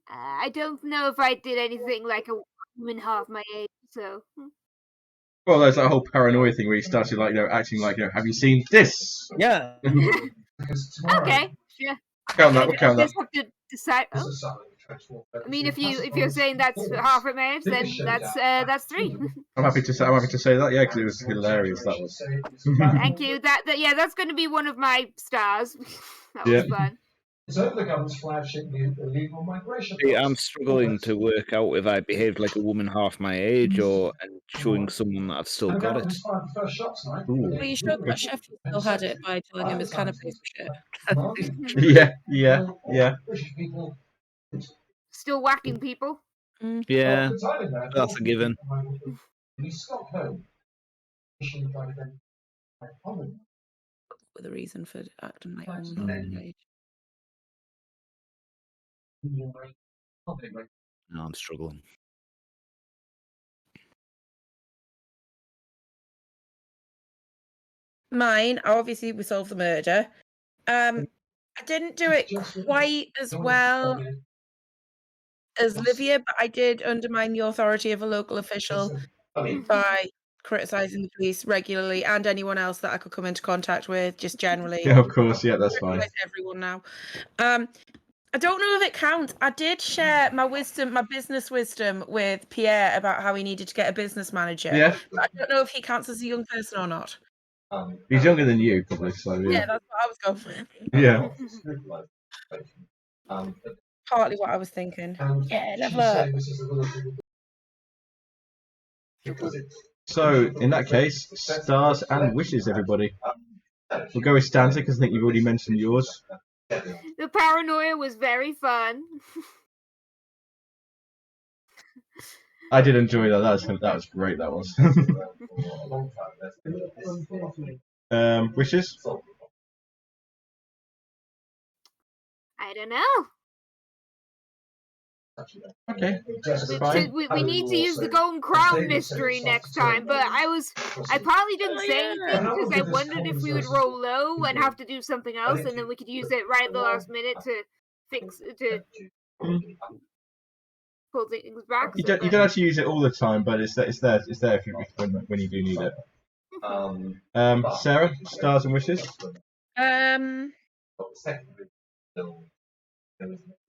I don't know if I did anything like a woman half my age, so. Well, there's that whole paranoia thing where he started like acting like have you seen this? Yeah. Okay, sure. Count that. We'll count that. Just have to decide. Oh. I mean, if you're saying that's half at my age, then that's 3. I'm happy to say that. Yeah, because it was hilarious. That was. Thank you. That's going to be one of my stars. That was fun. I'm struggling to work out if I behaved like a woman half my age or showing someone that I've still got it. Well, you showed that chef who still had it by telling him his canapes were shit. Yeah. Still whacking people. Yeah, that's a given. With a reason for acting like a woman half my age. No, I'm struggling. Mine, obviously, we solved the murder. I didn't do it quite as well as Livia, but I did undermine the authority of a local official by criticising the police regularly and anyone else that I could come into contact with, just generally. Yeah, of course. Yeah, that's fine. Everyone now. I don't know if it counts. I did share my business wisdom with Pierre about how he needed to get a business manager. Yeah. But I don't know if he counts as a young person or not. He's younger than you, probably. So Yeah, that's what I was going for. Yeah. Partly what I was thinking. Yeah, level up. So in that case, stars and wishes, everybody. We'll go with Stanza because I think you've already mentioned yours. The paranoia was very fun. I did enjoy that. That was great. That was. Wishes? I don't know. Okay. We need to use the Golden Crown mystery next time, but I partly didn't say anything because I wondered if we would roll low and have to do something else, and then we could use it right at the last minute to pull things back. You don't have to use it all the time, but it's there if when you do need it. Sarah, stars and wishes.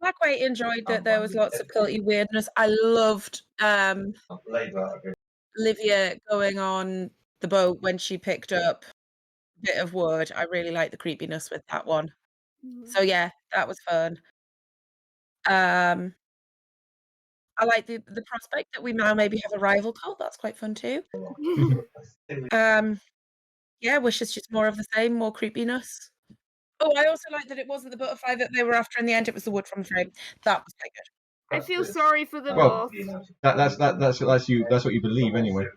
I quite enjoyed that there was lots of culty weirdness. I loved Livia going on the boat when she picked up a bit of wood. I really liked the creepiness with that one. So yeah, that was fun. I like the prospect that we now maybe have a rival cult. That's quite fun too. Yeah, wishes just more of the same, more creepiness. Oh, I also like that it wasn't the butterfly that they were after in the end. It was the wood from the frame. That was quite good. I feel sorry for them Well, both. that's what you believe anyway.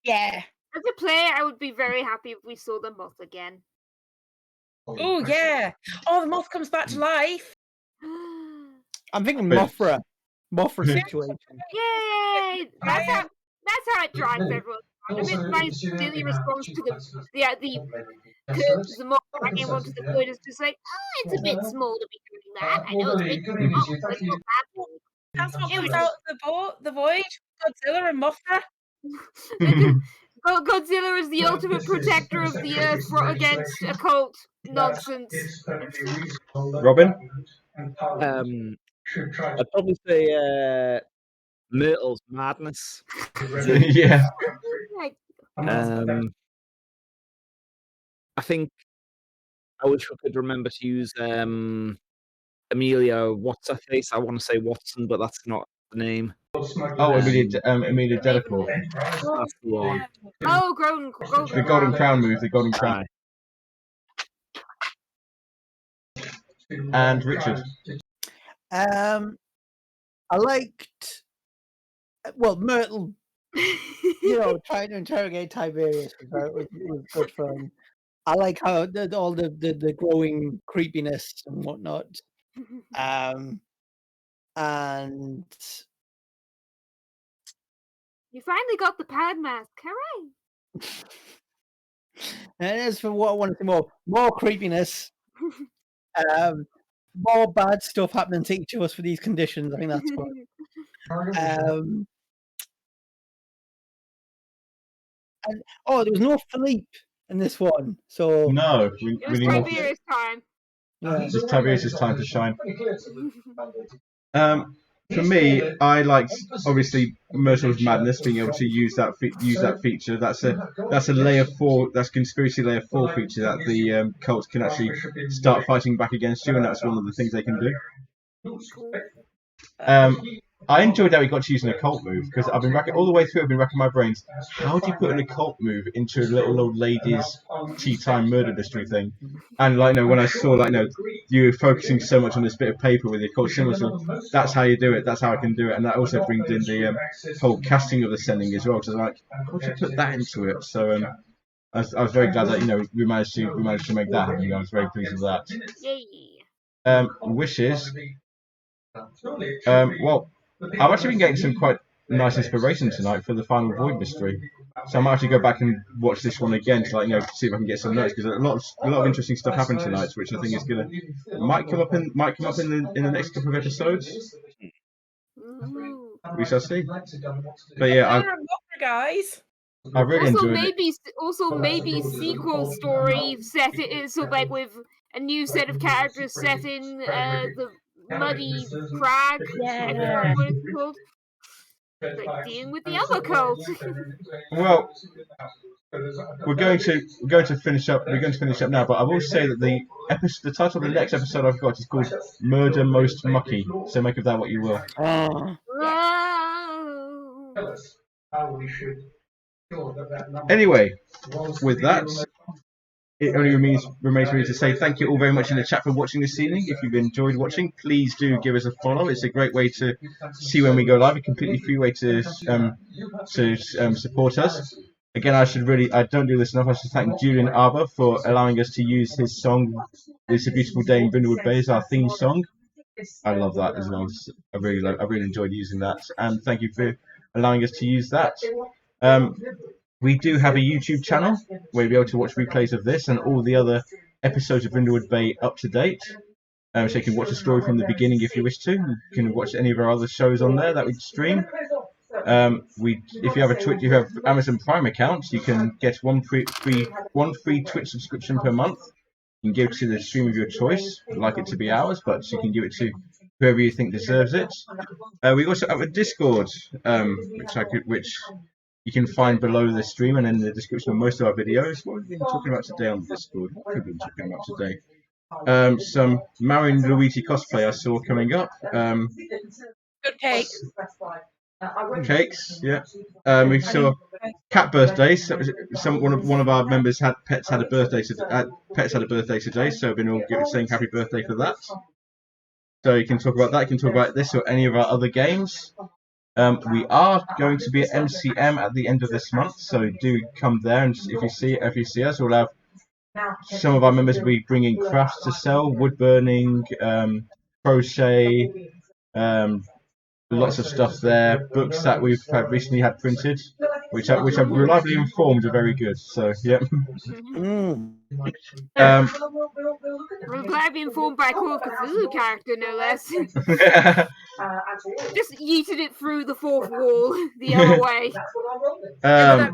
Yeah. As a player, I would be very happy if we saw them both again. Oh yeah. Oh, the moth comes back to life. I'm thinking Mothra situation. Yay! That's how it drives everyone. I mean, my silly response to the curves, the moth dragging him onto the wood is just like, oh, it's a bit small to be doing that. I know it's a bit small, but it's not that big. That's what comes out of the void. Godzilla and Mothra. Godzilla is the ultimate protector of the earth against occult nonsense. Robin? I'd probably say Myrtle's madness. Yeah. I think I wish I could remember to use Amelia What's-her-face. I want to say Watson, but that's not the name. Oh, Amelia Delacour. That's the one. Oh, The Golden Crown move. The Golden Crown. And Richard. I liked. Well, Myrtle. Trying to interrogate Tiberius was good fun. I like how all the growing creepiness and whatnot. And You finally got the pad mask. Hooray! And as for what I want to see more creepiness, more bad stuff happening to each of us for these conditions. I think that's fun. And there was no Philippe in this one, so No, It we was need more. Tiberius time. yeah. It's Tiberius' time to shine. For me, I liked obviously Myrtle's Madness, being able to use that feature. That's a layer 4. That's conspiracy layer 4 feature that the cults can actually start fighting back against you, and that's one of the things they can do. I enjoyed that we got to use an occult move because I've been all the way through. I've been racking my brains. How do you put an occult move into a little old lady's tea time murder mystery thing? And when I saw you were focusing so much on this bit of paper with the occult symbols, that's how you do it. That's how I can do it. And that also brings in the whole casting of the sending as well. Because I'm like, how do you put that into it? So I was very glad that we managed to make that happen. I was very pleased with that. Yay! Wishes. Well, I've actually been getting some quite nice inspiration tonight for the final Void mystery, so I might actually go back and watch this one again to see if I can get some notes, because a lot of interesting stuff happened tonight, which I think is might come up in the next couple of episodes. We shall see. But yeah, guys. I really enjoyed it. Also maybe sequel story set it so with a new set of characters set in the muddy crag. I forgot what it's called. Dealing with the other cult. Well, we're going to finish up. We're going to finish up now, but I will say that the title of the next episode I've got is called "Murder Most Mucky." So make of that what you will. Anyway, with that, it only remains for me to say thank you all very much in the chat for watching this evening. If you've enjoyed watching, please do give us a follow. It's a great way to see when we go live, a completely free way to support us. Again, I don't do this enough. I should thank Julian Arbour for allowing us to use his song, "It's a Beautiful Day in Brindlewood Bay," as our theme song. I love that as well. I really enjoyed using that, and thank you for allowing us to use that. We do have a YouTube channel where you'll be able to watch replays of this and all the other episodes of Brindlewood Bay up to date. So you can watch the story from the beginning if you wish to. You can watch any of our other shows on there that we stream. If you have have Amazon Prime account, you can get one free Twitch subscription per month. You can give it to the stream of your choice. I'd like it to be ours, but you can give it to whoever you think deserves it. We also have a Discord, which you can find below the stream and in the description of most of our videos. What have we been talking about today on Discord? What have we been talking about today? Some Marion Luigi cosplay I saw coming up. Good cake. Cakes, yeah. We saw cat birthdays. One of our members had a birthday today, so we've been all saying happy birthday for that. So you can talk about that. You can talk about this or any of our other games. We are going to be at MCM at the end of this month, so do come there. And if you see us, we'll have some of our members will be bringing crafts to sell, wood burning, crochet, lots of stuff there. Books that we've recently had printed, which I'm reliably informed are very good. So yeah. Reliably informed by a Call of Cthulhu character, no less. Just yeeted it through the fourth wall the other way. That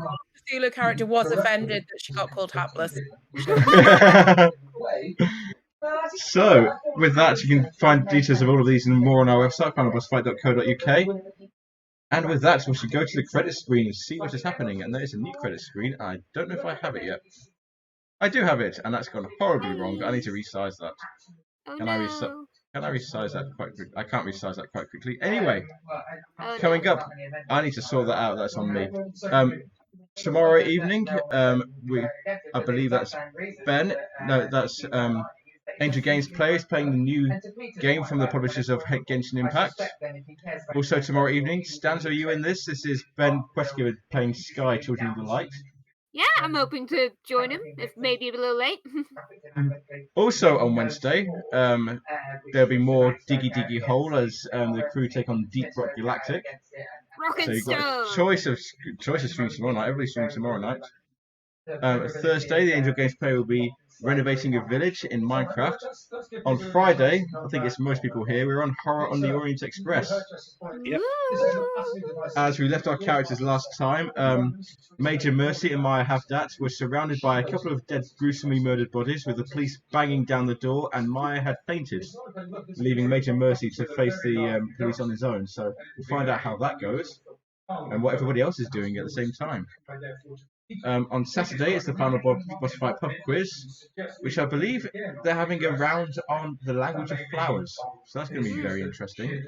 Cthulhu character was offended that she got called hapless. So, with that, you can find details of all of these and more on our website, finalbossfight.co.uk. And with that, we should go to the credit screen and see what is happening. And there is a new credit screen. I don't know if I have it yet. I do have it, and that's gone horribly wrong. I need to resize that. Can I resize that quite quickly? I can't resize that quite quickly. Anyway, coming up, I need to sort that out. That's on me. Tomorrow evening, I believe that's Ben. No, that's Angel Games Players playing the new game from the publishers of Genshin Impact. Also tomorrow evening, Stans, are you in this? This is Ben Questgiver playing Sky, Children of the Light. Yeah, I'm hoping to join him, if maybe a little late. Also on Wednesday, there'll be more Diggy Diggy Hole as the crew take on Deep Rock Galactic. Rock So and you've got a stone. choice of streams tomorrow night. Everybody streams tomorrow night. Thursday, the Angel Games player will be renovating a village in Minecraft. On Friday, I think it's most people here, we're on Horror on the Orient Express. Yep. As we left our characters last time, Major Mercy and Maya Havdat were surrounded by a couple of dead, gruesomely murdered bodies, with the police banging down the door, and Maya had fainted, leaving Major Mercy to face the police on his own. So we'll find out how that goes, and what everybody else is doing at the same time. On Saturday, it's the final boss fight pub quiz, which I believe they're having a round on the language of flowers. So that's going to be very interesting.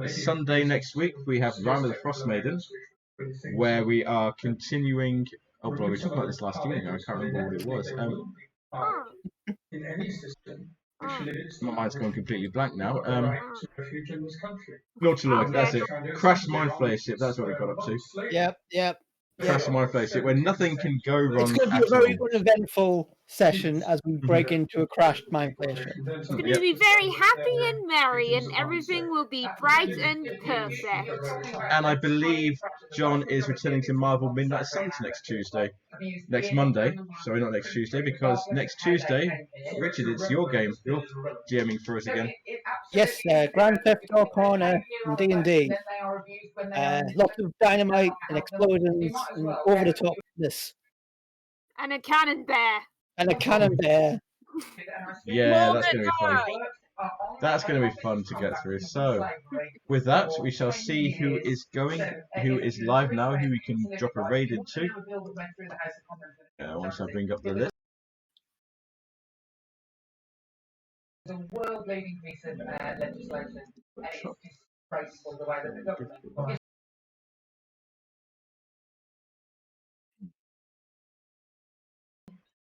Sunday next week, we have Rime of the Frost Maiden, where we are continuing. Oh, boy, we talked about this last year. I can't remember what it was. My mind's gone completely blank now. Nautiloid, that's it. Crash Mind Flayer Ship, that's what we got up to. Yep. Crash Mind Flayer Ship, where nothing can go wrong. It's going to be a very uneventful session as we break into a crashed Mind Flayer ship. It's going to be very happy and merry, and everything will be bright and perfect. And I believe John is returning to Marvel Midnight Suns next Monday. Sorry, not next Tuesday, because next Tuesday, Richard, it's your game. You're GMing for us again. Yes, Grand Theft Auto Corner and D&D. Lots of dynamite and explosions and over-the-topness. And a cannon bear. And a cannon bear. Yeah, that's going to be fun. That's going to be fun to get through. So, with that, we shall see who is live now, who we can drop a raid into. Once I bring up the list. The world-leading piece of legislation. It's disgraceful the way that the government.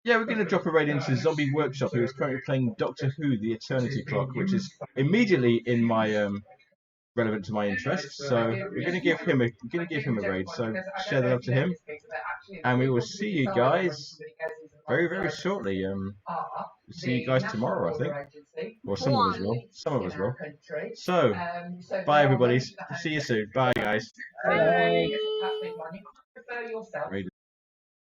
Yeah, we're going to drop a raid into Zombie Workshop, who is currently playing Doctor Who: The Eternity Clock, which is immediately in my relevant to my interests. So we're going to give him a raid. So share that up to him, and we will see you guys very, very shortly. See you guys tomorrow, I think, or some of us will. Some of us will. So, bye everybody. See you soon. Bye guys. Bye. Raid